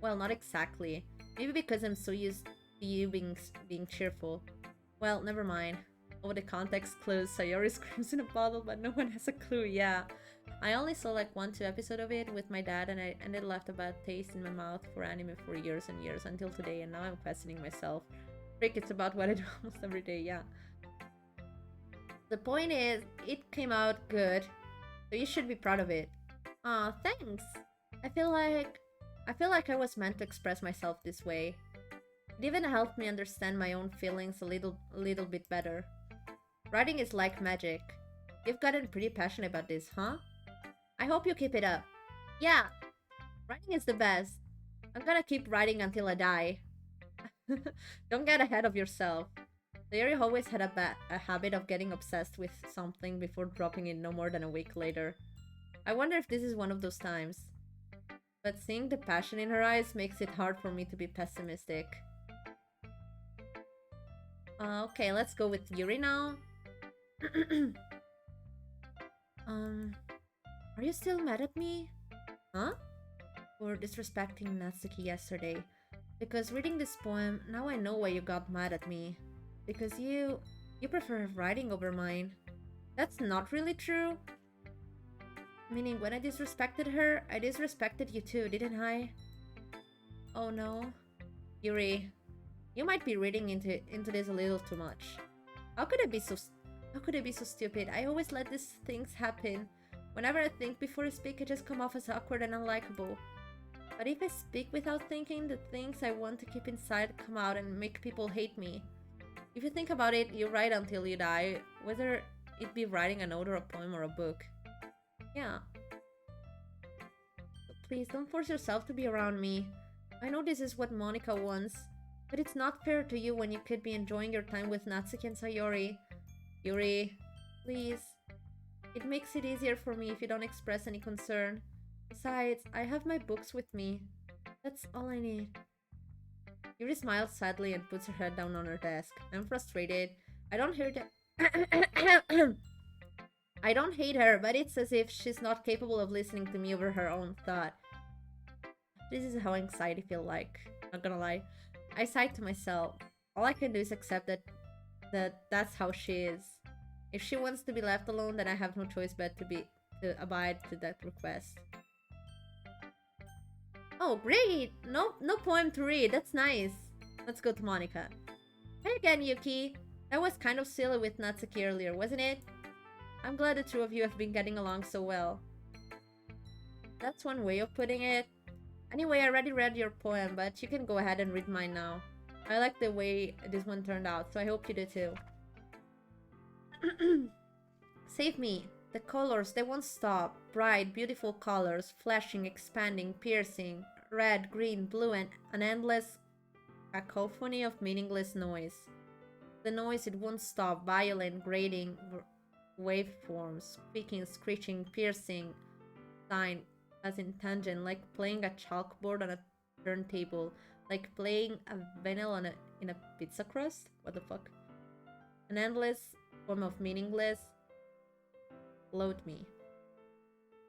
Well, not exactly. Maybe because I'm so used to you being cheerful. Well, never mind. Oh, the context clues. Sayori screams in a bottle, but no one has a clue. Yeah. I only saw like 1-2 episodes of it with my dad, and it left a bad taste in my mouth for anime for years and years until today, and now I'm questioning myself. Frick, it's about what I do almost every day, yeah. The point is, it came out good, so you should be proud of it. Aw, thanks. I feel like I was meant to express myself this way. It even helped me understand my own feelings a little bit better. Writing is like magic. You've gotten pretty passionate about this, huh? I hope you keep it up. Yeah, writing is the best. I'm gonna keep writing until I die. Don't get ahead of yourself. Sayori always had a habit of getting obsessed with something before dropping it no more than a week later. I wonder if this is one of those times. But seeing the passion in her eyes makes it hard for me to be pessimistic. Okay, let's go with Yuri now. Are you still mad at me? Huh? For disrespecting Natsuki yesterday. Because reading this poem, now I know why you got mad at me. Because you prefer writing over mine. That's not really true. Meaning, when I disrespected her, I disrespected you too, didn't I? Oh no. Yuri, you might be reading into this a little too much. How could I be so stupid? I always let these things happen. Whenever I think before I speak, I just come off as awkward and unlikable. But if I speak without thinking, the things I want to keep inside come out and make people hate me. If you think about it, you write until you die, whether it be writing a note or a poem or a book. Yeah. please don't force yourself to be around me. I know this is what Monica wants, but it's not fair to you when you could be enjoying your time with Natsuki and Sayori. Yuri, please. It makes it easier for me if you don't express any concern. Besides, I have my books with me. That's all I need. Yuri smiles sadly and puts her head down on her desk. I'm frustrated. I don't hate her. I don't hate her, but it's as if she's not capable of listening to me over her own thought. This is how anxiety feels like. Not gonna lie. I sighed to myself. All I can do is accept that's how she is. If she wants to be left alone, then I have no choice but to abide to that request. Oh, great! No poem to read. That's nice. Let's go to Monica. Hey again, Yuki. That was kind of silly with Natsuki earlier, wasn't it? I'm glad the two of you have been getting along so well. That's one way of putting it. Anyway, I already read your poem, but you can go ahead and read mine now. I like the way this one turned out, so I hope you do too. Save me. The colors, they won't stop. Bright, beautiful colors, flashing, expanding, piercing. Red, green, blue, and an endless cacophony of meaningless noise. The noise, it won't stop. Violent, grating, waveforms, squeaking, screeching, piercing, sign, as in tangent, like playing a chalkboard on a turntable, like playing a vinyl in a pizza crust. What the fuck? An endless form of meaningless. Load me.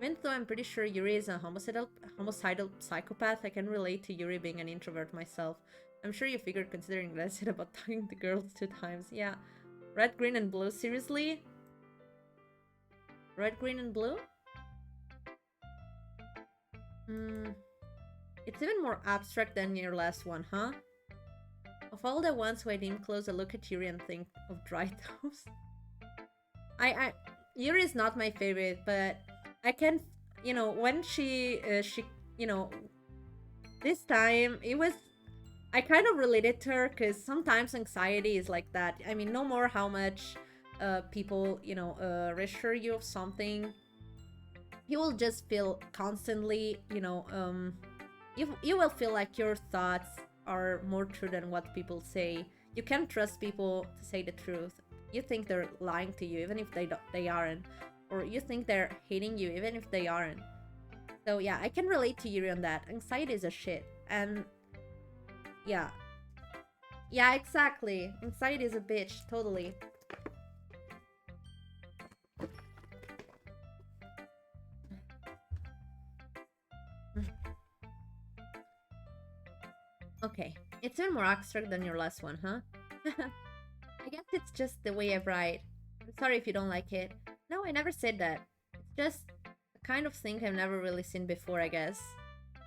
Even though I'm pretty sure Yuri is a homicidal psychopath, I can relate to Yuri being an introvert myself. I'm sure you figured considering what I said about talking to girls 2 times. Yeah. Red, green, and blue? Seriously? Red, green, and blue? It's even more abstract than your last one, huh? Of all the ones who I didn't close a look at Yuri and think of dry toast. Yuri is not my favorite, but I can, you know, when she, you know, this time it was, I kind of related to her because sometimes anxiety is like that. I mean, no more how much people, you know, reassure you of something. You will just feel constantly, you know, you will feel like your thoughts are more true than what people say. You can't trust people to say the truth. You think they're lying to you even if they aren't, or you think they're hating you even if they aren't. So yeah, I can relate to Yuri on that. Anxiety is a shit, and yeah, exactly. Anxiety is a bitch, totally. Okay, it's even more abstract than your last one, huh? I guess it's just the way I write. I'm sorry if you don't like it. No, I never said that. It's just the kind of thing I've never really seen before, I guess.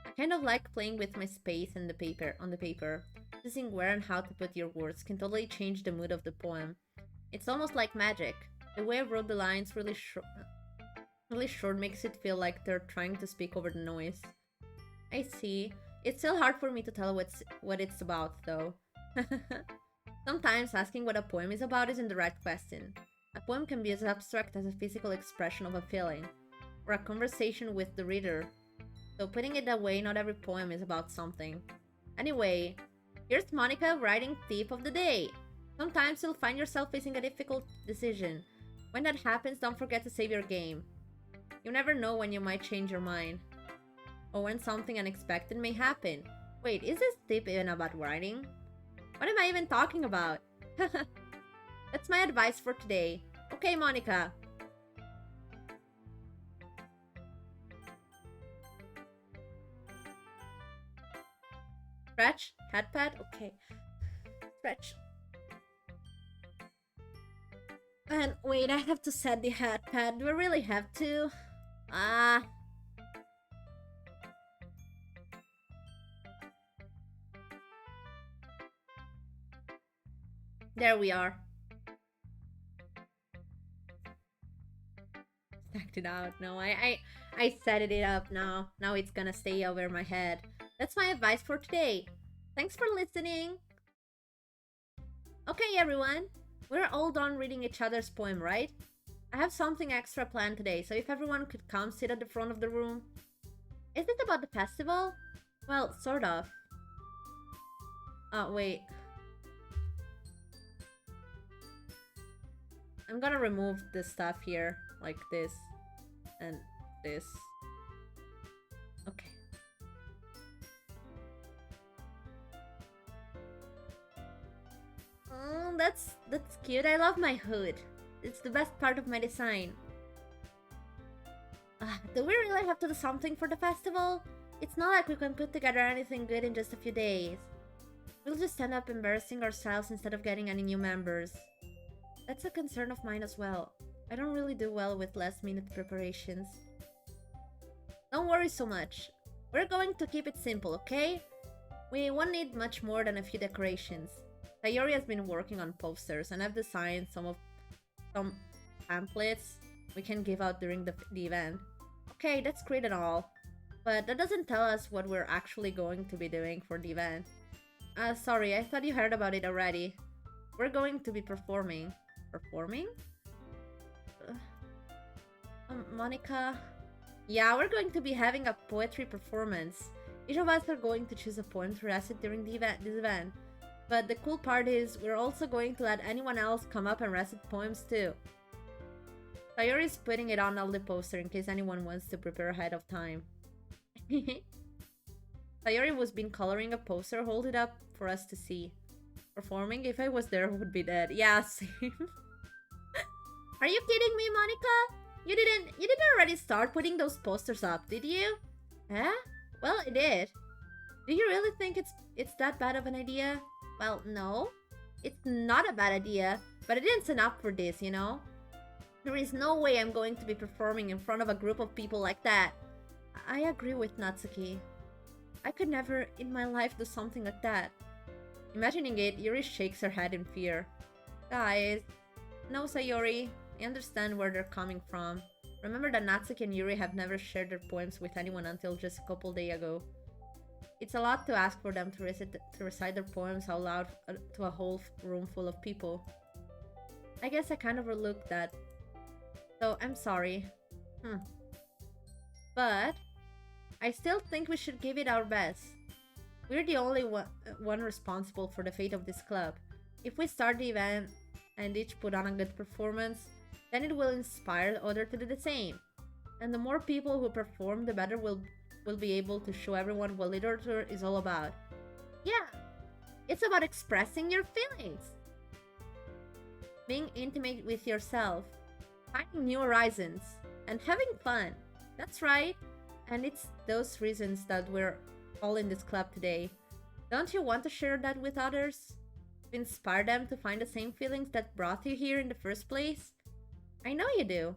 I kind of like playing with my space and on the paper. Choosing where and how to put your words can totally change the mood of the poem. It's almost like magic. The way I wrote the lines really short makes it feel like they're trying to speak over the noise. I see. It's still hard for me to tell what it's about, though. Sometimes asking what a poem is about isn't the right question. A poem can be as abstract as a physical expression of a feeling, or a conversation with the reader. So putting it that way, not every poem is about something. Anyway, here's Monica writing Tip of the Day. Sometimes you'll find yourself facing a difficult decision. When that happens, don't forget to save your game. You never know when you might change your mind, or when something unexpected may happen. Wait, is this tip even about writing? What am I even talking about? That's my advice for today. Okay, Monica. Stretch? Head pad? Okay. Stretch. And wait, I have to set the head pad. Do I really have to? There we are. Stacked it out. No, I set it up now. Now it's gonna stay over my head. That's my advice for today. Thanks for listening. Okay, everyone. We're all done reading each other's poem, right? I have something extra planned today, so if everyone could come sit at the front of the room. Is it about the festival? Well, sort of. Wait. I'm gonna remove this stuff here, like this and this. Okay. Oh, that's cute. I love my hood. It's the best part of my design. Do we really have to do something for the festival? It's not like we can put together anything good in just a few days. We'll just end up embarrassing ourselves instead of getting any new members. That's a concern of mine as well. I don't really do well with last-minute preparations. Don't worry so much. We're going to keep it simple, okay? We won't need much more than a few decorations. Sayori has been working on posters, and I've designed some pamphlets we can give out during the event. Okay, that's great and all, but that doesn't tell us what we're actually going to be doing for the event. Sorry, I thought you heard about it already. We're going to be performing. Performing? Monica? Yeah, we're going to be having a poetry performance. Each of us are going to choose a poem to recite during this event. But the cool part is, we're also going to let anyone else come up and recite poems too. Sayori is putting it on the poster in case anyone wants to prepare ahead of time. Sayori was been coloring a poster, hold it up for us to see. Performing, if I was there, would be dead. Yeah, same. Are you kidding me, Monica? You didn't already start putting those posters up, did you? Huh? Well, I did. Do you really think it's that bad of an idea? Well, no. It's not a bad idea, but I didn't sign up for this, you know? There is no way I'm going to be performing in front of a group of people like that. I agree with Natsuki. I could never in my life do something like that. Imagining it, Yuri shakes her head in fear. Guys, no, Sayori. I understand where they're coming from. Remember that Natsuki and Yuri have never shared their poems with anyone until just a couple days ago. It's a lot to ask for them to recite their poems out loud to a whole room full of people. I guess I kind of overlooked that. So I'm sorry. But I still think we should give it our best. We're the only one responsible for the fate of this club. If we start the event and each put on a good performance, then it will inspire others to do the same. And the more people who perform, the better we'll be able to show everyone what literature is all about. Yeah, it's about expressing your feelings. Being intimate with yourself, finding new horizons, and having fun. That's right. And it's those reasons that we're all in this club today. Don't you want to share that with others? To inspire them to find the same feelings that brought you here in the first place? I know you do.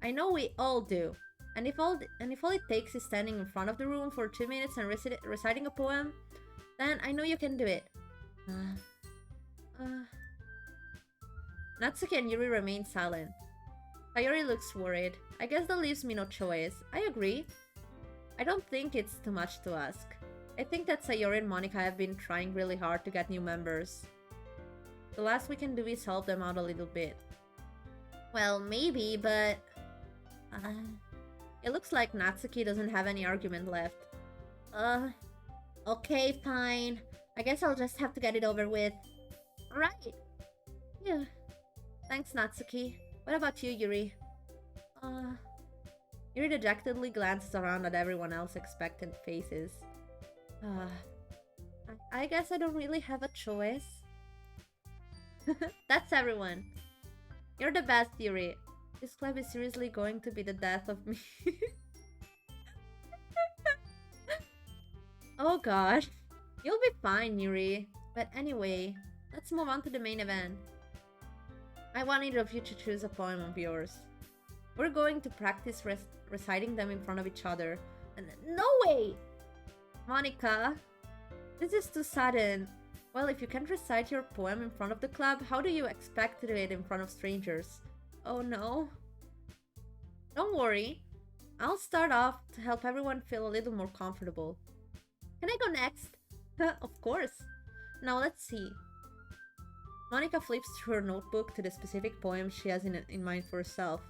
I know we all do. And if all it takes is standing in front of the room for 2 minutes and reciting a poem, then I know you can do it. Natsuki and Yuri remain silent. Sayori looks worried. I guess that leaves me no choice. I agree. I don't think it's too much to ask. I think that Sayori and Monica have been trying really hard to get new members. The last we can do is help them out a little bit. Well, maybe, but... it looks like Natsuki doesn't have any argument left. Okay, fine. I guess I'll just have to get it over with. Right. Yeah. Thanks, Natsuki. What about you, Yuri? Yuri dejectedly glances around at everyone else's expectant faces. I guess I don't really have a choice. That's everyone. You're the best, Yuri. This club is seriously going to be the death of me. Oh gosh. You'll be fine, Yuri. But anyway, let's move on to the main event. I want either of you to choose a poem of yours. We're going to practice reciting them in front of each other. And no way! Monica, this is too sudden. Well, if you can't recite your poem in front of the club, how do you expect to do it in front of strangers? Oh no. Don't worry. I'll start off to help everyone feel a little more comfortable. Can I go next? Of course. Now let's see. Monica flips through her notebook to the specific poem she has in mind for herself.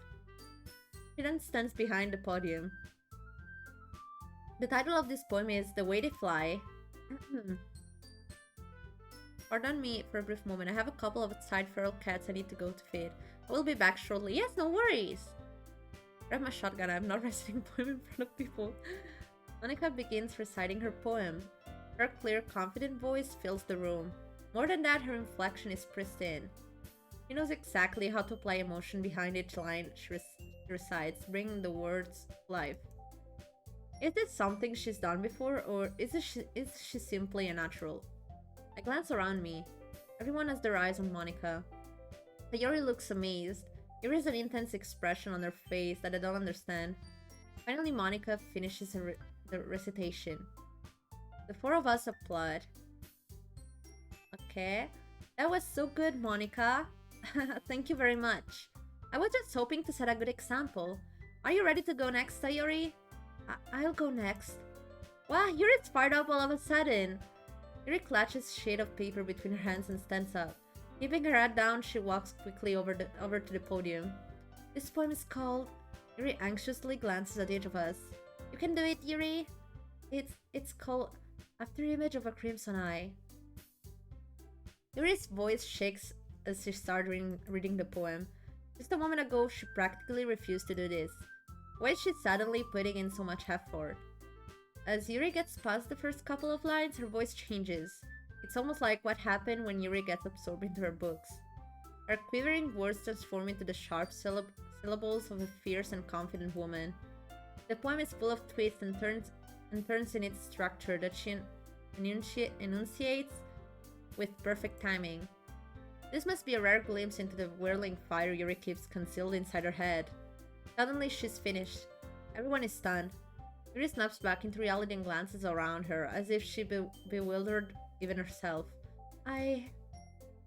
She then stands behind the podium. The title of this poem is The Way They Fly. Pardon me for a brief moment. I have a couple of outside feral cats I need to go to feed. I will be back shortly. Yes, no worries. Grab my shotgun. I'm not reciting a poem in front of people. Monica begins reciting her poem. Her clear, confident voice fills the room. More than that, her inflection is pristine. She knows exactly how to apply emotion behind each line she recites, bringing the words to life. Is this something she's done before, or is she simply a natural? I glance around me. Everyone has their eyes on Monica. Sayori looks amazed. There is an intense expression on her face that I don't understand. Finally, Monica finishes the recitation. The four of us applaud. Okay. That was so good, Monica. Thank you very much. I was just hoping to set a good example. Are you ready to go next, Sayori? I'll go next. Wow, Yuri's fired up all of a sudden. Yuri clutches a sheet of paper between her hands and stands up. Keeping her head down, she walks quickly over to the podium. This poem is called... Yuri anxiously glances at each of us. You can do it, Yuri. It's called After Image of a Crimson Eye. Yuri's voice shakes as she starts reading the poem. Just a moment ago, she practically refused to do this. Why is she suddenly putting in so much effort? As Yuri gets past the first couple of lines, her voice changes. It's almost like what happened when Yuri gets absorbed into her books. Her quivering words transform into the sharp syllables of a fierce and confident woman. The poem is full of twists and turns in its structure that she enunciates with perfect timing. This must be a rare glimpse into the whirling fire Yuri keeps concealed inside her head. Suddenly, she's finished. Everyone is stunned. Yuri snaps back into reality and glances around her, as if she bewildered even herself.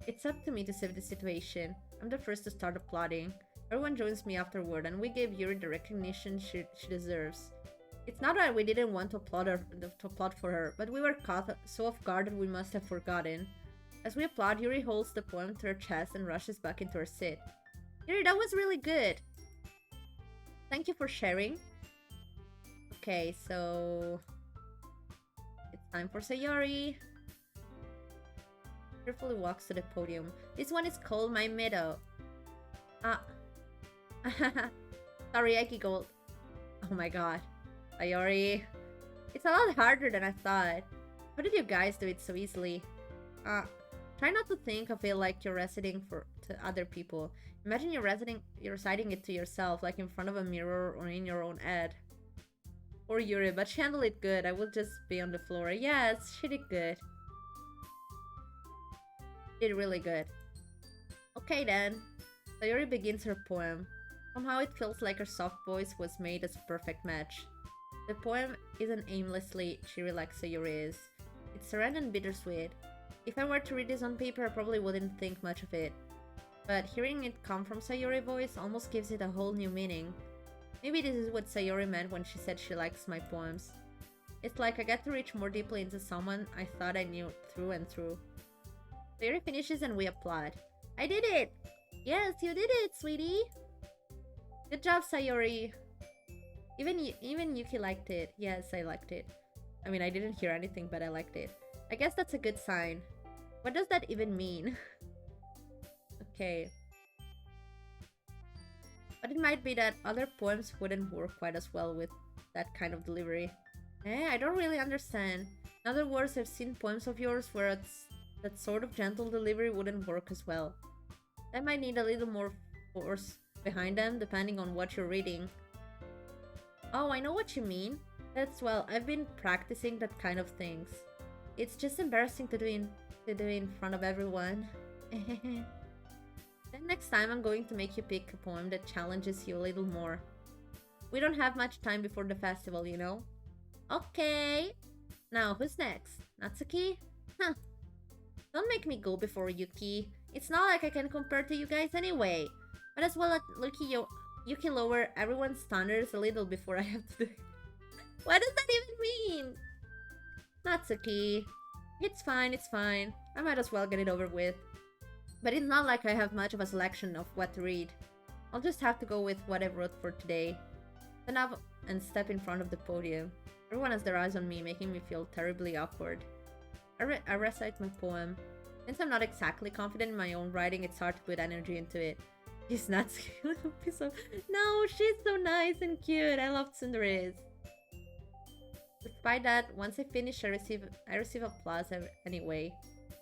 It's up to me to save the situation. I'm the first to start applauding. Everyone joins me afterward, and we gave Yuri the recognition she deserves. It's not that we didn't want to applaud for her, but we were caught so off guard that we must have forgotten. As we applaud, Yuri holds the poem to her chest and rushes back into her seat. Yuri, that was really good! Thank you for sharing. Okay, so... it's time for Sayori. Carefully walks to the podium. This one is called My Meadow. Sorry, I giggled. Oh my god. Sayori. It's a lot harder than I thought. How did you guys do it so easily? Try not to think of it like you're reciting to other people. Imagine you're reciting it to yourself, like in front of a mirror or in your own head. Poor Yuri, but she handled it good. I would just be on the floor. Yes, she did good. Did really good. Okay then. Sayori begins her poem. Somehow it feels like her soft voice was made as a perfect match. The poem isn't aimlessly cheery like Sayori is. It's serene and bittersweet. If I were to read this on paper, I probably wouldn't think much of it. But hearing it come from Sayori's voice almost gives it a whole new meaning. Maybe this is what Sayori meant when she said she likes my poems. It's like I get to reach more deeply into someone I thought I knew through and through. Sayori finishes and we applaud. I did it! Yes, you did it, sweetie! Good job, Sayori! Even Yuki liked it. Yes, I liked it. I mean, I didn't hear anything, but I liked it. I guess that's a good sign. What does that even mean? Okay. But it might be that other poems wouldn't work quite as well with that kind of delivery. I don't really understand. In other words, I've seen poems of yours where that sort of gentle delivery wouldn't work as well. That might need a little more force behind them, depending on what you're reading. Oh, I know what you mean. Well, I've been practicing that kind of things. It's just embarrassing to do in front of everyone. Then next time I'm going to make you pick a poem that challenges you a little more. We don't have much time before the festival, you know? Okay! Now, who's next? Natsuki? Huh. Don't make me go before Yuki. It's not like I can compare to you guys anyway. But as well let Yuki lower everyone's standards a little before I have to do it. What does that even mean? Natsuki. It's fine, it's fine. I might as well get it over with. But it's not like I have much of a selection of what to read. I'll just have to go with what I wrote for today. Stand up and step in front of the podium. Everyone has their eyes on me, making me feel terribly awkward. I recite my poem. Since I'm not exactly confident in my own writing, it's hard to put energy into it. She's not so... No, she's so nice and cute. I love Tsundere's. Despite that, once I finish, I receive applause anyway.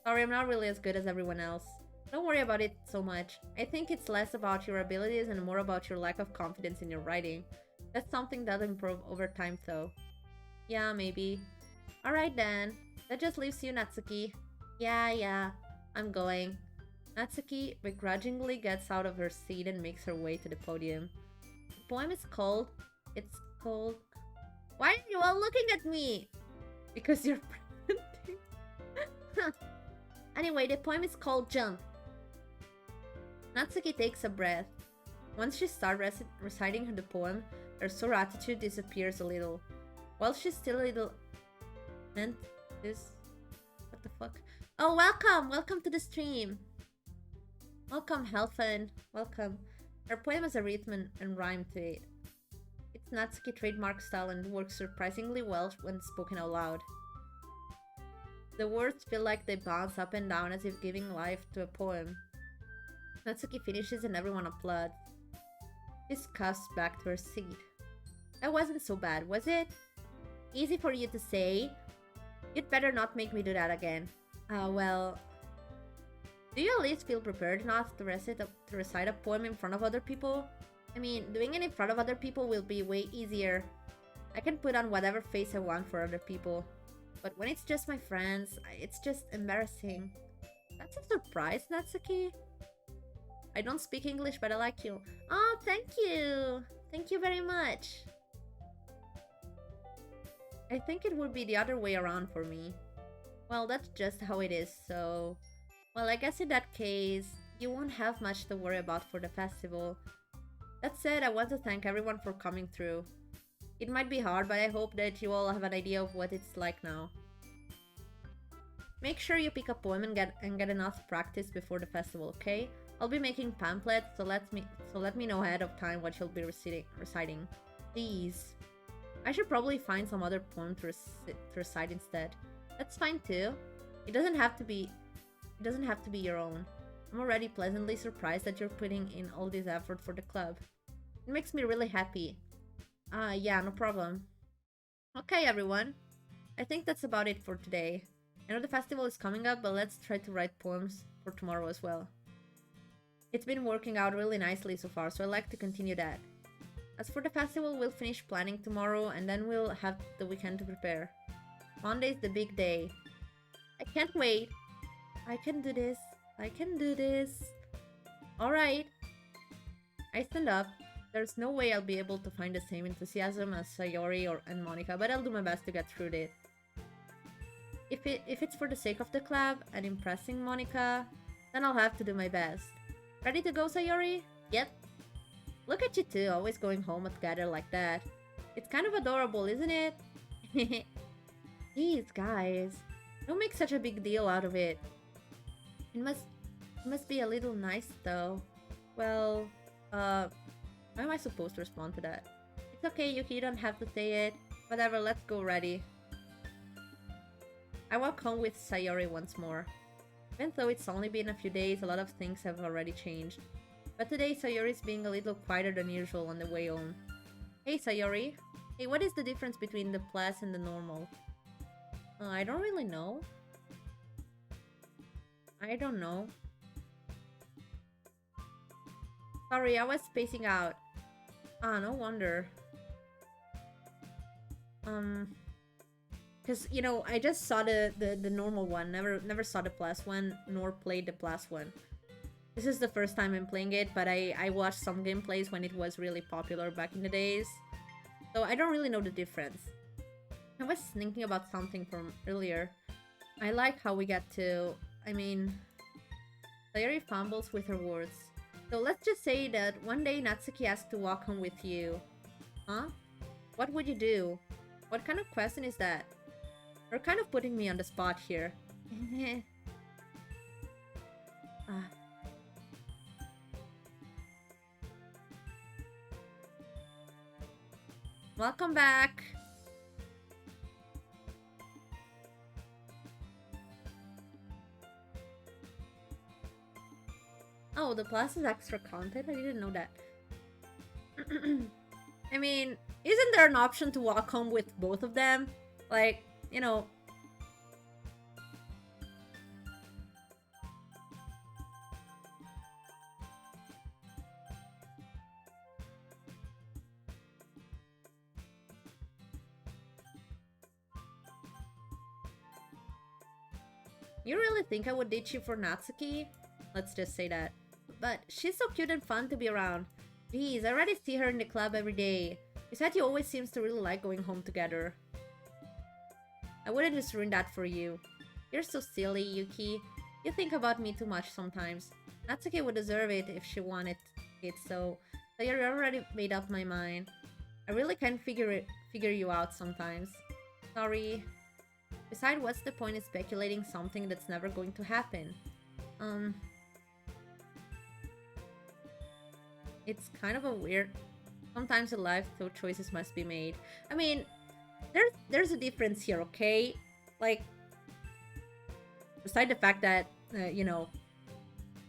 Sorry, I'm not really as good as everyone else. Don't worry about it so much. I think it's less about your abilities and more about your lack of confidence in your writing. That's something that'll improve over time though. Yeah, maybe. Alright then. That just leaves you, Natsuki. Yeah, I'm going. Natsuki begrudgingly gets out of her seat and makes her way to the podium. The poem is called... It's called... Why are you all looking at me? Because you're presenting. Anyway, the poem is called Jump. Natsuki takes a breath. Once she starts reciting the poem, her sore attitude disappears a little. While she's still a little... And this... What the fuck? Oh, welcome! Welcome to the stream! Welcome, Helfen. Welcome. Her poem has a rhythm and rhyme to it. It's Natsuki trademark style and works surprisingly well when spoken out loud. The words feel like they bounce up and down as if giving life to a poem. Natsuki finishes and everyone applauds. She scuffs back to her seat. That wasn't so bad, was it? Easy for you to say. You'd better not make me do that again. Well... Do you at least feel prepared enough to recite a poem in front of other people? I mean, doing it in front of other people will be way easier. I can put on whatever face I want for other people. But when it's just my friends, it's just embarrassing. That's a surprise, Natsuki. I don't speak English, but I like you. Oh, thank you! Thank you very much. I think it would be the other way around for me. Well, that's just how it is, so... Well, I guess in that case, you won't have much to worry about for the festival. That said, I want to thank everyone for coming through. It might be hard, but I hope that you all have an idea of what it's like now. Make sure you pick a poem and get enough practice before the festival, okay? I'll be making pamphlets, so let me know ahead of time what you'll be reciting. Please. I should probably find some other poem to recite instead. That's fine too. It doesn't have to be your own. I'm already pleasantly surprised that you're putting in all this effort for the club. It makes me really happy. Yeah, no problem. Okay, everyone. I think that's about it for today. I know the festival is coming up, but let's try to write poems for tomorrow as well. It's been working out really nicely so far, so I'd like to continue that. As for the festival, we'll finish planning tomorrow, and then we'll have the weekend to prepare. Monday's the big day. I can't wait. I can do this. I can do this. Alright. I stand up. There's no way I'll be able to find the same enthusiasm as Sayori and Monica, but I'll do my best to get through it. If it's for the sake of the club and impressing Monica, then I'll have to do my best. Ready to go, Sayori? Yep. Look at you two, always going home together like that. It's kind of adorable, isn't it? Jeez, guys. Don't make such a big deal out of it. It must be a little nice, though. Well, how am I supposed to respond to that? It's okay, Yuki, you don't have to say it. Whatever, let's go ready. I walk home with Sayori once more. Even though it's only been a few days, a lot of things have already changed. But today, Sayori's being a little quieter than usual on the way home. Hey, Sayori. Hey, what is the difference between the plus and the normal? I don't really know. I don't know. Sorry, I was spacing out. No wonder. Because, you know, I just saw the normal one. Never saw the plus one, nor played the plus one. This is the first time I'm playing it, but I watched some gameplays when it was really popular back in the days. So I don't really know the difference. I was thinking about something from earlier. I like how we get to... I mean... Sayori fumbles with her words. So let's just say that one day Natsuki has to walk home with you. Huh? What would you do? What kind of question is that? You're kind of putting me on the spot here. Welcome back! Oh, the plus is extra content? I didn't know that. I mean, isn't there an option to walk home with both of them? Like, you know... You really think I would ditch you for Natsuki? Let's just say that. But she's so cute and fun to be around. Jeez, I already see her in the club every day. Besides, always seems to really like going home together. I wouldn't just ruin that for you. You're so silly, Yuki. You think about me too much sometimes. Natsuki would deserve it if she wanted it, so I already made up my mind. I really can't figure you out sometimes. Sorry. Besides, what's the point in speculating something that's never going to happen? It's kind of a weird... Sometimes in life, though, choices must be made. I mean, there's a difference here, okay? Like, beside the fact that, you know,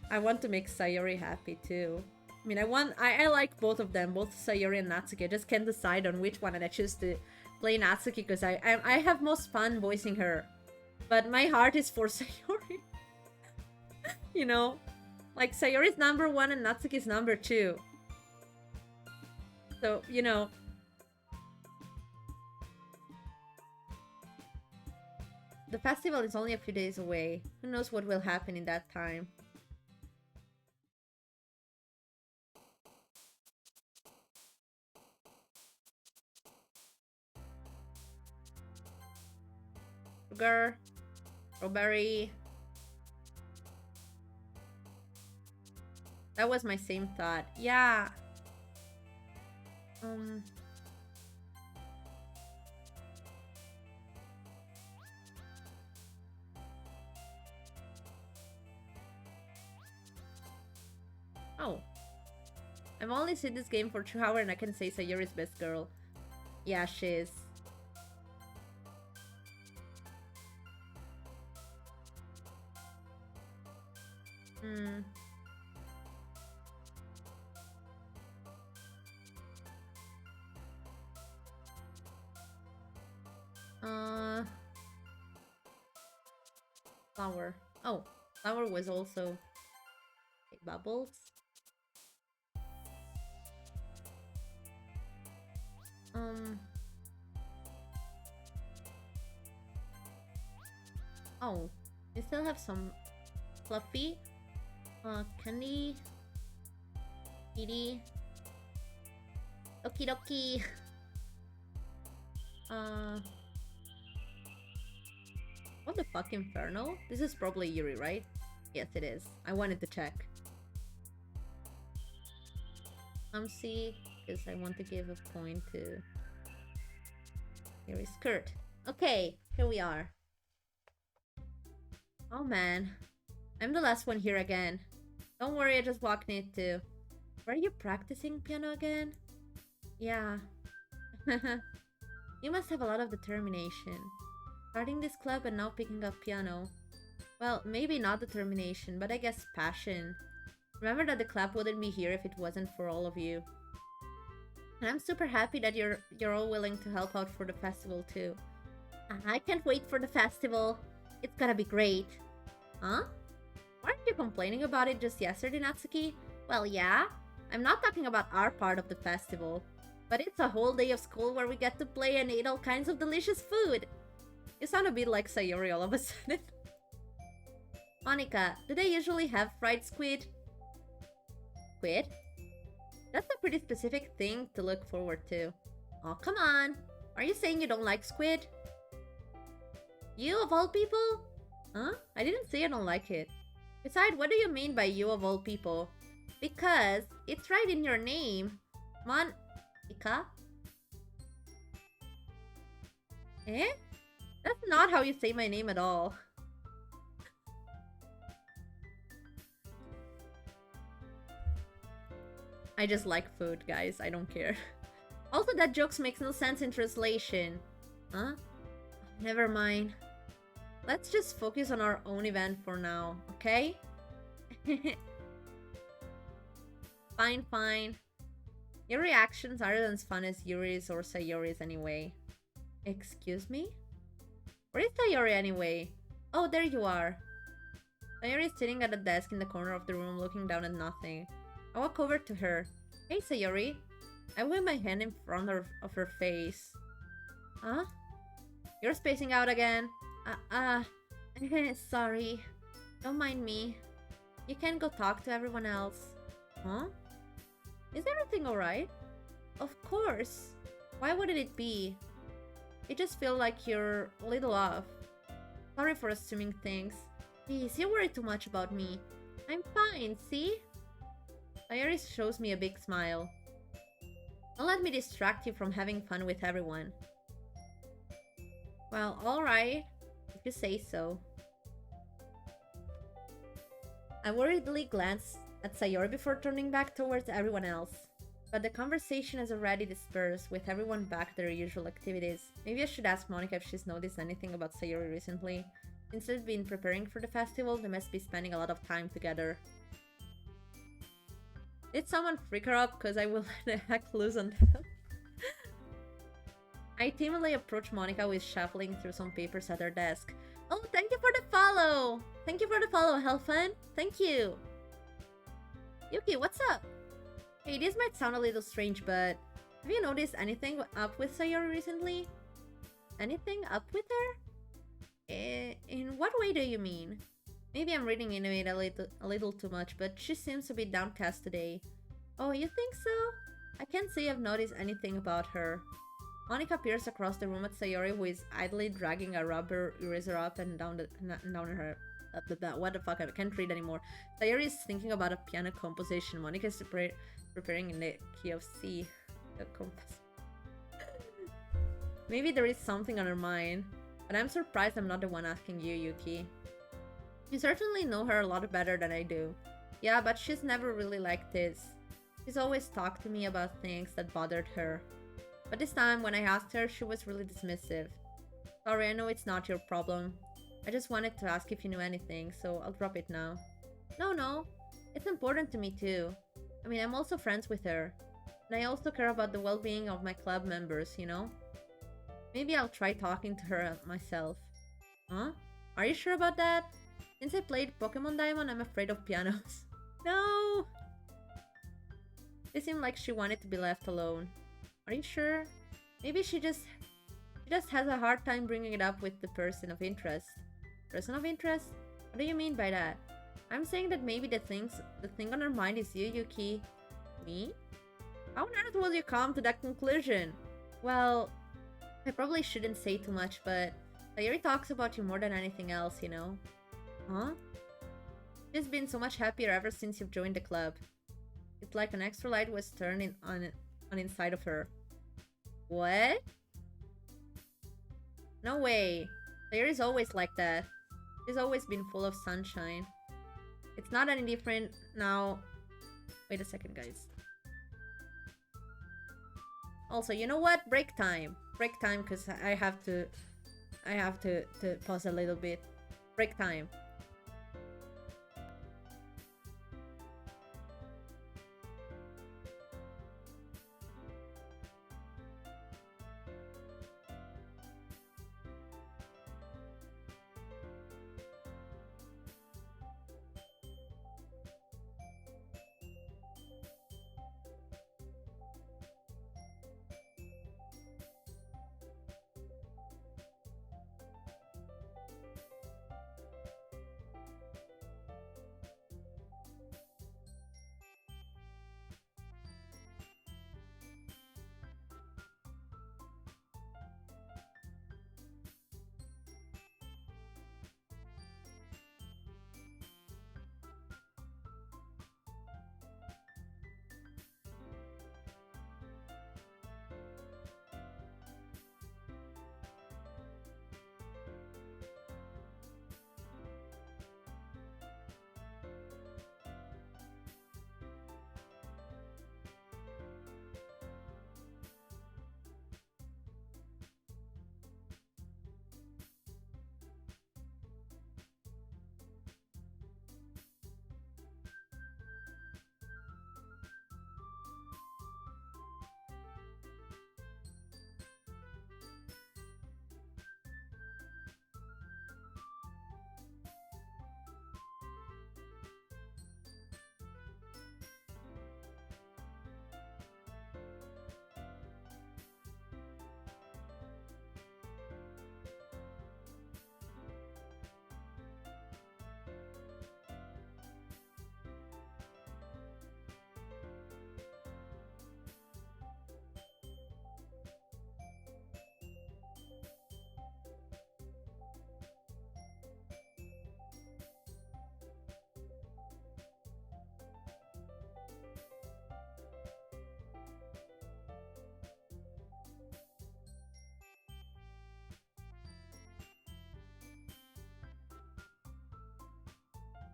I want to make Sayori happy too. I mean, I like both of them, both Sayori and Natsuki. I just can't decide on which one, and I choose to play Natsuki because I have most fun voicing her. But my heart is for Sayori. You know? Like, Sayori's number 1 and Natsuki's number 2. So, you know... The festival is only a few days away. Who knows what will happen in that time? Sugar. Strawberry. That was my same thought. Yeah. Oh. I've only seen this game for 2 hours and I can say Sayori's best girl. Yeah, she is. Flower. Oh, flower was also... Bubbles. Oh, we still have some Fluffy, Candy, Kitty, Doki Doki, what the fuck, Inferno? This is probably Yuri, right? Yes, it is. I wanted to check. See, because I want to give a point to Yuri's skirt. Okay, here we are. Oh man, I'm the last one here again. Don't worry, I just walked in too. Were you practicing piano again? Yeah. You must have a lot of determination. Starting this club and now picking up piano. Well, maybe not determination, but I guess passion. Remember that the club wouldn't be here if it wasn't for all of you. And I'm super happy that you're all willing to help out for the festival too. I can't wait for the festival. It's gonna be great. Huh? Weren't you complaining about it just yesterday, Natsuki? Well, yeah. I'm not talking about our part of the festival. But it's a whole day of school where we get to play and eat all kinds of delicious food. You sound a bit like Sayori all of a sudden. Monica, do they usually have fried squid? Squid? That's a pretty specific thing to look forward to. Oh, come on. Are you saying you don't like squid? You of all people? Huh? I didn't say I don't like it. Besides, what do you mean by you of all people? Because it's right in your name. Monica? Eh? That's not how you say my name at all. I just like food, guys. I don't care. Also, that jokes makes no sense in translation. Huh? Never mind. Let's just focus on our own event for now, okay? Fine, fine. Your reactions aren't as fun as Yuri's or Sayori's anyway. Excuse me? Where is Sayori anyway? Oh, there you are. Sayori is sitting at a desk in the corner of the room looking down at nothing. I walk over to her. Hey, Sayori. I wave my hand in front of her face. Huh? You're spacing out again. Uh, sorry. Don't mind me. You can go talk to everyone else. Huh? Is everything alright? Of course. Why wouldn't it be? You just feel like you're a little off. Sorry for assuming things. Please, you worry too much about me. I'm fine, see? Sayori shows me a big smile. Don't let me distract you from having fun with everyone. Well, alright. If you say so. I worriedly glance at Sayori before turning back towards everyone else. But the conversation has already dispersed, with everyone back to their usual activities. Maybe I should ask Monica if she's noticed anything about Sayori recently. Since they've been preparing for the festival, they must be spending a lot of time together. Did someone freak her up? Cause I will let the heck loose on them. I timidly approach Monica, who is shuffling through some papers at her desk. Oh, thank you for the follow! Thank you for the follow, Helfan! Thank you! Yuki, what's up? Hey, this might sound a little strange, but have you noticed anything up with Sayori recently? Anything up with her? In what way do you mean? Maybe I'm reading into it a little too much, but she seems a bit downcast today. Oh, you think so? I can't say I've noticed anything about her. Monica peers across the room at Sayori, who is idly dragging a rubber eraser up and down her. What the fuck? I can't read anymore. Sayori is thinking about a piano composition. Monica is preparing in the key of C. The compass. Maybe there is something on her mind, but I'm surprised I'm not the one asking you, Yuki. You certainly know her a lot better than I do. Yeah, but she's never really like this. She's always talked to me about things that bothered her. But this time, when I asked her, she was really dismissive. Sorry, I know it's not your problem. I just wanted to ask if you knew anything, so I'll drop it now. No. It's important to me too. I mean, I'm also friends with her. And I also care about the well-being of my club members, you know? Maybe I'll try talking to her myself. Huh? Are you sure about that? Since I played Pokemon Diamond, I'm afraid of pianos. No! It seemed like she wanted to be left alone. Are you sure? Maybe she just has a hard time bringing it up with the person of interest. Person of interest? What do you mean by that? I'm saying that maybe the thing on her mind is you, Yuki. Me? How on earth will you come to that conclusion? Well, I probably shouldn't say too much, but Sayori talks about you more than anything else, you know? Huh? She's been so much happier ever since you've joined the club. It's like an extra light was turned on inside of her. What? No way. Sayori's always like that. She's always been full of sunshine. It's not any different now. Wait a second, guys. Also, you know what? Break time. Break time, because I have to pause a little bit. Break time.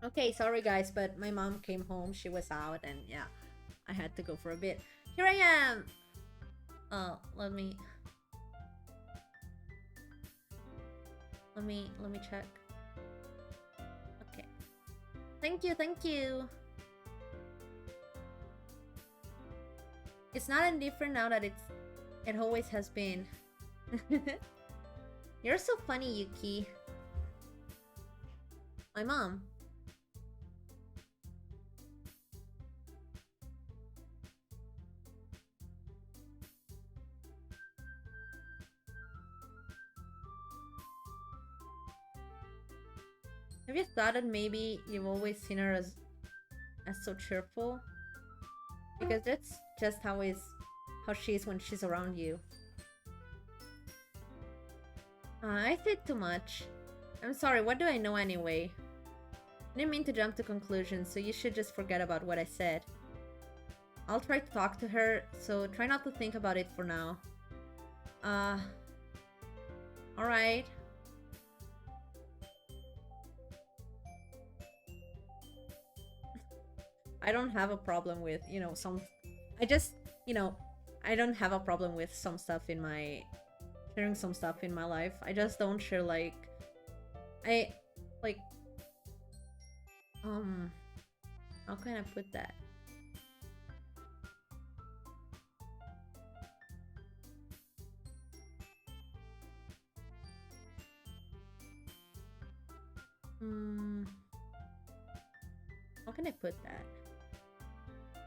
Okay, sorry guys, but my mom came home. She was out, and yeah, I had to go for a bit. Here I am. Let me check. Okay. Thank you, thank you. It's not any different now that it always has been. You're so funny, Yuki. My mom. Have you thought that maybe you've always seen her as so cheerful? Because that's just how she is when she's around you. I said too much. I'm sorry, what do I know anyway? I didn't mean to jump to conclusions, so you should just forget about what I said. I'll try to talk to her, so try not to think about it for now. Uh... Alright. I don't have a problem with, some... I just, you know, I don't have a problem with some stuff in my... sharing some stuff in my life. I just don't share, like... I... like... How can I put that? How can I put that?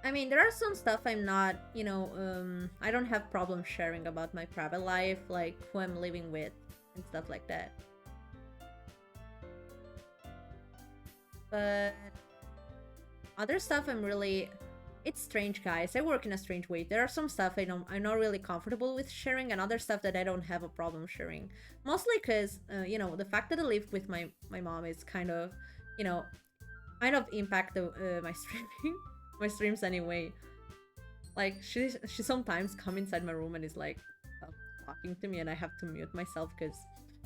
I mean, there are some stuff I'm not, I don't have problem sharing about my private life, like who I'm living with and stuff like that. But other stuff I'm really... It's strange, guys. I work in a strange way. There are some stuff I'm not really comfortable with sharing, and other stuff that I don't have a problem sharing. Mostly because, the fact that I live with my mom is kind of, kind of impact my streaming, my streams anyway. Like she sometimes come inside my room and is like talking to me, and I have to mute myself because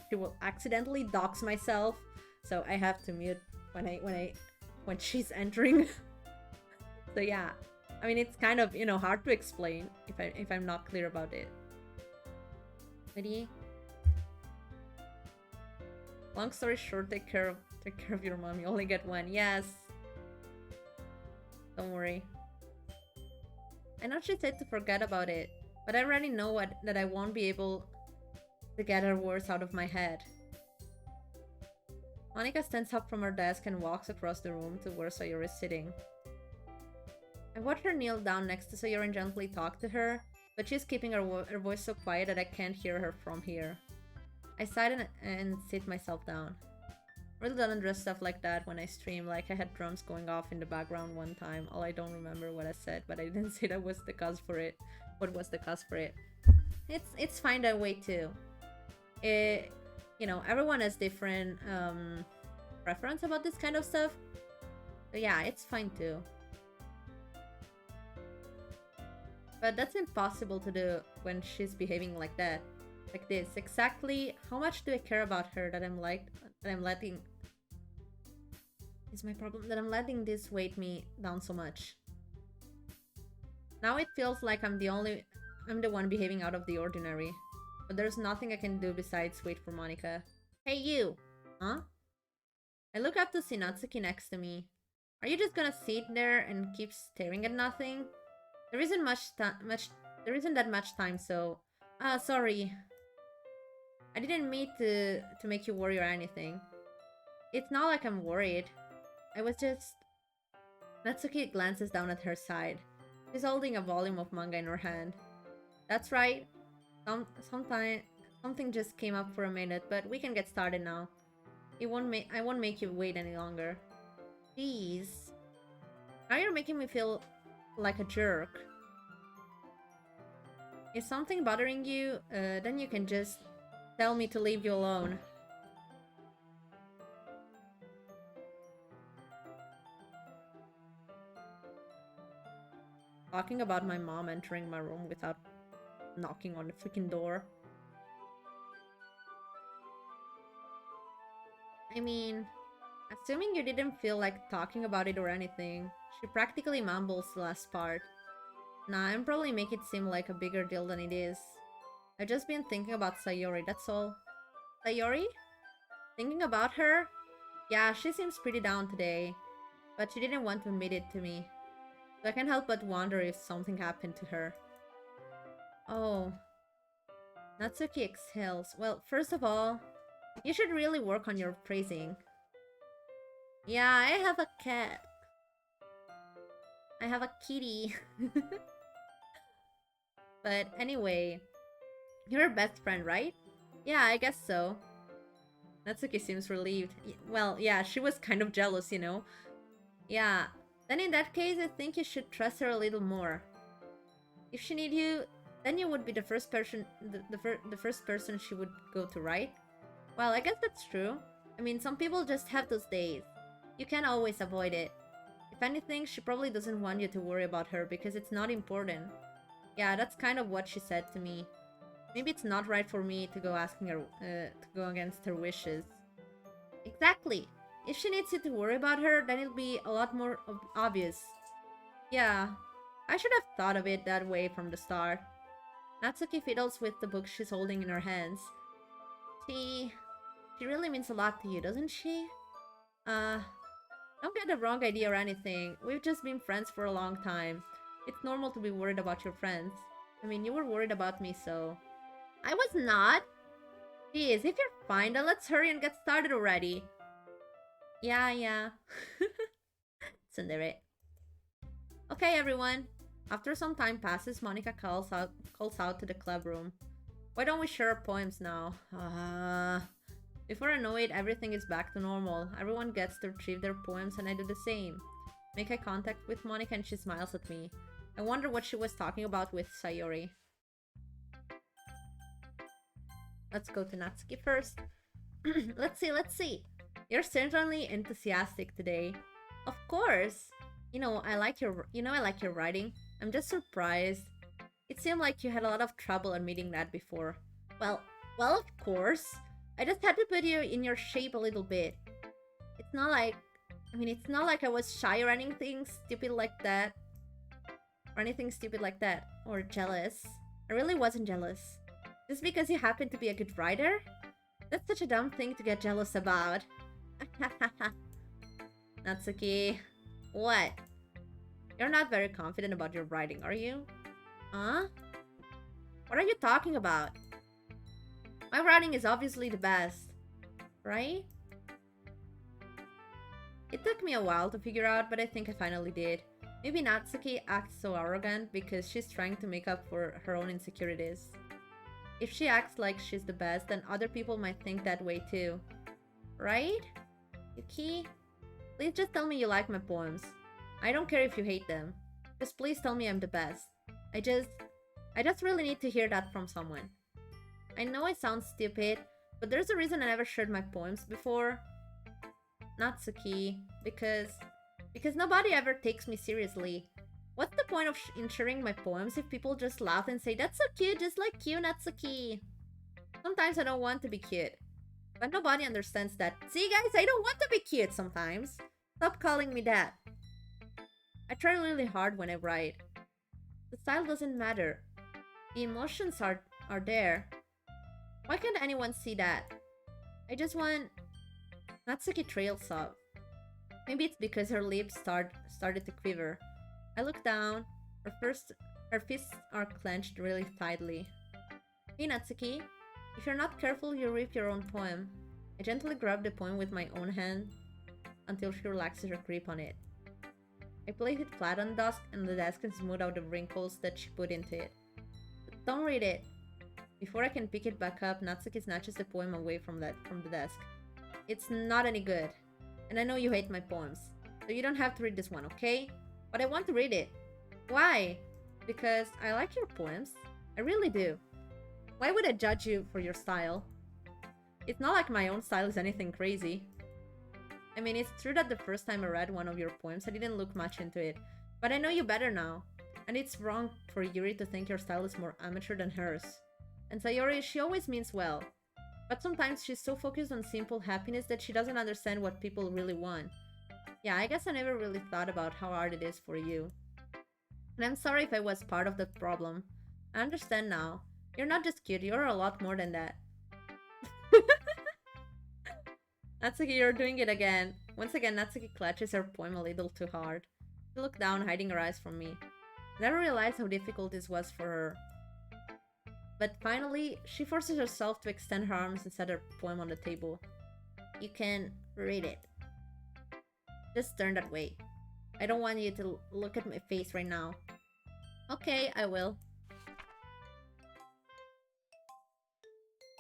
she will accidentally dox myself. So I have to mute when she's entering. So yeah, I mean it's kind of hard to explain if I'm not clear about it. Ready? Long story short, take care of your mom. You only get one. Yes. Don't worry. I know she said to forget about it, but I already know that I won't be able to get her words out of my head. Monica stands up from her desk and walks across the room to where Sayori is sitting. I watch her kneel down next to Sayori and gently talk to her, but she's keeping her voice so quiet that I can't hear her from here. I sigh and sit myself down. I really don't address stuff like that when I stream, like I had drums going off in the background one time. I don't remember what I said, but I didn't say that was the cause for it. What was the cause for it? It's fine that way too. Everyone has different preference about this kind of stuff. So yeah, it's fine too. But that's impossible to do when she's behaving like that. Like this. Exactly how much do I care about her that I'm letting... Is my problem that I'm letting this weight me down so much. Now it feels like I'm the one behaving out of the ordinary. But there's nothing I can do besides wait for Monica. Hey you! Huh? I look up to see Natsuki next to me. Are you just gonna sit there and keep staring at nothing? There isn't there isn't that much time, so... sorry. I didn't mean to make you worry or anything. It's not like I'm worried. I was just... Natsuki glances down at her side. She's holding a volume of manga in her hand. That's right. Something just came up for a minute, but we can get started now. I won't make you wait any longer. Please. Now you're making me feel like a jerk. If something bothering you, then you can just tell me to leave you alone. Talking about my mom entering my room without knocking on the freaking door. I mean, as Assuming you didn't feel like talking about it or anything, she practically mumbles the last part. Nah, I'm probably make it seem like a bigger deal than it is. I've just been thinking about Sayori, that's all. Sayori? Thinking about her? Yeah, she seems pretty down today, but she didn't want to admit it to me. So I can't help but wonder if something happened to her. Oh. Natsuki exhales. Well, first of all, you should really work on your phrasing. Yeah, I have a cat. I have a kitty. But anyway, you're her best friend, right? Yeah, I guess so. Natsuki seems relieved. Well, yeah, she was kind of jealous, you know? Yeah, then in that case, I think you should trust her a little more. If she need you, then you would be the first person, the first person she would go to, right? Well, I guess that's true. I mean, some people just have those days. You can't always avoid it. If anything, she probably doesn't want you to worry about her because it's not important. Yeah, that's kind of what she said to me. Maybe it's not right for me to go asking her, to go against her wishes. Exactly. If she needs you to worry about her, then it'll be a lot more obvious. Yeah, I should have thought of it that way from the start. Natsuki fiddles with the book she's holding in her hands. She really means a lot to you, doesn't she? Don't get the wrong idea or anything. We've just been friends for a long time. It's normal to be worried about your friends. I mean, you were worried about me, so... I was not! Jeez, if you're fine, then let's hurry and get started already. Yeah. Tsundere. Okay, everyone. After some time passes, Monica calls out to the club room. Why don't we share our poems now? Before I know it, everything is back to normal. Everyone gets to retrieve their poems and I do the same. Make eye contact with Monica and she smiles at me. I wonder what she was talking about with Sayori. Let's go to Natsuki first. Let's see. You're certainly enthusiastic today. Of course. I like your writing. I'm just surprised. It seemed like you had a lot of trouble admitting that before. Well, of course. I just had to put you in your shape a little bit. It's not like I was shy or anything stupid like that. Or jealous. I really wasn't jealous. Just because you happen to be a good writer? That's such a dumb thing to get jealous about. Natsuki. What? You're not very confident about your writing, are you? Huh? What are you talking about? My writing is obviously the best, right? It took me a while to figure out, but I think I finally did. Maybe Natsuki acts so arrogant because she's trying to make up for her own insecurities. If she acts like she's the best, then other people might think that way too. Right? Yuki? Please just tell me you like my poems. I don't care if you hate them. Just please tell me I'm the best. I just really need to hear that from someone. I know I sound stupid, but there's a reason I never shared my poems before. Natsuki, because nobody ever takes me seriously. What's the point of sharing my poems if people just laugh and say, "That's so cute, just like you, Natsuki"? Sometimes I don't want to be cute. But nobody understands that. See guys, I don't want to be cute sometimes. Stop calling me that. I try really hard when I write. The style doesn't matter. The emotions are there. Why can't anyone see that? I just want... Natsuki trails off. Maybe it's because her lips started to quiver. I look down. Her fists are clenched really tightly. Hey Natsuki, if you're not careful, you'll rip your own poem. I gently grab the poem with my own hand until she relaxes her grip on it. I place it flat on the desk and smooth out the wrinkles that she put into it. Don't read it. Before I can pick it back up, Natsuki snatches the poem away from the desk. It's not any good. And I know you hate my poems. So you don't have to read this one, okay? But I want to read it. Why? Because I like your poems. I really do. Why would I judge you for your style? It's not like my own style is anything crazy. I mean, it's true that the first time I read one of your poems, I didn't look much into it. But I know you better now. And it's wrong for Yuri to think your style is more amateur than hers. And Sayori, she always means well. But sometimes she's so focused on simple happiness that she doesn't understand what people really want. Yeah, I guess I never really thought about how hard it is for you. And I'm sorry if I was part of the problem. I understand now. You're not just cute, you're a lot more than that. Natsuki, you're doing it again. Once again, Natsuki clutches her poem a little too hard. She looked down, hiding her eyes from me. I never realized how difficult this was for her. But finally, she forces herself to extend her arms and set her poem on the table. You can read it. Just turn that way. I don't want you to look at my face right now. Okay, I will.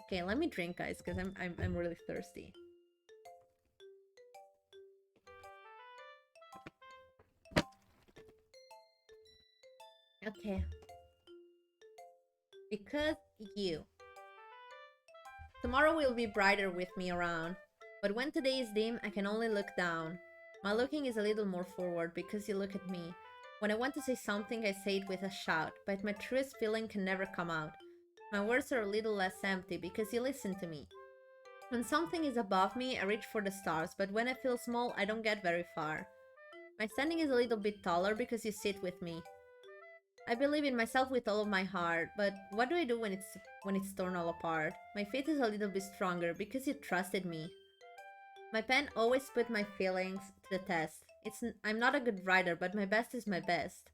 Okay, let me drink, guys, because I'm really thirsty. Okay. Because you. Tomorrow will be brighter with me around. But when today is dim, I can only look down. My looking is a little more forward because you look at me. When I want to say something, I say it with a shout, but my truest feeling can never come out. My words are a little less empty because you listen to me. When something is above me, I reach for the stars, but when I feel small, I don't get very far. My standing is a little bit taller because you sit with me. I believe in myself with all of my heart, but what do I do when it's torn all apart? My faith is a little bit stronger because you trusted me. My pen always put my feelings to the test. I'm not a good writer, but my best is my best.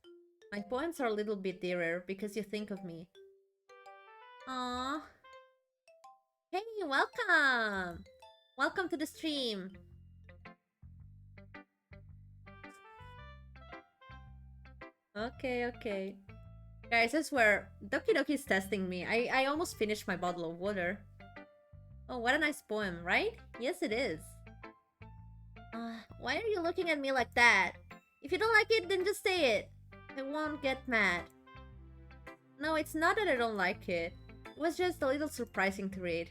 My poems are a little bit dearer because you think of me. Aww. Hey, welcome! Welcome to the stream. Okay. Guys, I swear, Doki Doki is testing me. I almost finished my bottle of water. Oh, what a nice poem, right? Yes, it is. Why are you looking at me like that? If you don't like it, then just say it. I won't get mad. No, it's not that I don't like it. It was just a little surprising to read.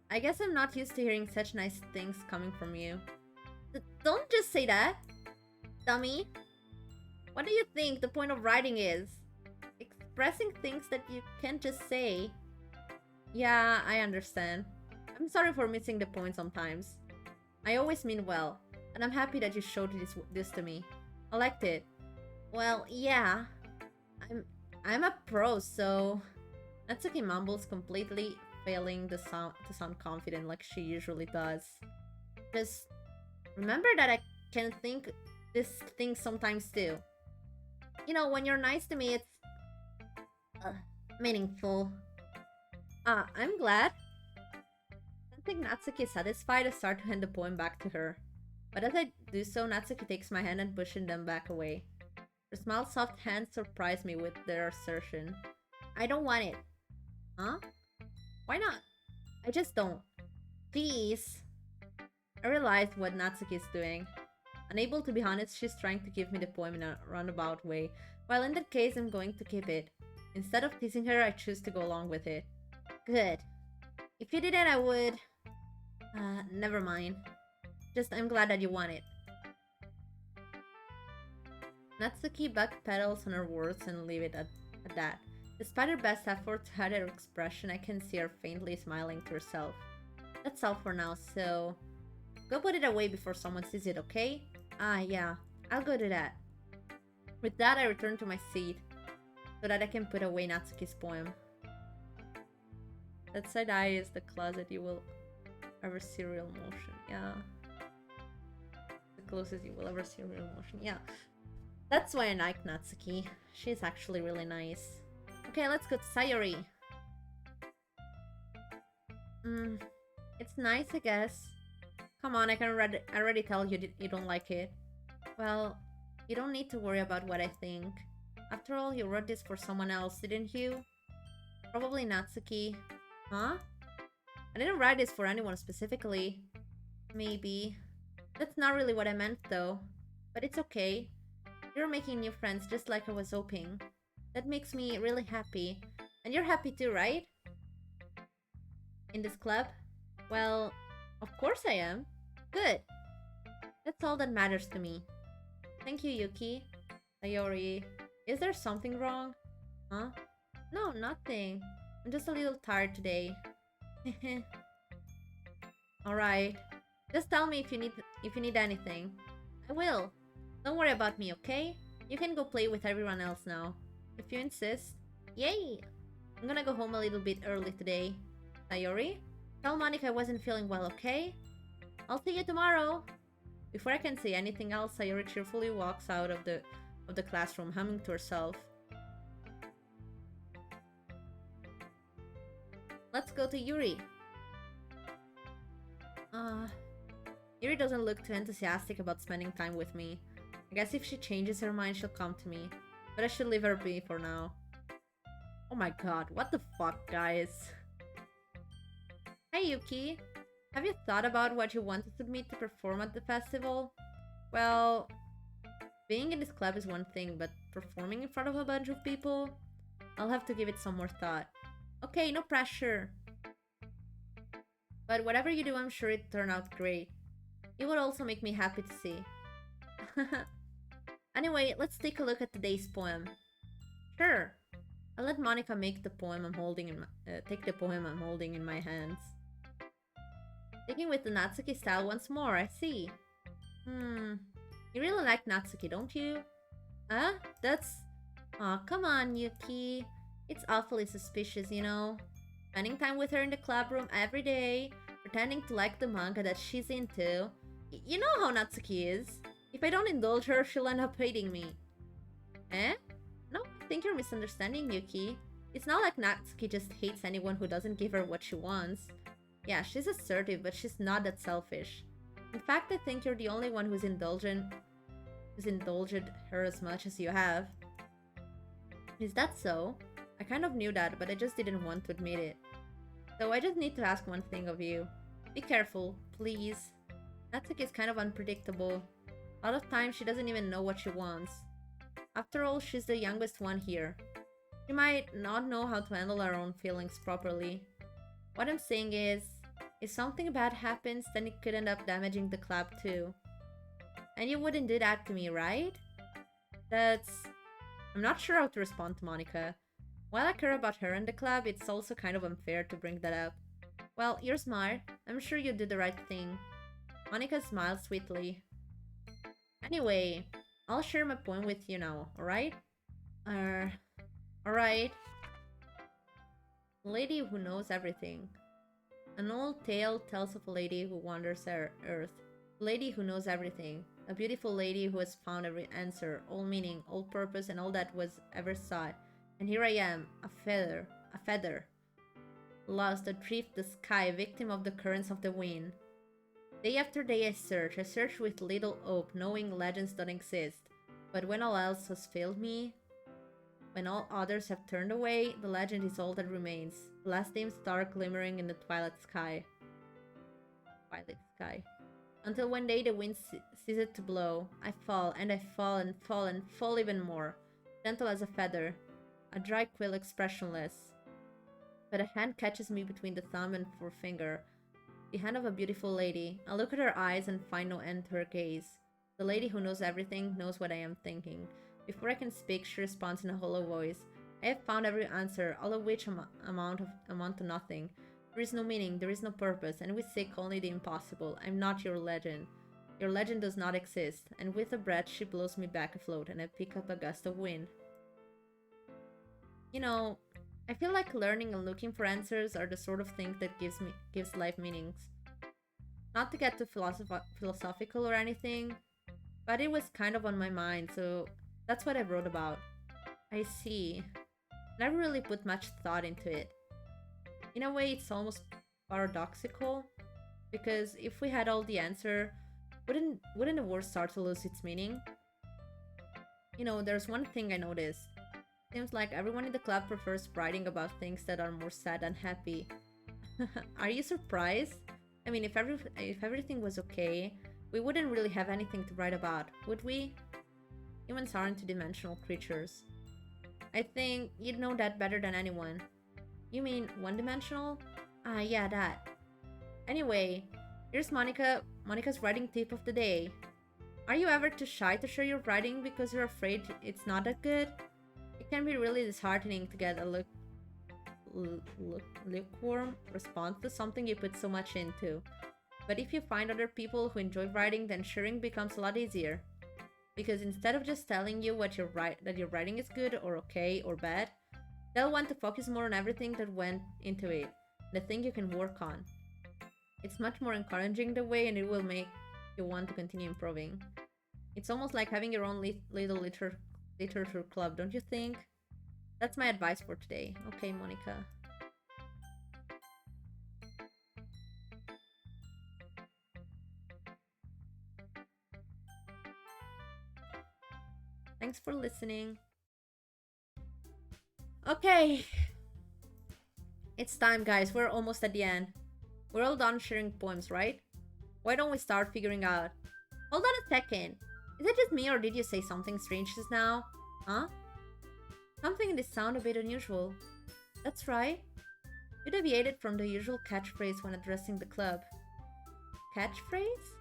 I guess I'm not used to hearing such nice things coming from you. Don't just say that, dummy. What do you think the point of writing is? Expressing things that you can't just say. Yeah, I understand. I'm sorry for missing the point sometimes. I always mean well, and I'm happy that you showed this to me. I liked it. Well, yeah. I'm a pro, so Natsuki mumbles, completely failing to sound confident like she usually does. Just remember that I can think this thing sometimes too. You know, when you're nice to me, it's meaningful. I'm glad. I think Natsuki is satisfied. I start to hand the poem back to her. But as I do so, Natsuki takes my hand and pushes them back away. Her small, soft hands surprise me with their assertion. I don't want it. Huh? Why not? I just don't. Please. I realize what Natsuki is doing. Unable to be honest, she's trying to give me the poem in a roundabout way. Well, in that case, I'm going to keep it. Instead of teasing her, I choose to go along with it. Good. If you didn't, I would... never mind. Just, I'm glad that you want it. Natsuki backpedals on her words and leave it at that. Despite her best effort to hide her expression, I can see her faintly smiling to herself. That's all for now, so... Go put it away before someone sees it, okay? Yeah. I'll go do that. With that, I return to my seat, so that I can put away Natsuki's poem. That side eye is the closet you will ever see real motion. Yeah. The closest you will ever see real motion. Yeah. That's why I like Natsuki. She's actually really nice. Okay, let's go to Sayori. It's nice, I guess. Come on, I can already tell you don't like it. Well, you don't need to worry about what I think. After all, you wrote this for someone else, didn't you? Probably Natsuki. Huh? I didn't write this for anyone specifically. Maybe. That's not really what I meant, though. But it's okay. You're making new friends just like I was hoping. That makes me really happy. And you're happy too, right? In this club? Well, of course I am. Good. That's all that matters to me. Thank you, Yuki. Sayori, is there something wrong? Huh? No, nothing. I'm just a little tired today. Alright. Just tell me if you need anything. I will. Don't worry about me, okay? You can go play with everyone else now. If you insist. Yay! I'm gonna go home a little bit early today. Sayori? Tell Monica I wasn't feeling well, okay? I'll see you tomorrow! Before I can say anything else, Sayori cheerfully walks out of the classroom, humming to herself. Let's go to Yuri. Yuri doesn't look too enthusiastic about spending time with me. I guess if she changes her mind, she'll come to me. But I should leave her be for now. Oh my god, what the fuck, guys? Hey Yuki! Have you thought about what you wanted me to perform at the festival? Well, being in this club is one thing, but performing in front of a bunch of people? I'll have to give it some more thought. Okay, no pressure. But whatever you do, I'm sure it'll turn out great. It would also make me happy to see. Anyway, let's take a look at today's poem. Sure. I'll let Monica make the poem I'm holding in my, take the poem I'm holding in my hands. Sticking with the Natsuki style once more, I see. You really like Natsuki, don't you? Huh? That's... Aw, come on, Yuki. It's awfully suspicious, you know. Spending time with her in the club room every day, pretending to like the manga that she's into. You know how Natsuki is. If I don't indulge her, she'll end up hating me. Eh? No, I think you're misunderstanding, Yuki. It's not like Natsuki just hates anyone who doesn't give her what she wants. Yeah, she's assertive, but she's not that selfish. In fact, I think you're the only one who's indulged her as much as you have. Is that so? I kind of knew that, but I just didn't want to admit it. So I just need to ask one thing of you. Be careful, please. Natsuki is kind of unpredictable. A lot of times she doesn't even know what she wants. After all, she's the youngest one here. She might not know how to handle her own feelings properly. What I'm saying is, if something bad happens, then it could end up damaging the club too. And you wouldn't do that to me, right? I'm not sure how to respond to Monica. While I care about her and the club, it's also kind of unfair to bring that up. Well, you're smart. I'm sure you did the right thing. Monica smiled sweetly. Anyway, I'll share my poem with you now, alright? Alright. Lady who knows everything. An old tale tells of a lady who wanders earth. A lady who knows everything. A beautiful lady who has found every answer, all meaning, all purpose, and all that was ever sought. And here I am, a feather. Lost adrift the sky, victim of the currents of the wind. Day after day I search with little hope, knowing legends don't exist. But when all else has failed me, when all others have turned away, the legend is all that remains. The last dim star glimmering in the twilight sky. Until one day the wind ceases to blow. I fall, and I fall, and fall, and fall even more. Gentle as a feather. A dry quill expressionless. But a hand catches me between the thumb and forefinger. The hand of a beautiful lady. I look at her eyes and find no end to her gaze. The lady who knows everything knows what I am thinking. Before I can speak, she responds in a hollow voice. I have found every answer, all of which amount to nothing. There is no meaning, there is no purpose, and we seek only the impossible. I'm not your legend. Your legend does not exist. And with a breath, she blows me back afloat, and I pick up a gust of wind. You know, I feel like learning and looking for answers are the sort of thing that gives life meanings. Not to get too philosophical or anything, but it was kind of on my mind, so that's what I wrote about. I see. Never really put much thought into it. In a way, it's almost paradoxical, because if we had all the answer, wouldn't the world start to lose its meaning? You know, there's one thing I noticed. Seems like everyone in the club prefers writing about things that are more sad than happy. Are you surprised? I mean, if everything was okay, we wouldn't really have anything to write about, would we? Humans aren't two-dimensional creatures. I think you'd know that better than anyone. You mean one-dimensional? Ah, yeah, that. Anyway, here's Monica's writing tip of the day. Are you ever too shy to share your writing because you're afraid it's not that good? It can be really disheartening to get a lukewarm response to something you put so much into. But if you find other people who enjoy writing, then sharing becomes a lot easier. Because instead of just telling you that your writing is good or okay or bad, they'll want to focus more on everything that went into it, the thing you can work on. It's much more encouraging the way, and it will make you want to continue improving. It's almost like having your own little literature club, don't you think? That's my advice for today. Okay, Monica. Thanks for listening. Okay. It's time, guys. We're almost at the end. We're all done sharing poems, right? Why don't we start figuring out? Hold on a second. Is it just me or did you say something strange just now? Huh? Something in this sound a bit unusual. That's right. You deviated from the usual catchphrase when addressing the club. Catchphrase?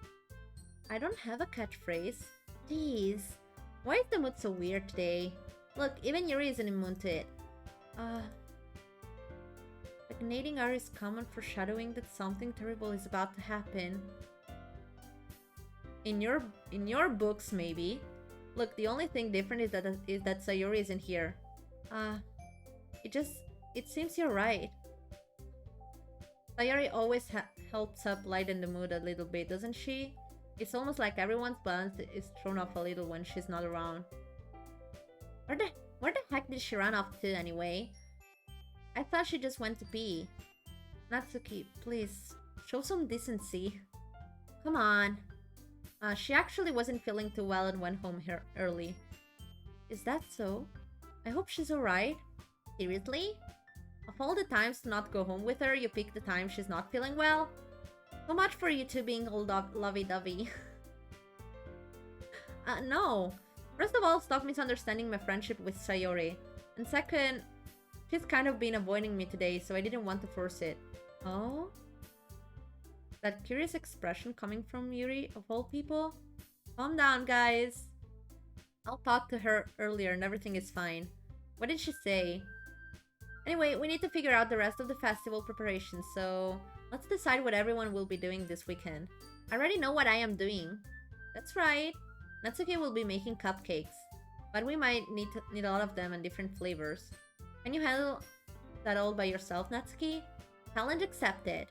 I don't have a catchphrase. Jeez. Why is the mood so weird today? Look, even Yuri isn't immune to it. Stagnating air is common foreshadowing that something terrible is about to happen. In your books, maybe. Look, the only thing different is that Sayori isn't here. It seems you're right. Sayori always helps up lighten the mood a little bit, doesn't she? It's almost like everyone's balance is thrown off a little when she's not around. Where the heck did she run off to anyway? I thought she just went to pee. Natsuki, please, show some decency. Come on. She actually wasn't feeling too well and went home here early. Is that so? I hope she's alright. Seriously? Of all the times to not go home with her, you pick the time she's not feeling well? So much for you two being all lovey-dovey. No. First of all, stop misunderstanding my friendship with Sayori. And second, she's kind of been avoiding me today, so I didn't want to force it. Oh? That curious expression coming from Yuri, of all people? Calm down, guys. I'll talk to her earlier and everything is fine. What did she say? Anyway, we need to figure out the rest of the festival preparations, so let's decide what everyone will be doing this weekend. I already know what I am doing. That's right. Natsuki will be making cupcakes, but we might need a lot of them and different flavors. Can you handle that all by yourself, Natsuki? Challenge accepted.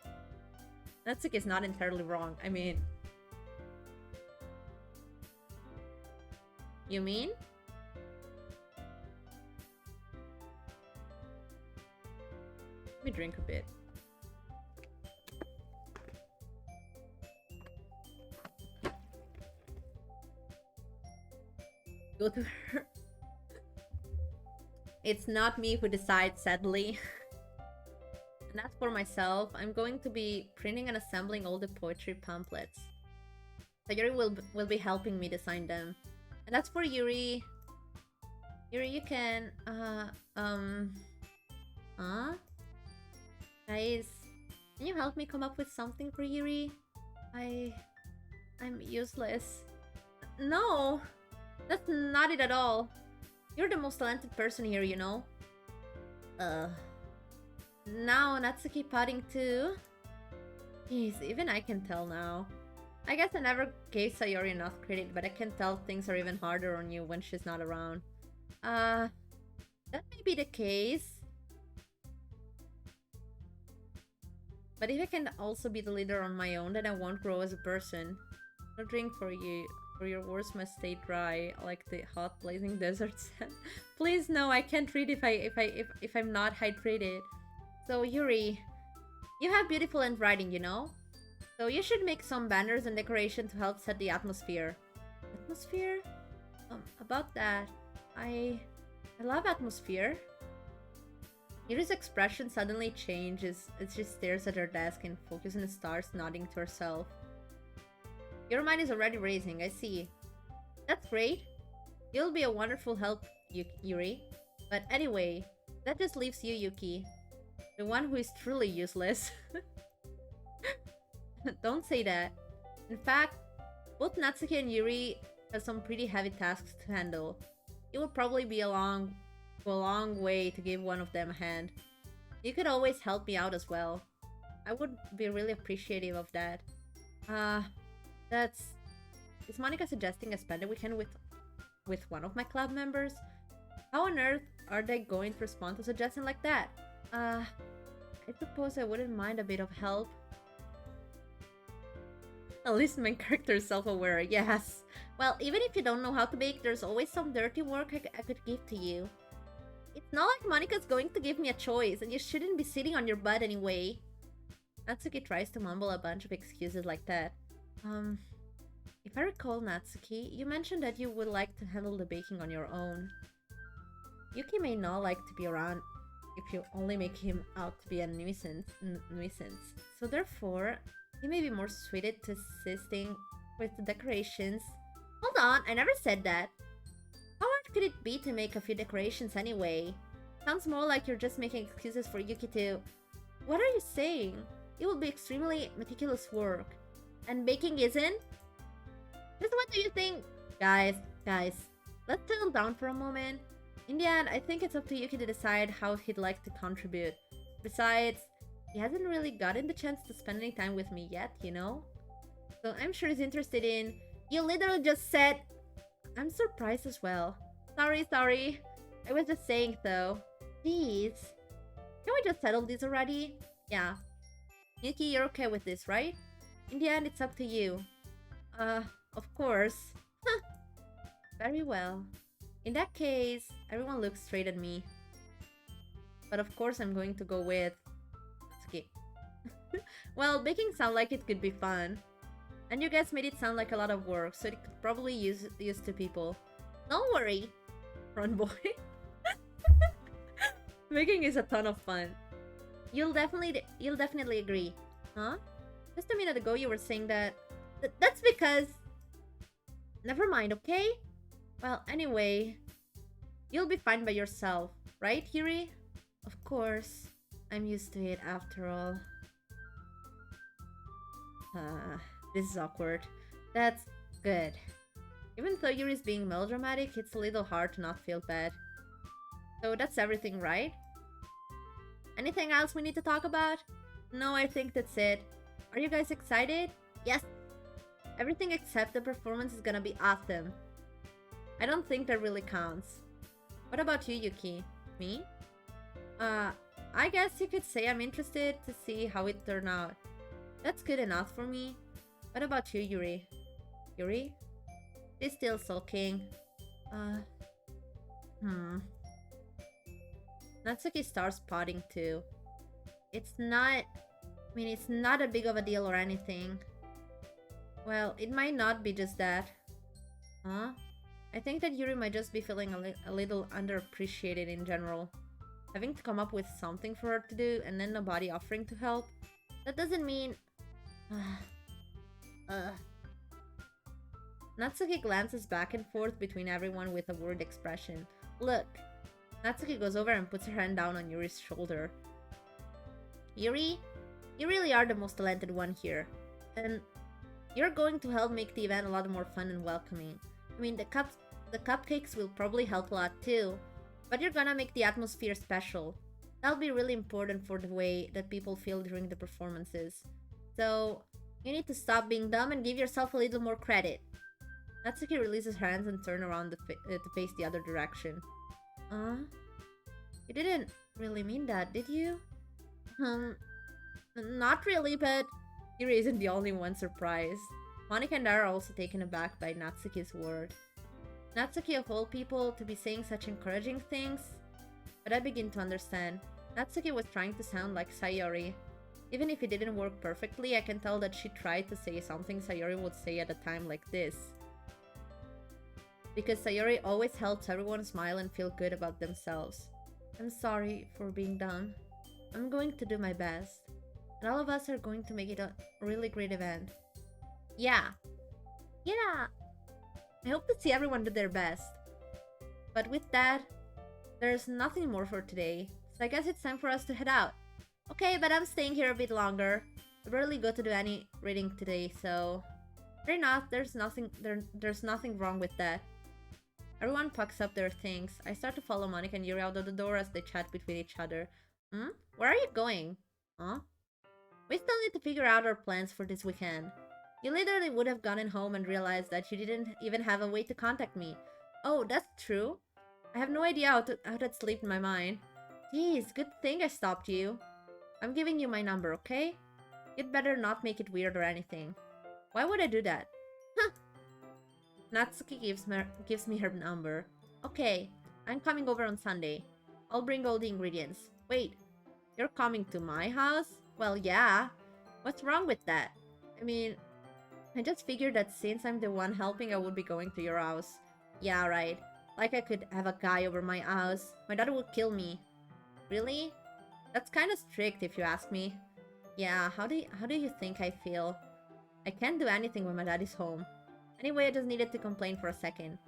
Natsuki is not entirely wrong. I mean... You mean? Let me drink a bit. Go to her. It's not me who decides, sadly. And as for myself, I'm going to be printing and assembling all the poetry pamphlets. Sayori will be helping me design them. And as for Yuri... Yuri, you can... Guys, can you help me come up with something for Yuri? I'm useless. No! That's not it at all. You're the most talented person here, you know? Now Natsuki potting too? Jeez, even I can tell now. I guess I never gave Sayori enough credit, but I can tell things are even harder on you when she's not around. That may be the case. But if I can also be the leader on my own, then I won't grow as a person. No drink for you. For your words must stay dry, like the hot blazing desert sand. Please no, I can't read if I'm not hydrated. So Yuri, you have beautiful handwriting, you know? So you should make some banners and decoration to help set the atmosphere. Atmosphere? About that, I love atmosphere. Yuri's expression suddenly changes as she stares at her desk and focuses on the stars, nodding to herself. Your mind is already racing, I see. That's great. You'll be a wonderful help, Yuri. But anyway, that just leaves you, Yuki. The one who is truly useless. Don't say that. In fact, both Natsuki and Yuri have some pretty heavy tasks to handle. It would probably be go a long way to give one of them a hand. You could always help me out as well. I would be really appreciative of that. Uh, that's... Is Monica suggesting I spend a weekend with one of my club members? How on earth are they going to respond to a suggestion like that? I suppose I wouldn't mind a bit of help. At least main character is self-aware, yes. Well, even if you don't know how to bake, there's always some dirty work I could give to you. It's not like Monica's going to give me a choice, and you shouldn't be sitting on your butt anyway. Natsuki tries to mumble a bunch of excuses like that. If I recall, Natsuki, you mentioned that you would like to handle the baking on your own. Yuki may not like to be around if you only make him out to be a nuisance. So therefore, he may be more suited to assisting with the decorations. Hold on, I never said that. How hard could it be to make a few decorations anyway? Sounds more like you're just making excuses for Yuki to... What are you saying? It will be extremely meticulous work. And baking isn't? Just what do you think? Guys, let's settle down for a moment. In the end, I think it's up to Yuki to decide how he'd like to contribute. Besides, he hasn't really gotten the chance to spend any time with me yet, you know? So I'm sure he's interested in... You literally just said... I'm surprised as well. Sorry. I was just saying though. Jeez. Can we just settle this already? Yeah. Yuki, you're okay with this, right? In the end, it's up to you. Of course. Very well. In that case, everyone looks straight at me. But of course I'm going to go with... Skip. Well, baking sounds like it could be fun. And you guys made it sound like a lot of work, so it could probably use to people. Don't worry, run boy. Baking is a ton of fun. You'll definitely agree. Huh? Just a minute ago you were saying that... That's because... Never mind, okay? Well, anyway... You'll be fine by yourself, right, Yuri? Of course. I'm used to it after all. This is awkward. That's good. Even though Yuri's being melodramatic, it's a little hard to not feel bad. So that's everything, right? Anything else we need to talk about? No, I think that's it. Are you guys excited? Yes! Everything except the performance is gonna be awesome. I don't think that really counts. What about you, Yuki? Me? I guess you could say I'm interested to see how it turned out. That's good enough for me. What about you, Yuri? Yuri? She's still sulking. Natsuki starts potting too. It's not a big of a deal or anything. Well, it might not be just that. Huh? I think that Yuri might just be feeling a little underappreciated in general. Having to come up with something for her to do and then nobody offering to help. That doesn't mean... Natsuki glances back and forth between everyone with a worried expression. Look. Natsuki goes over and puts her hand down on Yuri's shoulder. Yuri, you really are the most talented one here. And you're going to help make the event a lot more fun and welcoming. I mean, the cupcakes will probably help a lot too. But you're gonna make the atmosphere special. That'll be really important for the way that people feel during the performances. So, you need to stop being dumb and give yourself a little more credit. Natsuki releases her hands and turns around to face the other direction. You didn't really mean that, did you? Not really, but Yuri isn't the only one surprised. Monika and I are also taken aback by Natsuki's word. Natsuki of all people to be saying such encouraging things? But I begin to understand. Natsuki was trying to sound like Sayori. Even if it didn't work perfectly, I can tell that she tried to say something Sayori would say at a time like this. Because Sayori always helps everyone smile and feel good about themselves. I'm sorry for being dumb. I'm going to do my best. And all of us are going to make it a really great event. Yeah. I hope to see everyone do their best. But with that, there's nothing more for today. So I guess it's time for us to head out. Okay, but I'm staying here a bit longer. I barely got to do any reading today, so... Fair enough, there's nothing wrong with that. Everyone packs up their things. I start to follow Monika and Yuri out of the door as they chat between each other. Where are you going? Huh? We still need to figure out our plans for this weekend. You literally would have gotten home and realized that you didn't even have a way to contact me. Oh, that's true. I have no idea how that slipped my mind. Geez, good thing I stopped you. I'm giving you my number, okay? You'd better not make it weird or anything. Why would I do that? Huh. Natsuki gives me her number. Okay, I'm coming over on Sunday. I'll bring all the ingredients. Wait, you're coming to my house? Well, yeah. What's wrong with that? I mean, I just figured that since I'm the one helping, I would be going to your house. Yeah, right. Like I could have a guy over my house. My daughter would kill me. Really? That's kind of strict if you ask me. Yeah, how do you think I feel? I can't do anything when my dad is home. Anyway, I just needed to complain for a second.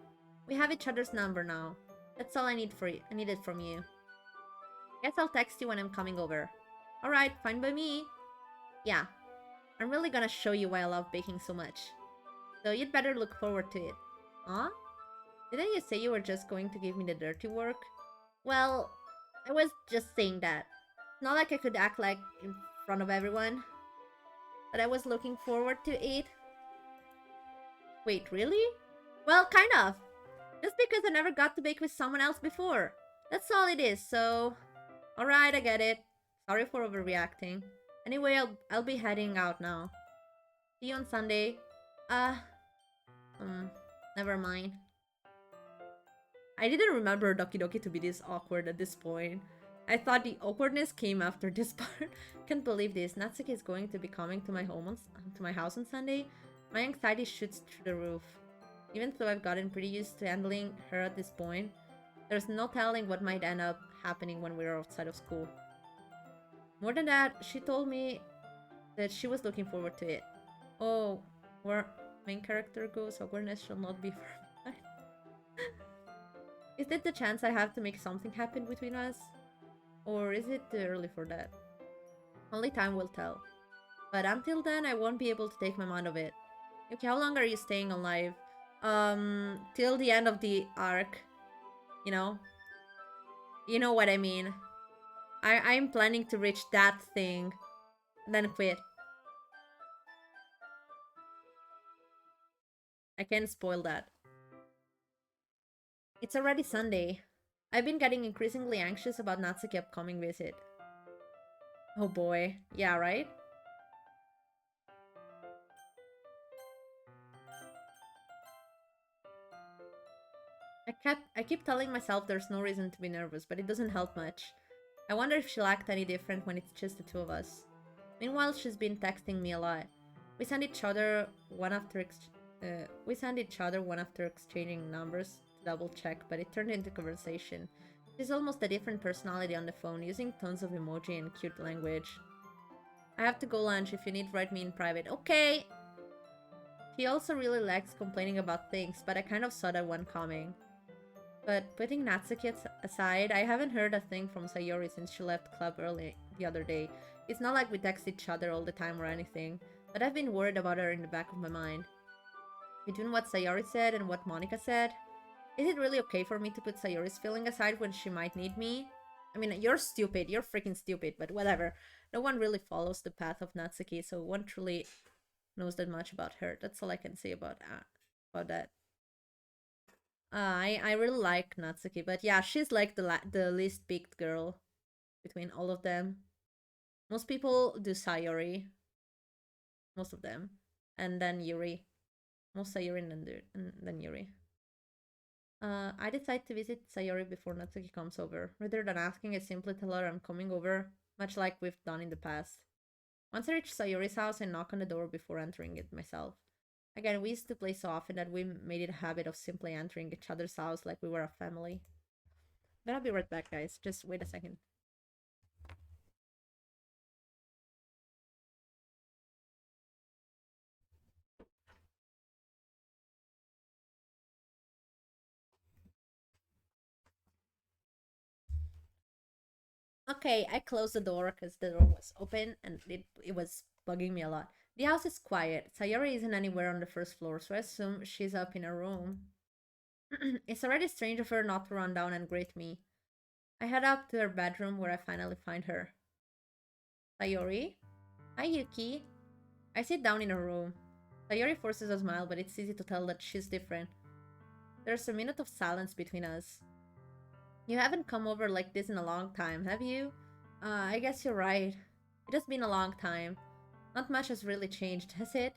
We have each other's number now. That's all I needed from you. Guess I'll text you when I'm coming over. Alright, fine by me. Yeah, I'm really gonna show you why I love baking so much. So you'd better look forward to it. Huh? Didn't you say you were just going to give me the dirty work? Well, I was just saying that. Not like I could act like in front of everyone. But I was looking forward to it. Wait, really? Well, kind of. Just because I never got to bake with someone else before. That's all it is, so... Alright, I get it. Sorry for overreacting. Anyway, I'll be heading out now. See you on Sunday. Uh... Never mind. I didn't remember Doki Doki to be this awkward at this point. I thought the awkwardness came after this part. Can't believe this. Natsuki is going to be coming to my house on Sunday. My anxiety shoots through the roof. Even though I've gotten pretty used to handling her at this point, there's no telling what might end up happening when we're outside of school. More than that, she told me that she was looking forward to it. Oh, where main character goes, awkwardness shall not be for. Is it the chance I have to make something happen between us? Or is it too early for that? Only time will tell. But until then, I won't be able to take my mind off it. Okay, how long are you staying alive? Till the end of the arc. You know? You know what I mean. I'm planning to reach that thing. And then quit. I can't spoil that. It's already Sunday. I've been getting increasingly anxious about Natsuki's upcoming visit. Oh boy. Yeah, right? I keep telling myself there's no reason to be nervous, but it doesn't help much. I wonder if she'll act any different when it's just the two of us. Meanwhile, she's been texting me a lot. We send each other one after exchanging numbers to double check, but it turned into conversation. She's almost a different personality on the phone, using tons of emoji and cute language. I have to go lunch. If you need, write me in private. Okay! She also really likes complaining about things, but I kind of saw that one coming. But putting Natsuki aside, I haven't heard a thing from Sayori since she left club early the other day. It's not like we text each other all the time or anything, but I've been worried about her in the back of my mind. Between what Sayori said and what Monica said, is it really okay for me to put Sayori's feeling aside when she might need me? I mean, you're stupid, you're freaking stupid, but whatever. No one really follows the path of Natsuki, so one truly knows that much about her. That's all I can say about that. I really like Natsuki, but yeah, she's like the least picked girl between all of them. Most people do Sayori, most of them, and then Yuri. Most Sayori and then Yuri. I decide to visit Sayori before Natsuki comes over. Rather than asking, I simply tell her I'm coming over, much like we've done in the past. Once I reach Sayori's house, I knock on the door before entering it myself. Again, we used to play so often that we made it a habit of simply entering each other's house like we were a family. But I'll be right back, guys. Just wait a second. Okay, I closed the door because the door was open and it was bugging me a lot. The house is quiet. Sayori isn't anywhere on the first floor, so I assume she's up in her room. It's already strange of her not to run down and greet me. I head up to her bedroom where I finally find her. Sayori? Hi, Yuki. I sit down in her room. Sayori forces a smile, but it's easy to tell that she's different. There's a minute of silence between us. You haven't come over like this in a long time, have you? I guess you're right. It has been a long time. Not much has really changed, has it?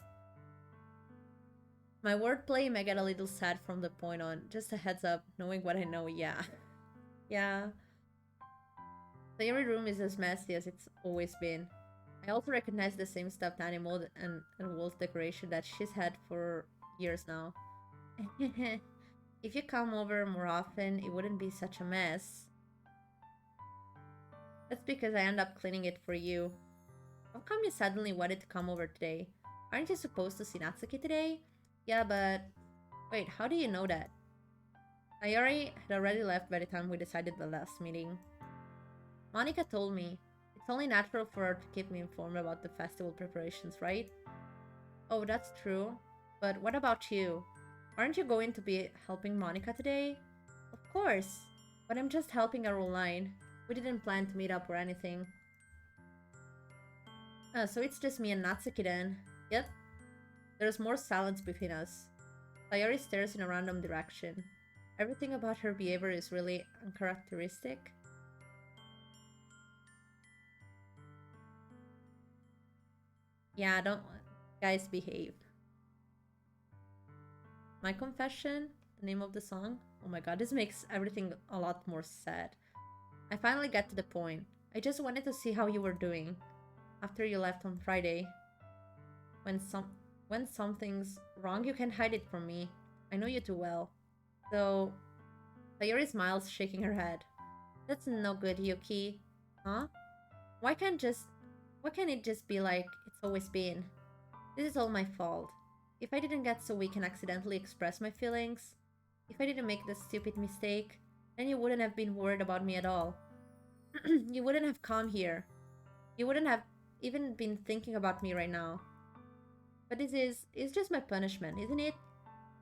My wordplay may get a little sad from the point on. Just a heads up, knowing what I know, yeah. Yeah. The every room is as messy as it's always been. I also recognize the same stuffed animal and wall decoration that she's had for years now. If you come over more often, it wouldn't be such a mess. That's because I end up cleaning it for you. How come you suddenly wanted to come over today? Aren't you supposed to see Natsuki today? Yeah, but... Wait, how do you know that? Sayori had already left by the time we decided the last meeting. Monica told me. It's only natural for her to keep me informed about the festival preparations, right? Oh, that's true. But what about you? Aren't you going to be helping Monica today? Of course. But I'm just helping her online. We didn't plan to meet up or anything. So it's just me and Natsuki then. Yep. There's more silence between us. Sayori stares in a random direction. Everything about her behavior is really uncharacteristic. Yeah, don't... Guys, behave. My Confession, the name of the song. Oh my god, this makes everything a lot more sad. I finally get to the point. I just wanted to see how you were doing after you left on Friday. When something's wrong, you can't hide it from me. I know you too well. So, Sayori smiles, shaking her head. That's no good, Yuki. Huh? Why can't it just be like it's always been? This is all my fault. If I didn't get so weak and accidentally express my feelings, if I didn't make this stupid mistake, then you wouldn't have been worried about me at all. You wouldn't have come here. You wouldn't have even been thinking about me right now. But it's just my punishment, isn't it?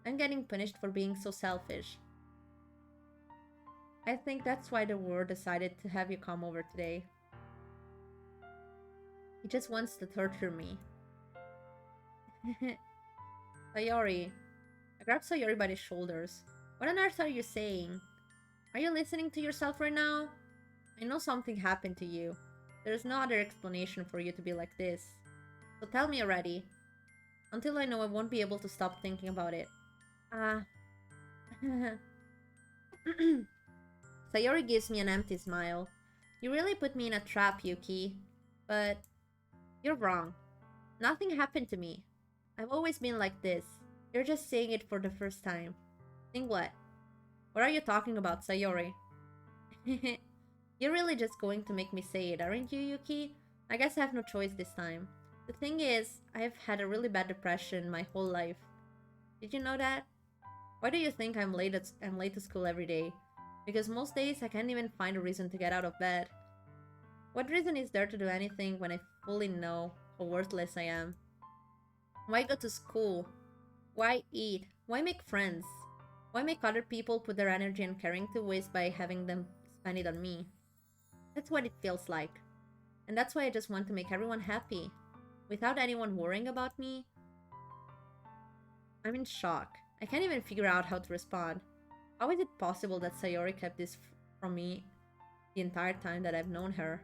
I'm getting punished for being so selfish. I think that's why the world decided to have you come over today. He just wants to torture me. Sayori. I grabbed Sayori by the shoulders. What on earth are you saying? Are you listening to yourself right now? I know something happened to you. There's no other explanation for you to be like this. So tell me already. Until I know, I won't be able to stop thinking about it. Sayori gives me an empty smile. You really put me in a trap, Yuki. But you're wrong. Nothing happened to me. I've always been like this. You're just saying it for the first time. Think what? What are you talking about, Sayori? You're really just going to make me say it, aren't you, Yuki? I guess I have no choice this time. The thing is, I've had a really bad depression my whole life. Did you know that? Why do you think I'm late to school every day? Because most days I can't even find a reason to get out of bed. What reason is there to do anything when I fully know how worthless I am? Why go to school? Why eat? Why make friends? Why make other people put their energy and caring to waste by having them spend it on me? That's what it feels like. And that's why I just want to make everyone happy. Without anyone worrying about me. I'm in shock. I can't even figure out how to respond. How is it possible that Sayori kept this from me the entire time that I've known her?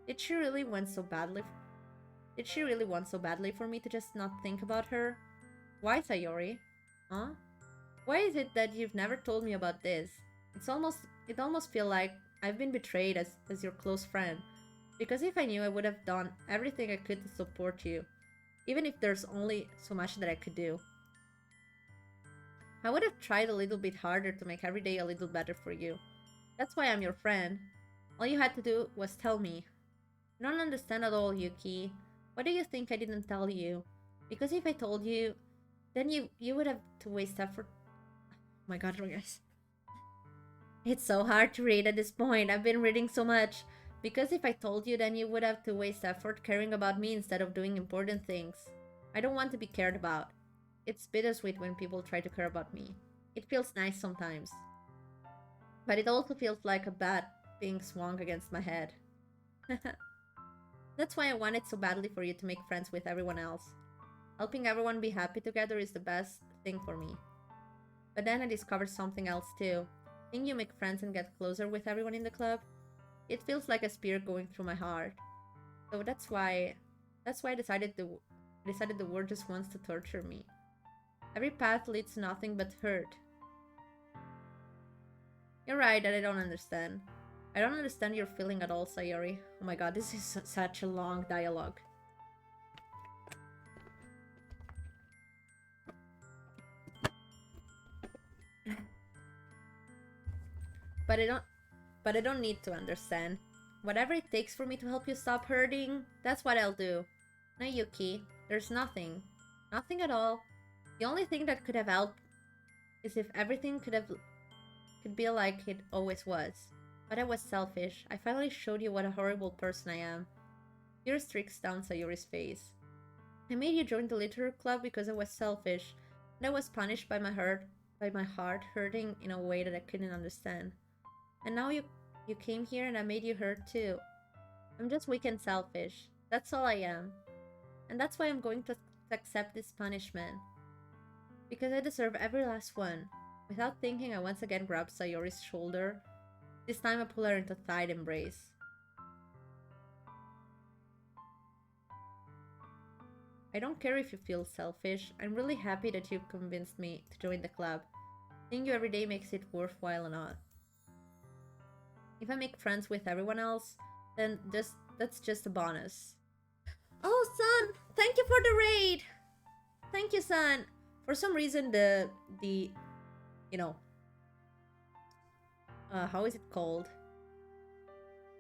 Did she really want so badly for me to just not think about her? Why, Sayori? Huh? Why is it that you've never told me about this? It almost feels like I've been betrayed as your close friend. Because if I knew, I would have done everything I could to support you. Even if there's only so much that I could do. I would have tried a little bit harder to make every day a little better for you. That's why I'm your friend. All you had to do was tell me. I don't understand at all, Yuki. Why do you think I didn't tell you? Because if I told you, then you would have to waste effort. Oh my god, guys. It's so hard to read at this point. I've been reading so much. Because if I told you, then you would have to waste effort caring about me instead of doing important things. I don't want to be cared about. It's bittersweet when people try to care about me. It feels nice sometimes. But it also feels like a bat being swung against my head. That's why I wanted so badly for you to make friends with everyone else. Helping everyone be happy together is the best thing for me. But then I discovered something else too. Seeing you make friends and get closer with everyone in the club, it feels like a spear going through my heart. So that's why I decided the world just wants to torture me. Every path leads to nothing but hurt. You're right that I don't understand. I don't understand your feeling at all, Sayori. Oh my god, this is such a long dialogue. But I don't need to understand. Whatever it takes for me to help you stop hurting, that's what I'll do. No, Yuki, there's nothing. Nothing at all. The only thing that could have helped is if everything could be like it always was. But I was selfish. I finally showed you what a horrible person I am. Tears streaks down Sayori's face. I made you join the literature club because I was selfish, and I was punished by my heart hurting in a way that I couldn't understand. And now you came here and I made you hurt too. I'm just weak and selfish. That's all I am. And that's why I'm going to accept this punishment. Because I deserve every last one. Without thinking, I once again grabbed Sayori's shoulder. This time I pull her into a tight embrace. I don't care if you feel selfish. I'm really happy that you've convinced me to join the club. Seeing you every day makes it worthwhile enough. If I make friends with everyone else, then that's just a bonus. Oh, son! Thank you for the raid! Thank you, son! For some reason, you know, how is it called?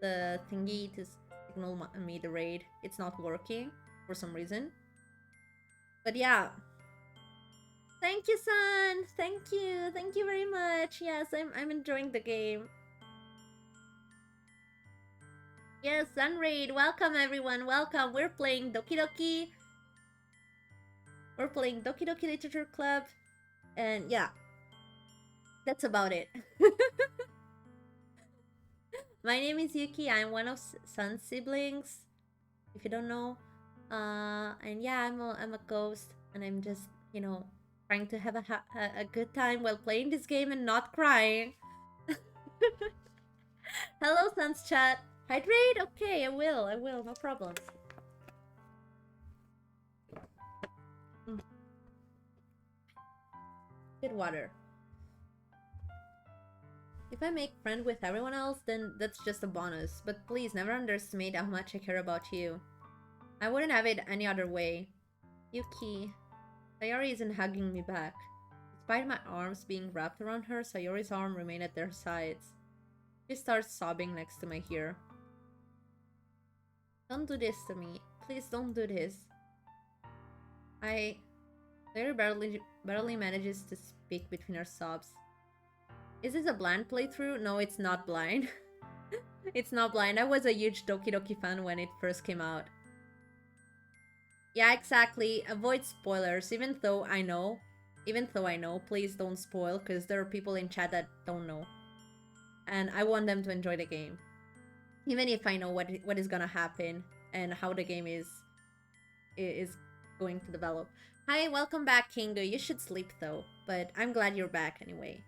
The thingy to signal me the raid. It's not working for some reason. But yeah. Thank you, son! Thank you! Thank you very much! Yes, I'm enjoying the game. Yes, Sunraid, welcome everyone, welcome. We're playing Doki Doki. We're playing Doki Doki Literature Club. And yeah, that's about it. My name is Yuki. I'm one of Sun's siblings, if you don't know. And yeah, I'm a ghost, and I'm just, you know, trying to have a good time while playing this game and not crying. Hello, Sun's chat. Hydrate? Okay, I will, no problem. Good water. If I make friends with everyone else, then that's just a bonus. But please, never underestimate how much I care about you. I wouldn't have it any other way. Yuki. Sayori isn't hugging me back. Despite my arms being wrapped around her, Sayori's arm remained at their sides. She starts sobbing next to my ear. Don't do this to me. Please don't do this. Sayori barely manages to speak between her sobs. Is this a blind playthrough? No, it's not blind. It's not blind. I was a huge Doki Doki fan when it first came out. Yeah, exactly. Avoid spoilers, even though I know. Please don't spoil, because there are people in chat that don't know. And I want them to enjoy the game. Even if I know what is gonna happen and how the game is going to develop. Hi, welcome back, Kingo. You should sleep though, but I'm glad you're back anyway.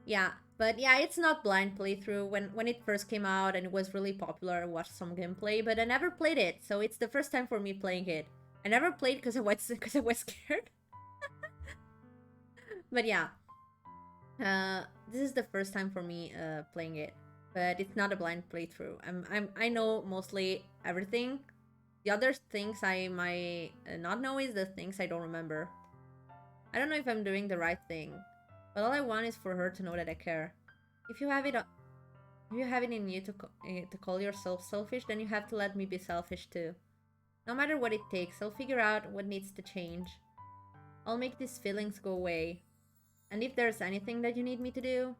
Yeah, but yeah, it's not blind playthrough. When it first came out and it was really popular, I watched some gameplay, but I never played it, so it's the first time for me playing it. I never played because I was scared. But yeah, this is the first time for me playing it, but it's not a blind playthrough. I know mostly everything. The other things I might not know is the things I don't remember. I don't know if I'm doing the right thing, but all I want is for her to know that I care. If you have it in you to call yourself selfish, then you have to let me be selfish too. No matter what it takes, I'll figure out what needs to change. I'll make these feelings go away. And if there's anything that you need me to do,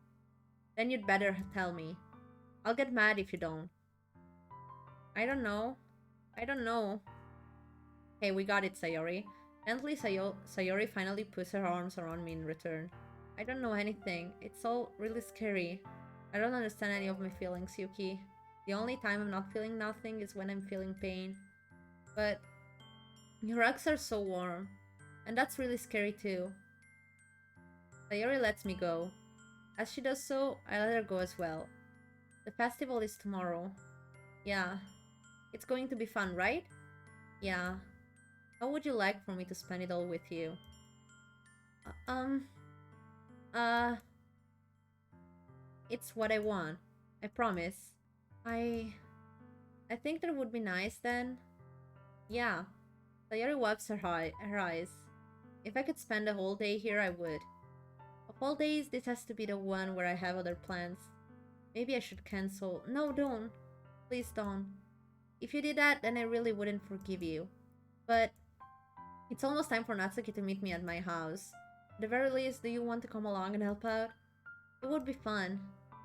then you'd better tell me. I'll get mad if you don't. I don't know. Hey, we got it, Sayori. Gently, Sayori finally puts her arms around me in return. I don't know anything. It's all really scary. I don't understand any of my feelings, Yuki. The only time I'm not feeling nothing is when I'm feeling pain. But Your rugs are so warm. And that's really scary too. Sayori lets me go. As she does so, I let her go as well. The festival is tomorrow. Yeah. It's going to be fun, right? Yeah. How would you like for me to spend it all with you? Uh, um... Uh... It's what I want. I promise. I... I think that would be nice then. Yeah. Sayori wipes her eyes. If I could spend a whole day here, I would. Of all days, this has to be the one where I have other plans. Maybe I should cancel. No, don't. Please don't. If you did that, then I really wouldn't forgive you. But it's almost time for Natsuki to meet me at my house. At the very least, do you want to come along and help out? It would be fun.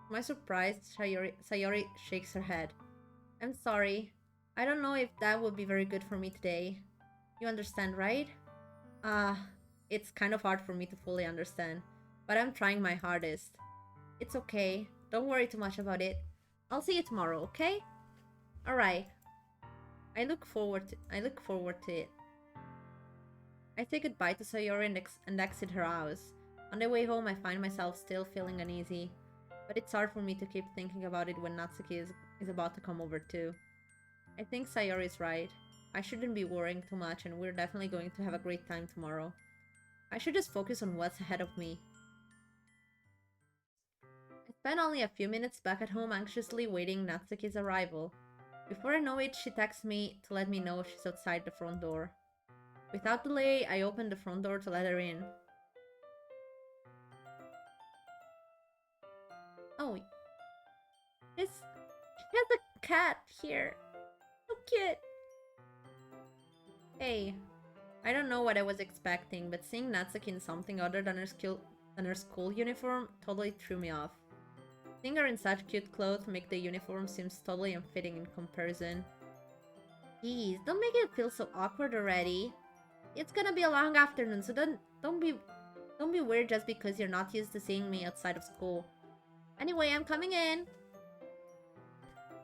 To my surprise, Sayori shakes her head. I'm sorry. I don't know if that would be very good for me today. You understand, right? It's kind of hard for me to fully understand, but I'm trying my hardest. It's okay. Don't worry too much about it. I'll see you tomorrow, okay? Alright. I look forward to it. I say goodbye to Sayori and exit her house. On the way home, I find myself still feeling uneasy, but it's hard for me to keep thinking about it when Natsuki is about to come over too. I think Sayori is right. I shouldn't be worrying too much, and we're definitely going to have a great time tomorrow. I should just focus on what's ahead of me. I spent only a few minutes back at home anxiously waiting Natsuki's arrival. Before I know it, she texts me to let me know she's outside the front door. Without delay, I opened the front door to let her in. Oh, she has a cat here. So cute. Hey, I don't know what I was expecting, but seeing Natsuki in something other than her school uniform totally threw me off. Seeing her in such cute clothes make the uniform seems totally unfitting in comparison. Jeez, don't make it feel so awkward already. It's gonna be a long afternoon, so don't be weird just because you're not used to seeing me outside of school. Anyway, I'm coming in.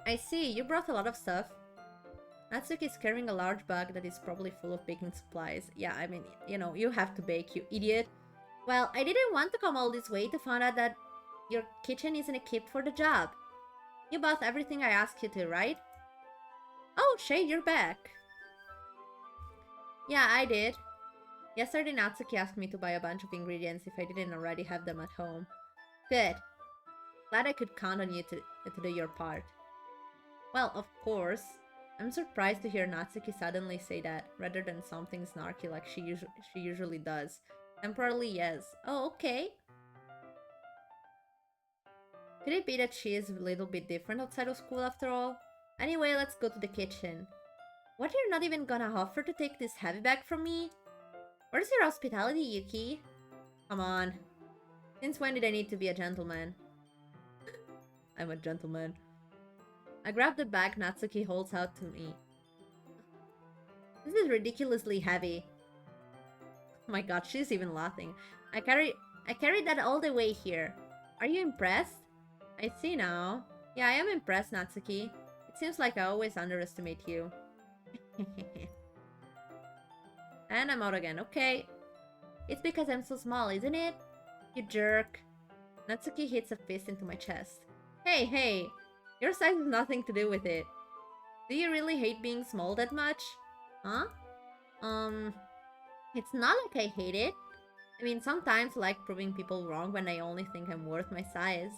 I see, you brought a lot of stuff. Natsuki is carrying a large bag that is probably full of baking supplies. Yeah, I mean, you know, you have to bake, you idiot. Well, I didn't want to come all this way to find out that your kitchen isn't equipped for the job. You bought everything I asked you to, right? Oh, Shay, you're back. Yeah, I did. Yesterday, Natsuki asked me to buy a bunch of ingredients if I didn't already have them at home. Good. Glad I could count on you to do your part. Well, of course. I'm surprised to hear Natsuki suddenly say that, rather than something snarky like she usually does. Temporarily, yes. Oh, okay. Could it be that she is a little bit different outside of school after all? Anyway, let's go to the kitchen. What, you're not even gonna offer to take this heavy bag from me? Where's your hospitality, Yuki? Come on. Since when did I need to be a gentleman? I'm a gentleman. I grab the bag Natsuki holds out to me. This is ridiculously heavy. Oh my god, she's even laughing. I carried that all the way here. Are you impressed? I see now. Yeah, I am impressed, Natsuki. It seems like I always underestimate you. And I'm out again, okay. It's because I'm so small, isn't it? You jerk. Natsuki hits a fist into my chest. Hey, hey! Your size has nothing to do with it. Do you really hate being small that much? Huh? It's not like I hate it. I mean, sometimes I like proving people wrong when I only think I'm worth my size.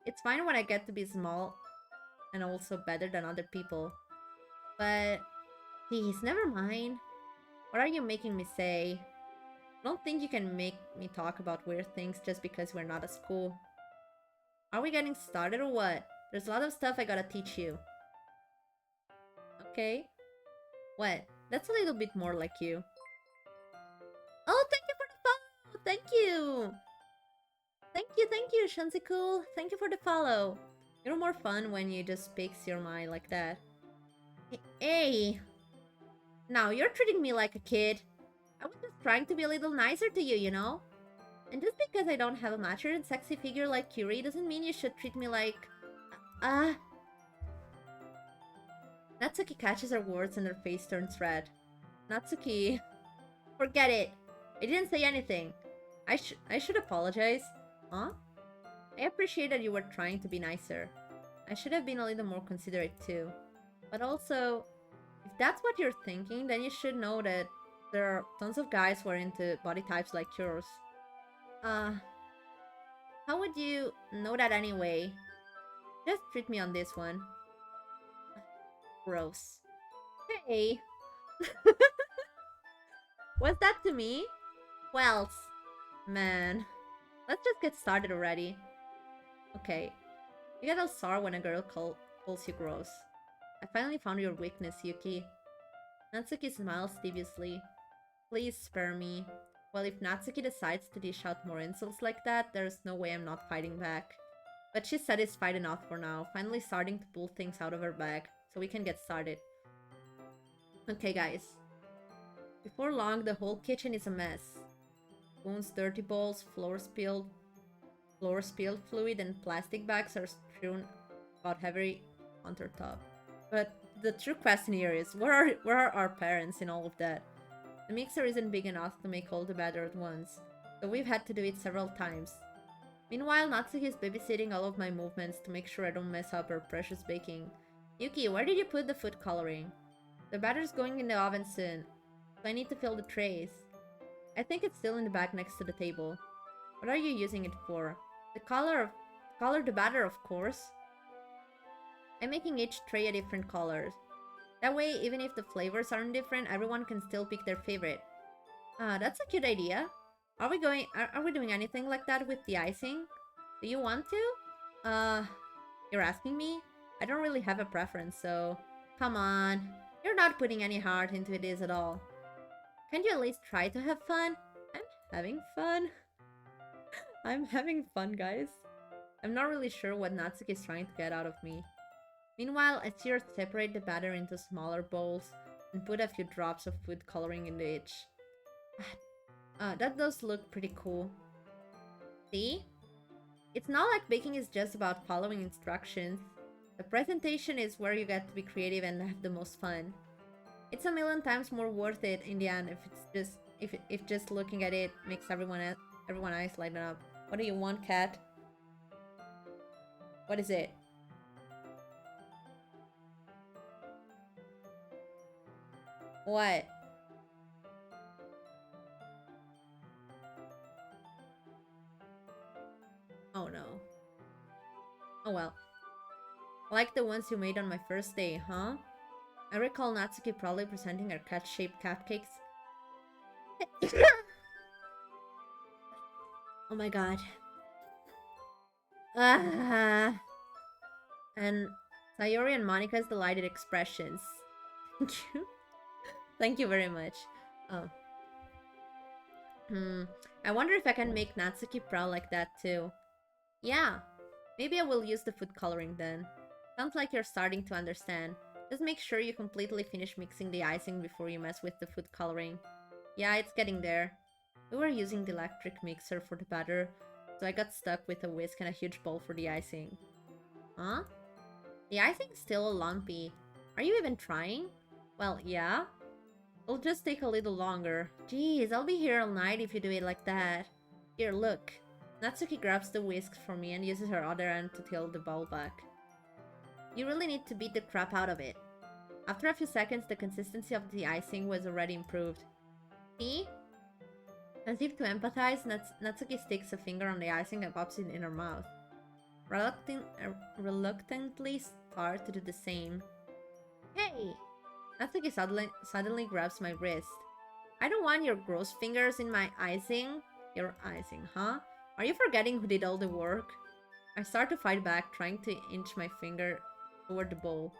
It's fine when I get to be small and also better than other people. But, please, never mind. What are you making me say? I don't think you can make me talk about weird things just because we're not at school. Are we getting started or what? There's a lot of stuff I gotta teach you. Okay. What? That's a little bit more like you. Oh, thank you for the follow! Thank you! Thank you, Shansiku. Thank you for the follow. You're more fun when you just speaks your mind like that. Hey! Now, you're treating me like a kid. I was just trying to be a little nicer to you, you know? And just because I don't have a mature and sexy figure like Yuri doesn't mean you should treat me like... Natsuki catches her words and her face turns red. Natsuki, forget it. I didn't say anything. I should apologize. Huh? I appreciate that you were trying to be nicer. I should have been a little more considerate too. But also, if that's what you're thinking, then you should know that there are tons of guys who are into body types like yours. Uh, how would you know that anyway? Just treat me on this one. Gross. Hey, was that to me? Well, man. Let's just get started already. Okay. You get all sour when a girl calls you gross. I finally found your weakness, Yuki. Natsuki smiles deviously. Please spare me. Well, if Natsuki decides to dish out more insults like that, there's no way I'm not fighting back. But she's satisfied enough for now, finally starting to pull things out of her bag, so we can get started. Okay, guys. Before long, the whole kitchen is a mess. Spoons, dirty bowls, floor spilled fluid, and plastic bags are strewn about heavy countertop. But the true question here is, where are our parents in all of that? The mixer isn't big enough to make all the batter at once, so we've had to do it several times. Meanwhile, Natsuki is babysitting all of my movements to make sure I don't mess up her precious baking. Yuki, where did you put the food coloring? The batter's going in the oven soon, so I need to fill the trays. I think it's still in the bag next to the table. What are you using it for? The color the batter, of course. I'm making each tray a different color. That way, even if the flavors aren't different, everyone can still pick their favorite. That's a cute idea. Are we doing anything like that with the icing? Do you want to? You're asking me? I don't really have a preference, so... Come on. You're not putting any heart into this at all. Can't you at least try to have fun? I'm having fun. I'm having fun, guys. I'm not really sure what Natsuki is trying to get out of me. Meanwhile, I see her separate the batter into smaller bowls and put a few drops of food coloring into each. That does look pretty cool. See? It's not like baking is just about following instructions. The presentation is where you get to be creative and have the most fun. It's a million times more worth it in the end if just looking at it makes everyone eyes light up. What do you want, cat? What is it? What? Oh no. Oh well. Like the ones you made on my first day, huh? I recall Natsuki proudly presenting her cat-shaped cupcakes. Oh my god. And Sayori and Monika's delighted expressions. Thank you. Thank you very much. Oh. I wonder if I can make Natsuki proud like that too. Yeah. Maybe I will use the food coloring then. Sounds like you're starting to understand. Just make sure you completely finish mixing the icing before you mess with the food coloring. Yeah, it's getting there. We were using the electric mixer for the batter, so I got stuck with a whisk and a huge bowl for the icing. Huh? The icing's still lumpy. Are you even trying? Well, yeah. It'll just take a little longer. Jeez, I'll be here all night if you do it like that. Here, look. Natsuki grabs the whisk for me and uses her other hand to tilt the bowl back. You really need to beat the crap out of it. After a few seconds, the consistency of the icing was already improved. See? As if to empathize, Natsuki sticks a finger on the icing and pops it in her mouth. Reluctantly start to do the same. Hey! Natsuki suddenly grabs my wrist. I don't want your gross fingers in my icing. Your icing, huh? Are you forgetting who did all the work? I start to fight back, trying to inch my finger toward the bowl.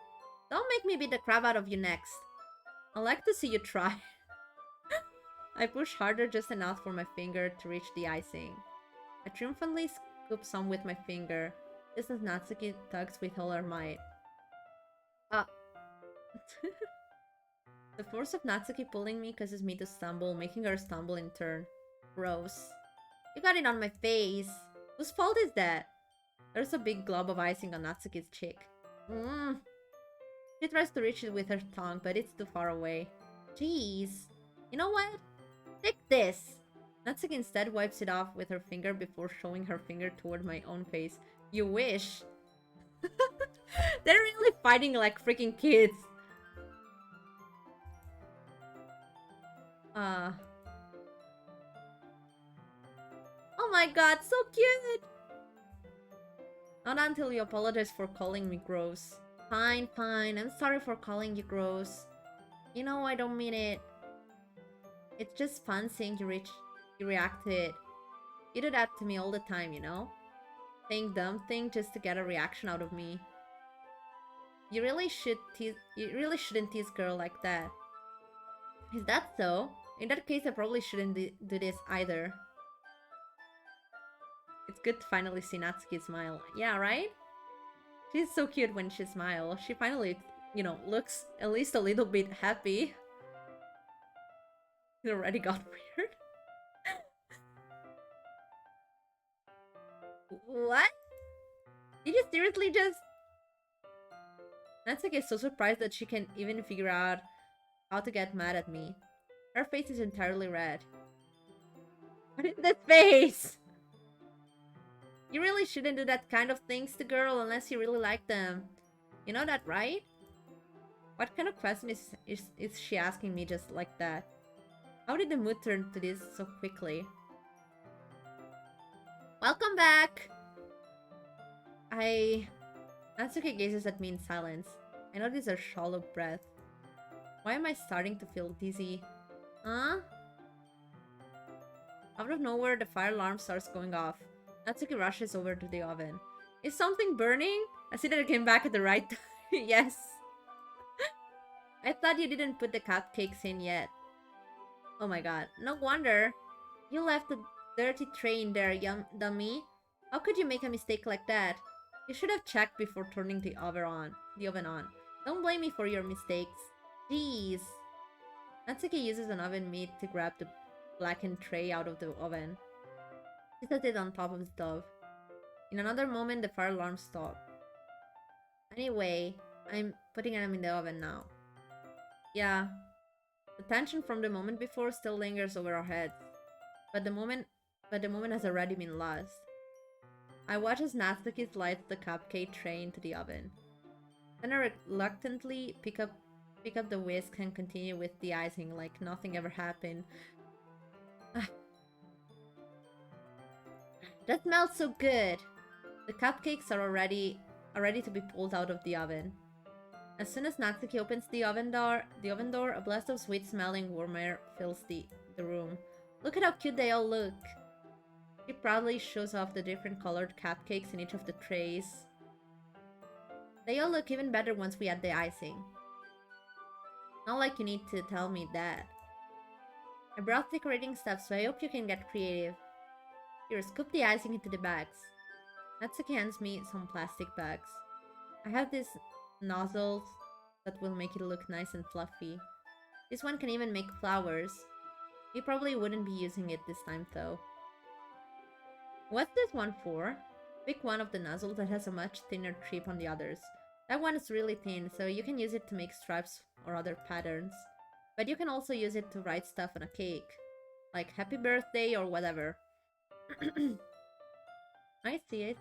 Don't make me beat the crap out of you next. I'd like to see you try. I push harder just enough for my finger to reach the icing. I triumphantly scoop some with my finger, just as Natsuki tugs with all her might. The force of Natsuki pulling me causes me to stumble, making her stumble in turn. Gross. You got it on my face. Whose fault is that? There's a big glob of icing on Natsuki's cheek. She tries to reach it with her tongue, but it's too far away. Jeez. You know what? Take this. Natsuki instead wipes it off with her finger before showing her finger toward my own face. You wish. They're really fighting like freaking kids. Uh. Oh my god, so cute! Not until you apologize for calling me gross. Fine, fine. I'm sorry for calling you gross. You know I don't mean it. It's just fun seeing you react to it. You do that to me all the time, you know? Saying dumb thing just to get a reaction out of me. You really shouldn't tease girl like that. Is that so? In that case, I probably shouldn't do this either. It's good to finally see Natsuki smile. Yeah, right? She's so cute when she smiles. She finally, you know, looks at least a little bit happy. It already got weird. What? Did you seriously just... Natsuki is so surprised that she can even figure out how to get mad at me. Her face is entirely red. What is this face? You really shouldn't do that kind of things to girl unless you really like them. You know that, right? What kind of question is she asking me just like that? How did the mood turn to this so quickly? Welcome back! Natsuki gazes at me in silence. I notice her shallow breath. Why am I starting to feel dizzy? Huh? Out of nowhere, the fire alarm starts going off. Natsuki rushes over to the oven. Is something burning? I see that I came back at the right time. Yes. I thought you didn't put the cupcakes in yet. Oh my god. No wonder. You left the dirty tray in there, dummy. How could you make a mistake like that? You should have checked before turning the oven on. Don't blame me for your mistakes. Jeez. Natsuki uses an oven mitt to grab the blackened tray out of the oven. She sets it on top of the stove. In another moment, the fire alarm stopped. Anyway, I'm putting them in the oven now. Yeah. The tension from the moment before still lingers over our heads. But the moment has already been lost. I watch as Natsuki slides the cupcake tray into the oven. Then I reluctantly pick up the whisk and continue with the icing like nothing ever happened. That smells so good! The cupcakes are ready to be pulled out of the oven. As soon as Natsuki opens the oven door, a blast of sweet-smelling warm air fills the room. Look at how cute they all look! She proudly shows off the different colored cupcakes in each of the trays. They all look even better once we add the icing. Not like you need to tell me that. I brought decorating stuff, so I hope you can get creative. Here, scoop the icing into the bags. Natsuki hands me some plastic bags. I have these nozzles that will make it look nice and fluffy. This one can even make flowers. You probably wouldn't be using it this time though. What's this one for? Pick one of the nozzles that has a much thinner tip on the others. That one is really thin, so you can use it to make stripes or other patterns. But you can also use it to write stuff on a cake. Like happy birthday or whatever. I see.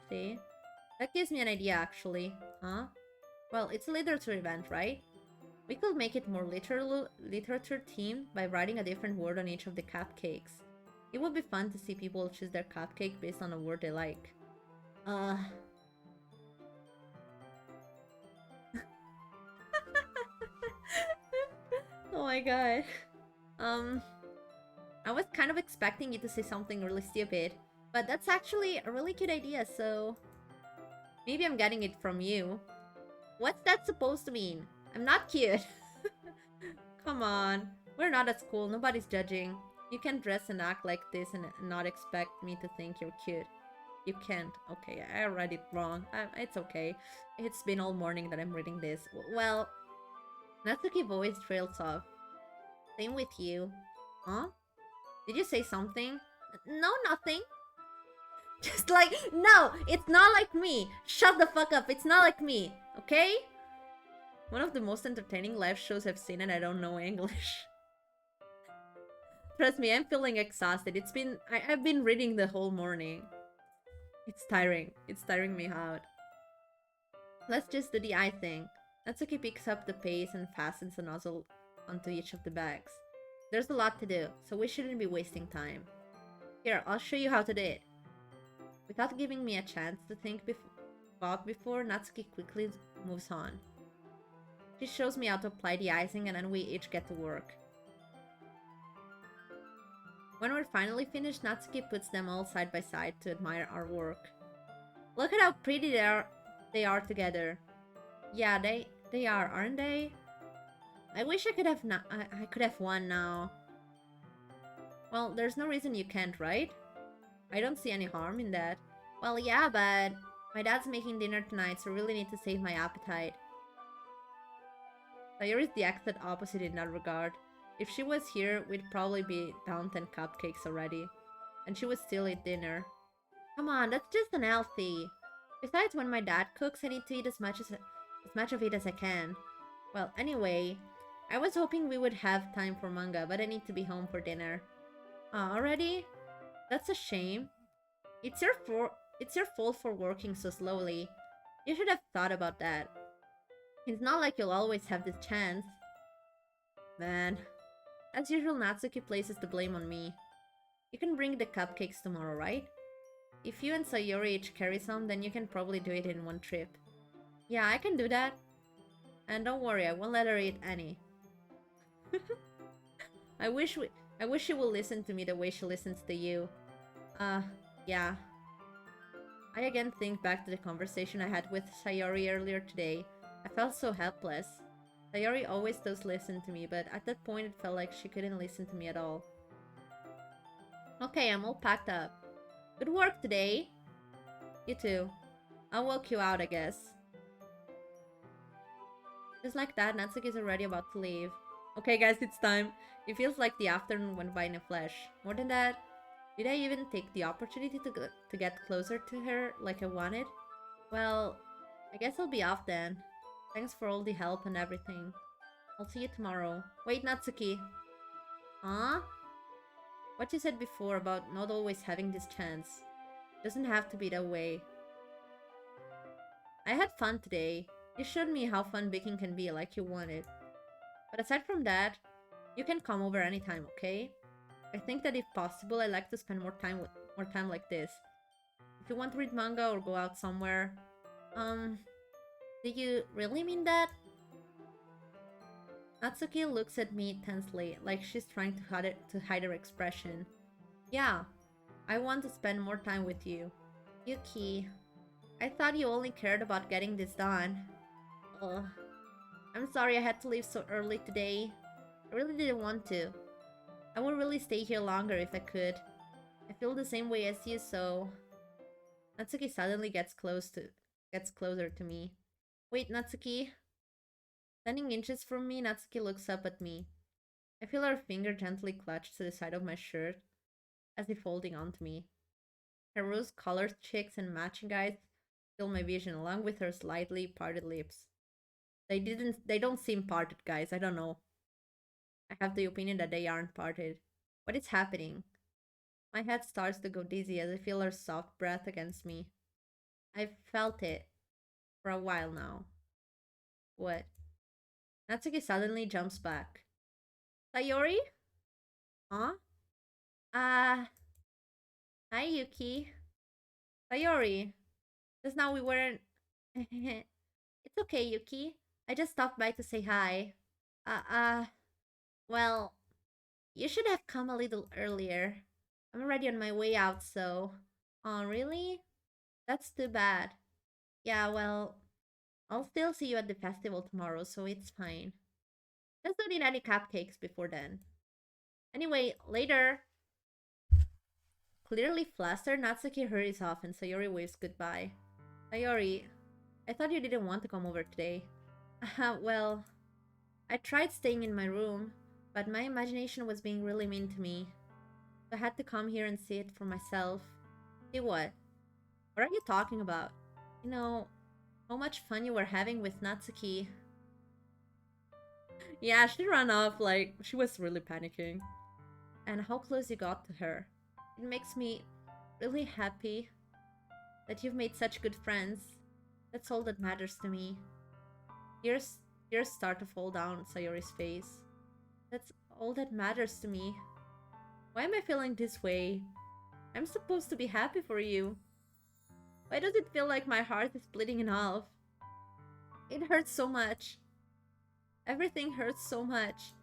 That gives me an idea actually. Huh? Well, it's a literature event, right? We could make it more literature themed by writing a different word on each of the cupcakes. It would be fun to see people choose their cupcake based on a word they like. Oh my god. I was kind of expecting you to say something really stupid, but that's actually a really cute idea, so... Maybe I'm getting it from you. What's that supposed to mean? I'm not cute. Come on. We're not at school, nobody's judging. You can't dress and act like this and not expect me to think you're cute. You can't. Okay, I read it wrong. It's okay. It's been all morning that I'm reading this. Well, Natsuki voice trails off. Same with you. Huh? Did you say something? No, nothing. Just like, no, it's not like me. Shut the fuck up, it's not like me, okay? One of the most entertaining live shows I've seen and I don't know English. Trust me, I'm feeling exhausted. I've been reading the whole morning. It's tiring. It's tiring me out. Let's just do the eye thing. Natsuki picks up the pace and fastens the nozzle onto each of the bags. There's a lot to do, so we shouldn't be wasting time. Here, I'll show you how to do it. Without giving me a chance to think about before, Natsuki quickly moves on. She shows me how to apply the icing and then we each get to work. When we're finally finished, Natsuki puts them all side by side to admire our work. Look at how pretty they are together. Yeah, they are, aren't they? I wish I could have I could have one now. Well, there's no reason you can't, right? I don't see any harm in that. Well, yeah, but my dad's making dinner tonight, so I really need to save my appetite. Sayori's the exact opposite in that regard. If she was here, we'd probably be down 10 cupcakes already. And she would still eat dinner. Come on, that's just unhealthy. Besides, when my dad cooks, I need to eat as much of it as I can. Well, anyway, I was hoping we would have time for manga, but I need to be home for dinner. Already? That's a shame. It's your fault for working so slowly. You should have thought about that. It's not like you'll always have this chance. Man. As usual, Natsuki places the blame on me. You can bring the cupcakes tomorrow, right? If you and Sayori each carry some, then you can probably do it in one trip. Yeah, I can do that. And don't worry, I won't let her eat any. I wish she will listen to me the way she listens to you. Yeah. I again think back to the conversation I had with Sayori earlier today. I felt so helpless. Sayori always does listen to me, but at that point it felt like she couldn't listen to me at all. Okay, I'm all packed up. Good work today. You too. I'll walk you out, I guess. Just like that, Natsuki is already about to leave. Okay guys, it's time. It feels like the afternoon went by in a flash. More than that, did I even take the opportunity to get closer to her like I wanted? Well, I guess I'll be off then. Thanks for all the help and everything. I'll see you tomorrow. Wait, Natsuki. Huh? What you said before about not always having this chance. Doesn't have to be that way. I had fun today. You showed me how fun baking can be like you wanted. But aside from that, you can come over anytime, okay? I think that if possible, I like to spend more time like this. If you want to read manga or go out somewhere, do you really mean that? Natsuki looks at me tensely, like she's trying to hide her expression. Yeah, I want to spend more time with you. Yuki, I thought you only cared about getting this done. Ugh. I'm sorry I had to leave so early today. I really didn't want to. I would really stay here longer if I could. I feel the same way as you, so... Natsuki suddenly gets closer to me. Wait, Natsuki. Standing inches from me, Natsuki looks up at me. I feel her finger gently clutched to the side of my shirt, as if holding onto me. Her rose-colored cheeks and matching eyes fill my vision, along with her slightly parted lips. They don't seem parted, guys. I don't know. I have the opinion that they aren't parted. What is happening? My head starts to go dizzy as I feel her soft breath against me. I've felt it for a while now. What? Natsuki suddenly jumps back. Sayori? Huh? Uh, Hi, Yuki. Sayori. Just now we weren't... It's okay, Yuki. I just stopped by to say hi. Uh, uh, well, you should have come a little earlier. I'm already on my way out, so... Oh, really? That's too bad. Yeah, well, I'll still see you at the festival tomorrow, so it's fine. Just don't eat any cupcakes before then. Anyway, later. Clearly flustered, Natsuki hurries off and Sayori waves goodbye. Sayori, I thought you didn't want to come over today. Well, I tried staying in my room, but my imagination was being really mean to me. So I had to come here and see it for myself. See what? What are you talking about? You know, how much fun you were having with Natsuki. Yeah, she ran off like she was really panicking. and how close you got to her. It makes me really happy that you've made such good friends. That's all that matters to me. Tears start to fall down Sayori's face. That's all that matters to me. Why am I feeling this way? I'm supposed to be happy for you. Why does it feel like my heart is splitting in half? It hurts so much. Everything hurts so much.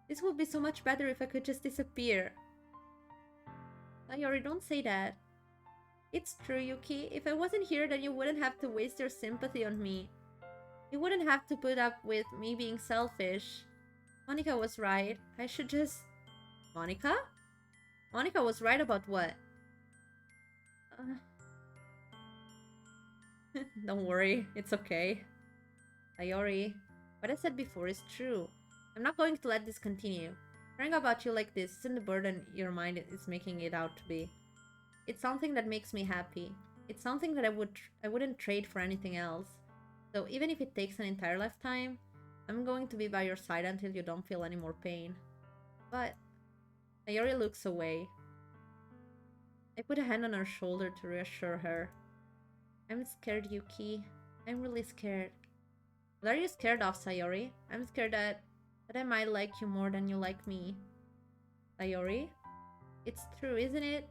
This would be so much better if I could just disappear. Sayori, don't say that. It's true, Yuki. If I wasn't here, then you wouldn't have to waste your sympathy on me. You wouldn't have to put up with me being selfish. Monica was right. I should just... Monica? Monica was right about what? Don't worry, it's okay. Sayori, what I said before is true. I'm not going to let this continue. Caring about you like this isn't the burden your mind is making it out to be. It's something that makes me happy. It's something that I wouldn't trade for anything else. So even if it takes an entire lifetime, I'm going to be by your side until you don't feel any more pain. But Sayori looks away. I put a hand on her shoulder to reassure her. I'm scared, Yuki. I'm really scared. What are you scared of, Sayori? I'm scared that I might like you more than you like me. Sayori? It's true, isn't it?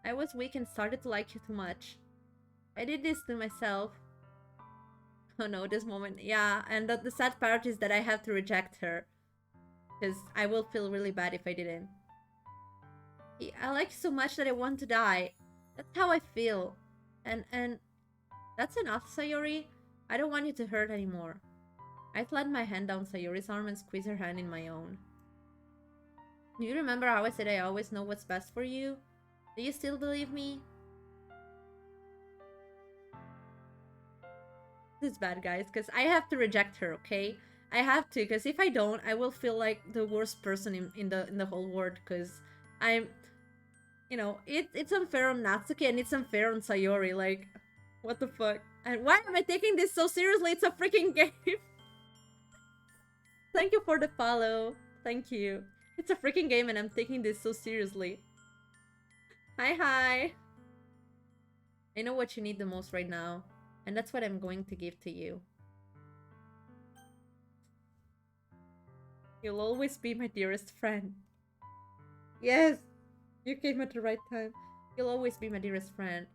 I was weak and started to like you too much. I did this to myself. Oh no, this moment. Yeah, and the sad part is that I have to reject her. Because I will feel really bad if I didn't. I like you so much that I want to die. That's how I feel. And that's enough, Sayori. I don't want you to hurt anymore. I slid my hand down Sayori's arm and squeezed her hand in my own. Do you remember how I said I always know what's best for you? Do you still believe me? This is bad, guys, because I have to reject her, okay? I have to, because if I don't, I will feel like the worst person in the whole world, because I'm... You know, it's unfair on Natsuki and it's unfair on Sayori, like... What the fuck? And why am I taking this so seriously? It's a freaking game! Thank you for the follow. Thank you. It's a freaking game and I'm taking this so seriously. Hi. I know what you need the most right now. And that's what I'm going to give to you. You'll always be my dearest friend. Yes! You came at the right time. You'll always be my dearest friend.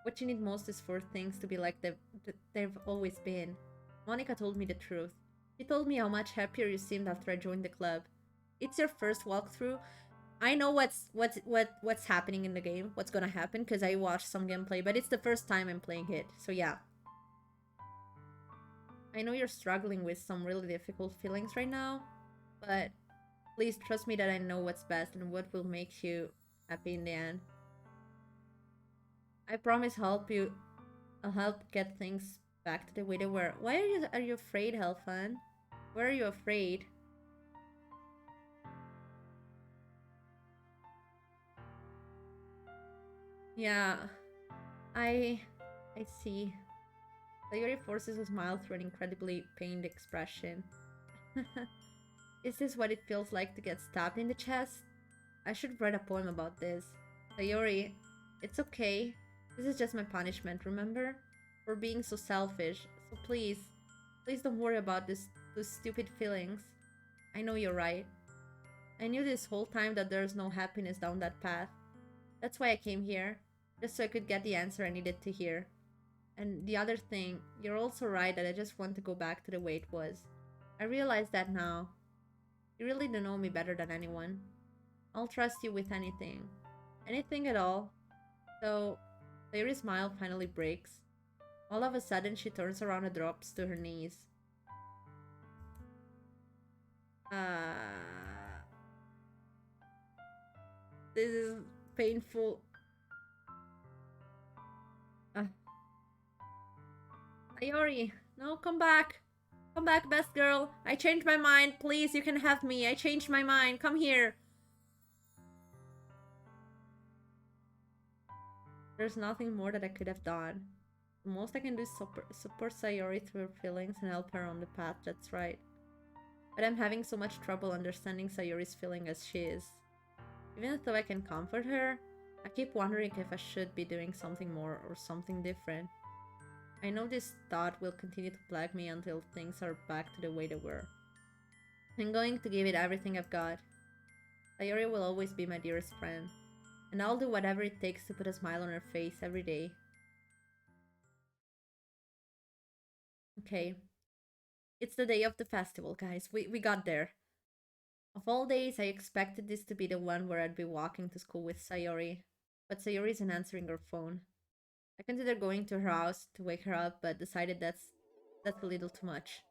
What you need most is for things to be like they've always been. Monica told me the truth. She told me how much happier you seemed after I joined the club. It's your first walkthrough. I know what's happening in the game, what's gonna happen, because I watched some gameplay, but it's the first time I'm playing it, so yeah. I know you're struggling with some really difficult feelings right now, but please trust me that I know what's best and what will make you happy in the end. I promise I'll help get things back to the way they were. Why are you afraid, Helfan? Why are you afraid? Yeah, I see. Sayori forces a smile through an incredibly pained expression. Is this what it feels like to get stabbed in the chest? I should write a poem about this. Sayori, it's okay. This is just my punishment, remember? For being so selfish. So please don't worry about those stupid feelings. I know you're right. I knew this whole time that there's no happiness down that path. That's why I came here. Just so I could get the answer I needed to hear. And the other thing, you're also right that I just want to go back to the way it was. I realize that now. You really do know me better than anyone. I'll trust you with anything. Anything at all. So, Sayori's smile finally breaks. All of a sudden, she turns around and drops to her knees. This is painful. Sayori, no, come back. Come back, best girl. I changed my mind. Please, you can have me. I changed my mind. Come here. There's nothing more that I could have done. The most I can do is support Sayori through her feelings and help her on the path that's right. but I'm having so much trouble understanding Sayori's feeling as she is. Even though I can comfort her, I keep wondering if I should be doing something more or something different. I know this thought will continue to plague me until things are back to the way they were. I'm going to give it everything I've got. Sayori will always be my dearest friend, and I'll do whatever it takes to put a smile on her face every day. Okay, it's the day of the festival, guys. We got there. Of all days, I expected this to be the one where I'd be walking to school with Sayori, but Sayori isn't answering her phone. I considered going to her house to wake her up, but decided that's a little too much.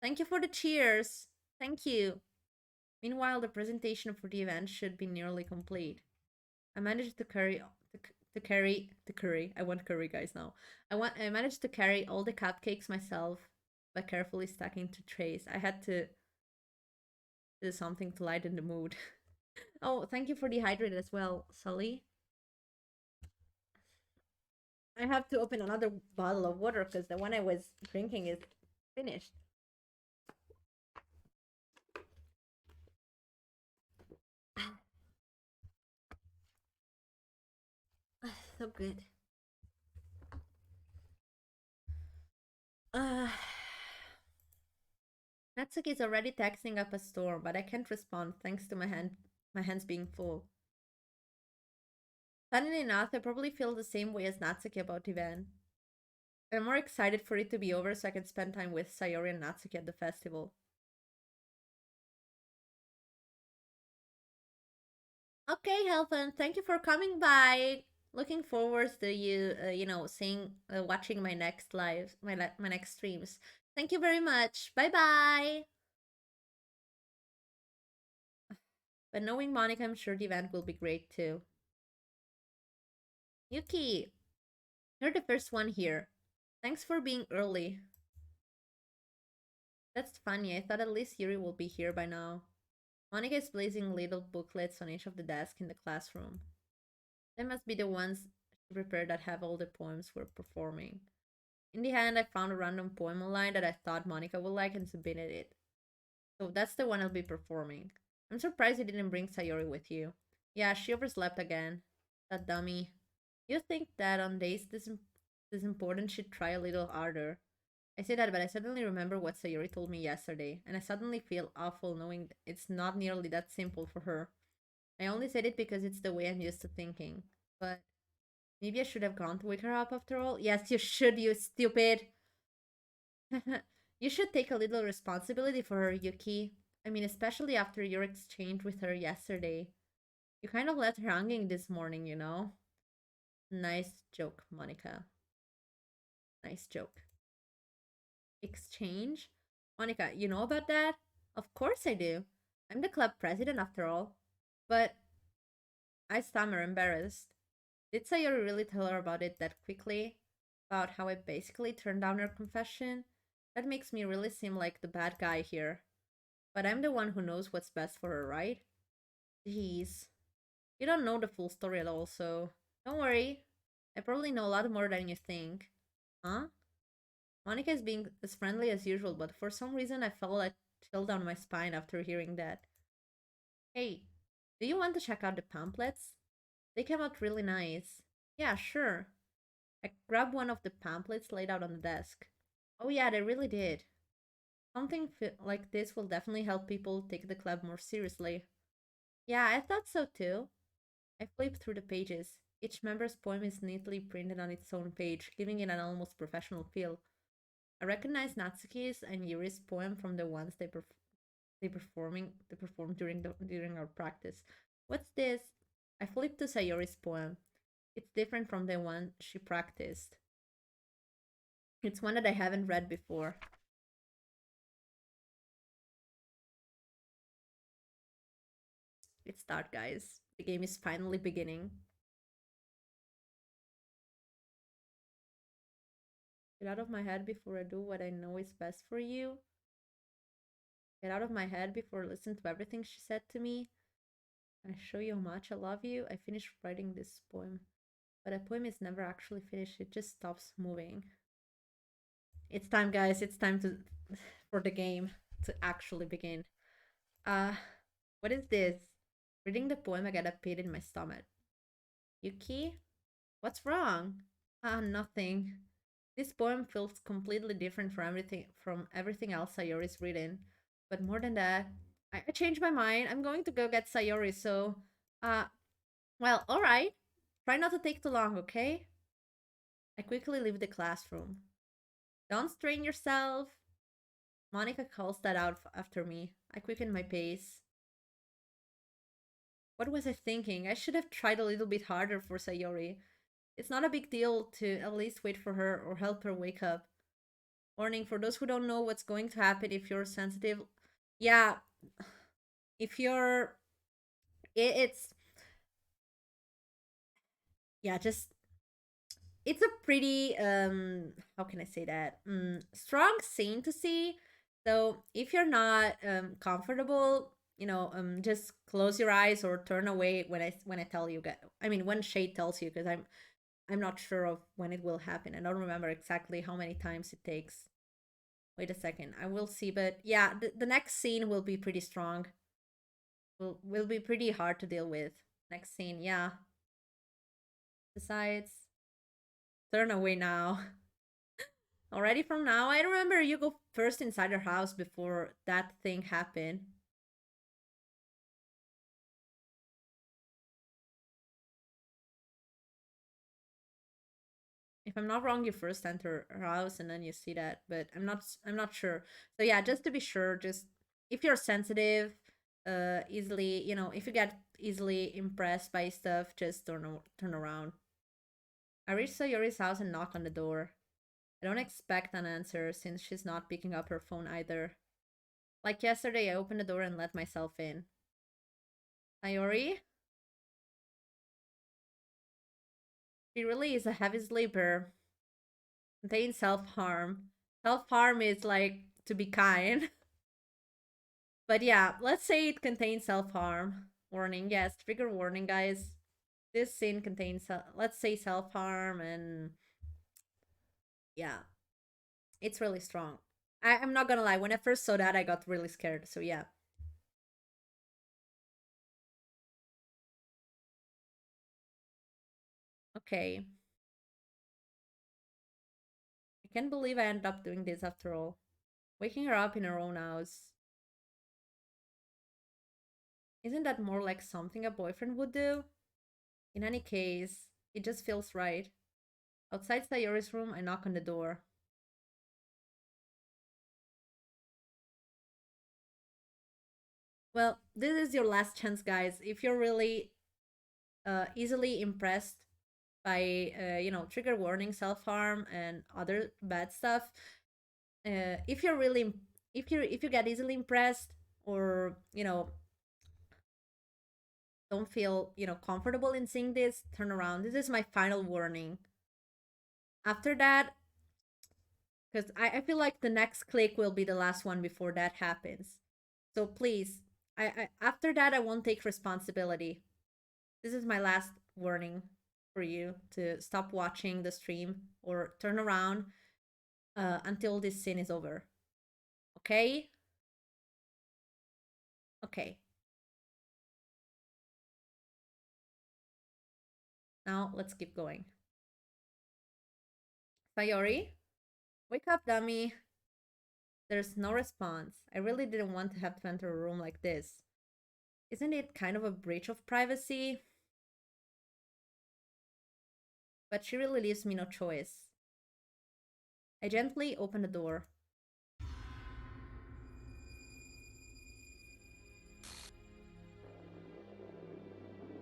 Thank you for the cheers. Thank you. Meanwhile, the presentation for the event should be nearly complete. I managed to carry. I want curry, guys. Now, I managed to carry all the cupcakes myself by carefully stacking to trays. I had to do something to lighten the mood. Oh, thank you for the hydrate as well, Sully. I have to open another bottle of water because the one I was drinking is finished. So good. Uh, Natsuki is already texting up a storm, but I can't respond thanks to my hands being full. Funnily enough, I probably feel the same way as Natsuki about the event. I'm more excited for it to be over so I can spend time with Sayori and Natsuki at the festival. Okay, Helfen, thank you for coming by. Looking forward to you, seeing, watching my next live, my next streams. Thank you very much. Bye bye. But knowing Monica, I'm sure the event will be great too. Yuki, you're the first one here. Thanks for being early. That's funny. I thought at least Yuri will be here by now. Monica is placing little booklets on each of the desks in the classroom. They must be the ones she prepared that have all the poems we're performing. In the end, I found a random poem online that I thought Monica would like and submitted it. So that's the one I'll be performing. I'm surprised you didn't bring Sayori with you. Yeah, she overslept again. That dummy. You think that on days this important she'd try a little harder. I say that, but I suddenly remember what Sayori told me yesterday, and I suddenly feel awful knowing it's not nearly that simple for her. I only said it because it's the way I'm used to thinking. But maybe I should have gone to wake her up after all. Yes, you should, you stupid. You should take a little responsibility for her, Yuki. I mean, especially after your exchange with her yesterday. You kind of left her hanging this morning, you know? Nice joke, Monica. Nice joke. Exchange? Monica, you know about that? Of course I do. I'm the club president after all. But I stammer, embarrassed. Did Sayori really tell her about it that quickly? About how I basically turned down her confession? That makes me really seem like the bad guy here. But I'm the one who knows what's best for her, right? Jeez. You don't know the full story at all, so don't worry. I probably know a lot more than you think. Huh? Monica is being as friendly as usual, but for some reason I felt a chill down my spine after hearing that. Hey, do you want to check out the pamphlets? They came out really nice. Yeah, sure. I grabbed one of the pamphlets laid out on the desk. Oh yeah, they really did. Something like this will definitely help people take the club more seriously. Yeah, I thought so too. I flipped through the pages. Each member's poem is neatly printed on its own page, giving it an almost professional feel. I recognized Natsuki's and Yuri's poem from the ones they performed during our practice. What's this? I flipped to Sayori's poem. It's different from the one she practiced. It's one that I haven't read before. It's start, guys. The game is finally beginning. Get out of my head before I do what I know is best for you. Get out of my head before I listen to everything she said to me. I show you how much I love you. I finished writing this poem. But a poem is never actually finished, it just stops moving. It's time, guys. It's time to for the game. to actually begin. Uh, what is this? Reading the poem, I get a pit in my stomach. Yuki? What's wrong? Ah, nothing. This poem feels completely different from everything else Sayori's written. But more than that, I changed my mind. I'm going to go get Sayori, so uh well, alright. Try not to take too long, okay? I quickly leave the classroom. Don't strain yourself. Monica calls that out after me. I quicken my pace. What was I thinking? I should have tried a little bit harder for Sayori. It's not a big deal to at least wait for her or help her wake up. Warning for those who don't know what's going to happen if you're sensitive. Yeah, if you're. It's. Yeah, just. It's a pretty. How can I say that? Strong scene to see. So if you're not comfortable, just close your eyes or turn away when I tell you. I mean, when Shade tells you, because I'm not sure of when it will happen. I don't remember exactly how many times it takes. Wait a second, I will see. But yeah, the next scene will be pretty strong. Will be pretty hard to deal with. Next scene, yeah. Besides, turn away now. Already from now, I remember you go first inside her house before that thing happened. If I'm not wrong, you first enter her house and then you see that, but I'm not sure. So yeah, just to be sure, just if you're sensitive, easily, if you get easily impressed by stuff, just turn around. I reach Sayori's house and knock on the door. I don't expect an answer since she's not picking up her phone either. Like yesterday, I opened the door and let myself in. Sayori? She really is a heavy sleeper. Contains self-harm. Self-harm is like to be kind. But yeah, let's say it contains self-harm. Warning, yes, trigger warning, guys. This scene contains, let's say, self-harm, and yeah, it's really strong. I'm not gonna lie, when I first saw that, I got really scared, so yeah. Okay. I can't believe I ended up doing this after all. Waking her up in her own house. Isn't that more like something a boyfriend would do? In any case, it just feels right. Outside Sayori's room, I knock on the door. Well, this is your last chance, guys. If you're really easily impressed by, trigger warning, self harm, and other bad stuff, if you're really, if you get easily impressed, or don't feel comfortable in seeing this, turn around. This is my final warning. After that, because I feel like the next click will be the last one before that happens. So please, after that I won't take responsibility. This is my last warning for you to stop watching the stream or turn around until this scene is over. Okay? Okay. Now let's keep going. Sayori, wake up, dummy. There's no response. I really didn't want to have to enter a room like this. Isn't it kind of a breach of privacy? But she really leaves me no choice. I gently open the door.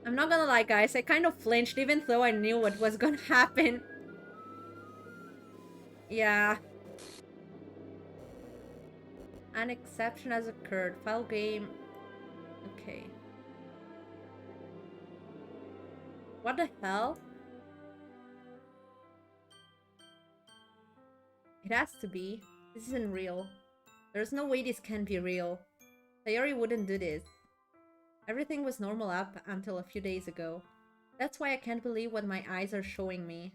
I'm not gonna lie, guys, I kind of flinched even though I knew what was gonna happen. Yeah. An exception has occurred. File game. Okay. What the hell? It has to be. This isn't real. There's no way this can be real. Sayori wouldn't do this. Everything was normal up until a few days ago. That's why I can't believe what my eyes are showing me.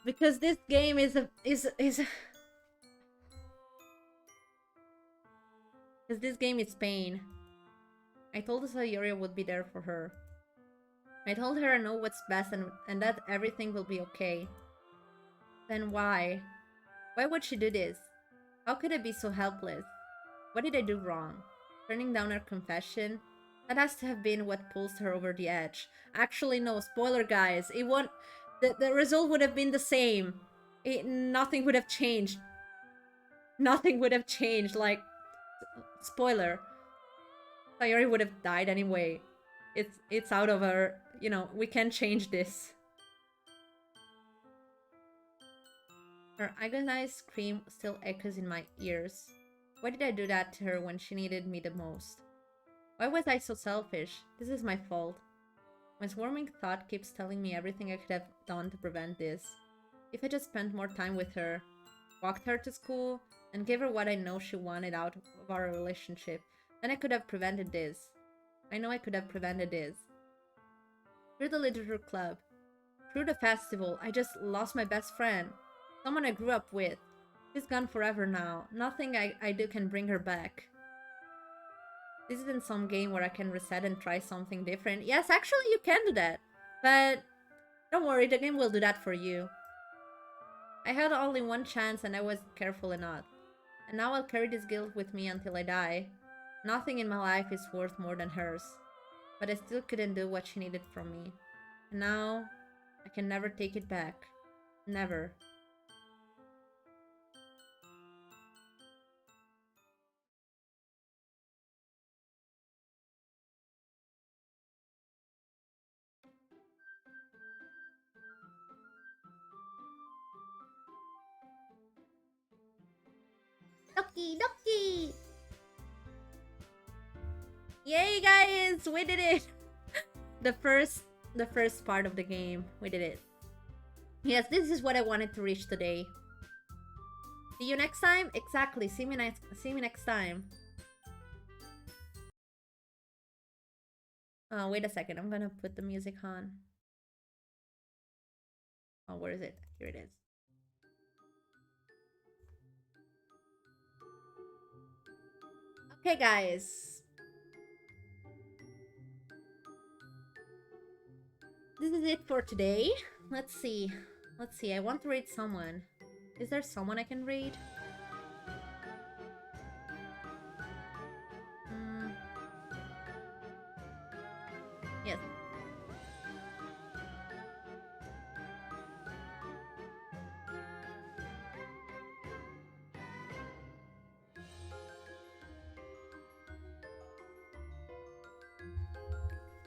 Because this game is because this game is pain. I told her Sayori would be there for her. I told her I know what's best and that everything will be okay. Then why? Why would she do this? How could I be so helpless? What did I do wrong? Turning down her confession? That has to have been what pulls her over the edge. Actually, no, spoiler guys. It won't... The result would have been the same. Nothing would have changed. Nothing would have changed, like... Spoiler. Sayori would have died anyway. It's out of her... You know, we can't change this. Her agonized scream still echoes in my ears. Why did I do that to her when she needed me the most? Why was I so selfish? This is my fault. My swarming thought keeps telling me everything I could have done to prevent this. If I just spent more time with her, walked her to school, and gave her what I know she wanted out of our relationship, then I could have prevented this. I know I could have prevented this. Through the literature club, through the festival, I just lost my best friend. Someone I grew up with. She's gone forever now. Nothing I do can bring her back. This isn't some game where I can reset and try something different. Yes, actually you can do that. But don't worry, the game will do that for you. I had only one chance and I was careful enough. And now I'll carry this guilt with me until I die. Nothing in my life is worth more than hers. But I still couldn't do what she needed from me. And now, I can never take it back. Never. Doki Doki! Yay guys! We did it! the first part of the game. We did it. Yes, this is what I wanted to reach today. See you next time? Exactly. See me next time. Wait a second. I'm gonna put the music on. Oh, where is it? Here it is. Okay, guys. This is it for today. Let's see. Let's see. I want to read someone. Is there someone I can read? Yes.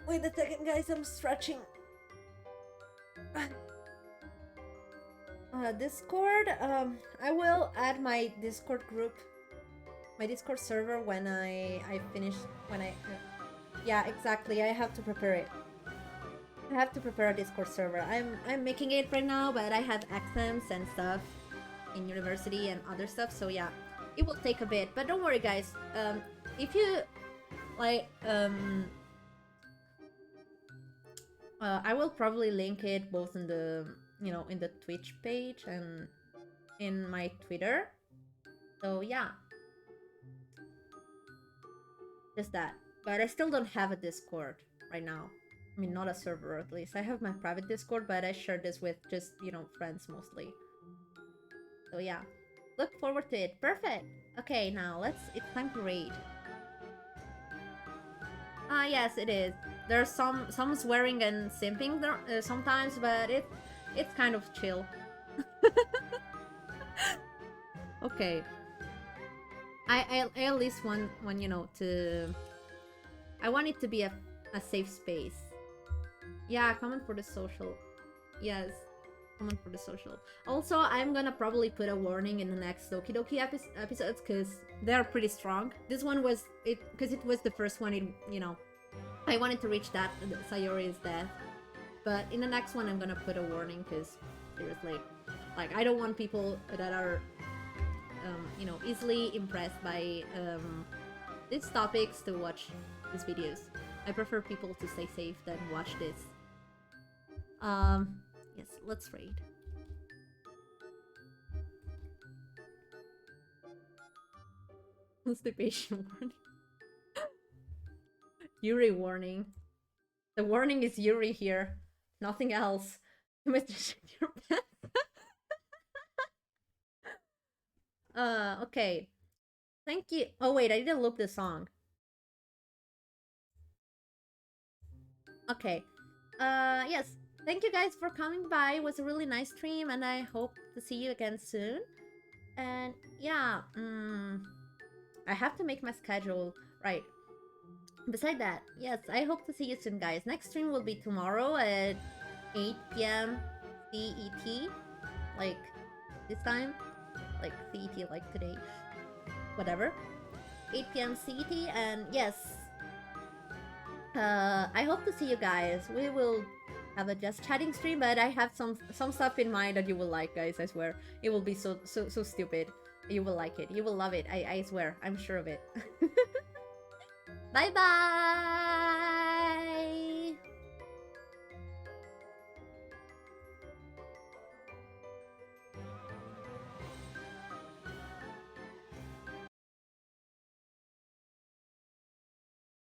Wait a second, guys. I'm stretching. Discord. I will add my Discord group, my Discord server when I finish. Yeah, exactly. I have to prepare it. I have to prepare a Discord server. I'm making it right now, but I have exams and stuff in university and other stuff. So yeah, it will take a bit. But don't worry, guys. If you like, I will probably link it both in the in the Twitch page and in my Twitter. So yeah, just that. But I still don't have a Discord right now. I mean, not a server at least. I have my private Discord, but I share this with just, friends mostly. So yeah, look forward to it. Perfect. Okay, now it's time to raid. Yes, it is. There's some swearing and simping there, sometimes, but it's kind of chill. Okay. I at least want to. I want it to be a safe space. Yeah, comment for the social. Yes, comment for the social. Also, I'm gonna probably put a warning in the next Doki Doki episodes because they're pretty strong. This one was because it was the first one. I wanted to reach that Sayori's death, but in the next one I'm gonna put a warning because seriously, like I don't want people that are easily impressed by these topics to watch these videos. I prefer people to stay safe than watch this. Yes, let's raid. Constipation warning. Yuri warning. The warning is Yuri here. Nothing else. You must shit your pants. Okay. Thank you. Oh wait, I didn't loop the song. Okay. Yes. Thank you guys for coming by. It was a really nice stream, and I hope to see you again soon. And yeah, I have to make my schedule right. Beside that, yes, I hope to see you soon, guys. Next stream will be tomorrow at 8 p.m. CET, like this time, like CET, like today, whatever. 8 p.m. CET, and yes, I hope to see you guys. We will have a just chatting stream, but I have some stuff in mind that you will like, guys. I swear, it will be so stupid. You will like it. You will love it. I swear. I'm sure of it. Bye bye.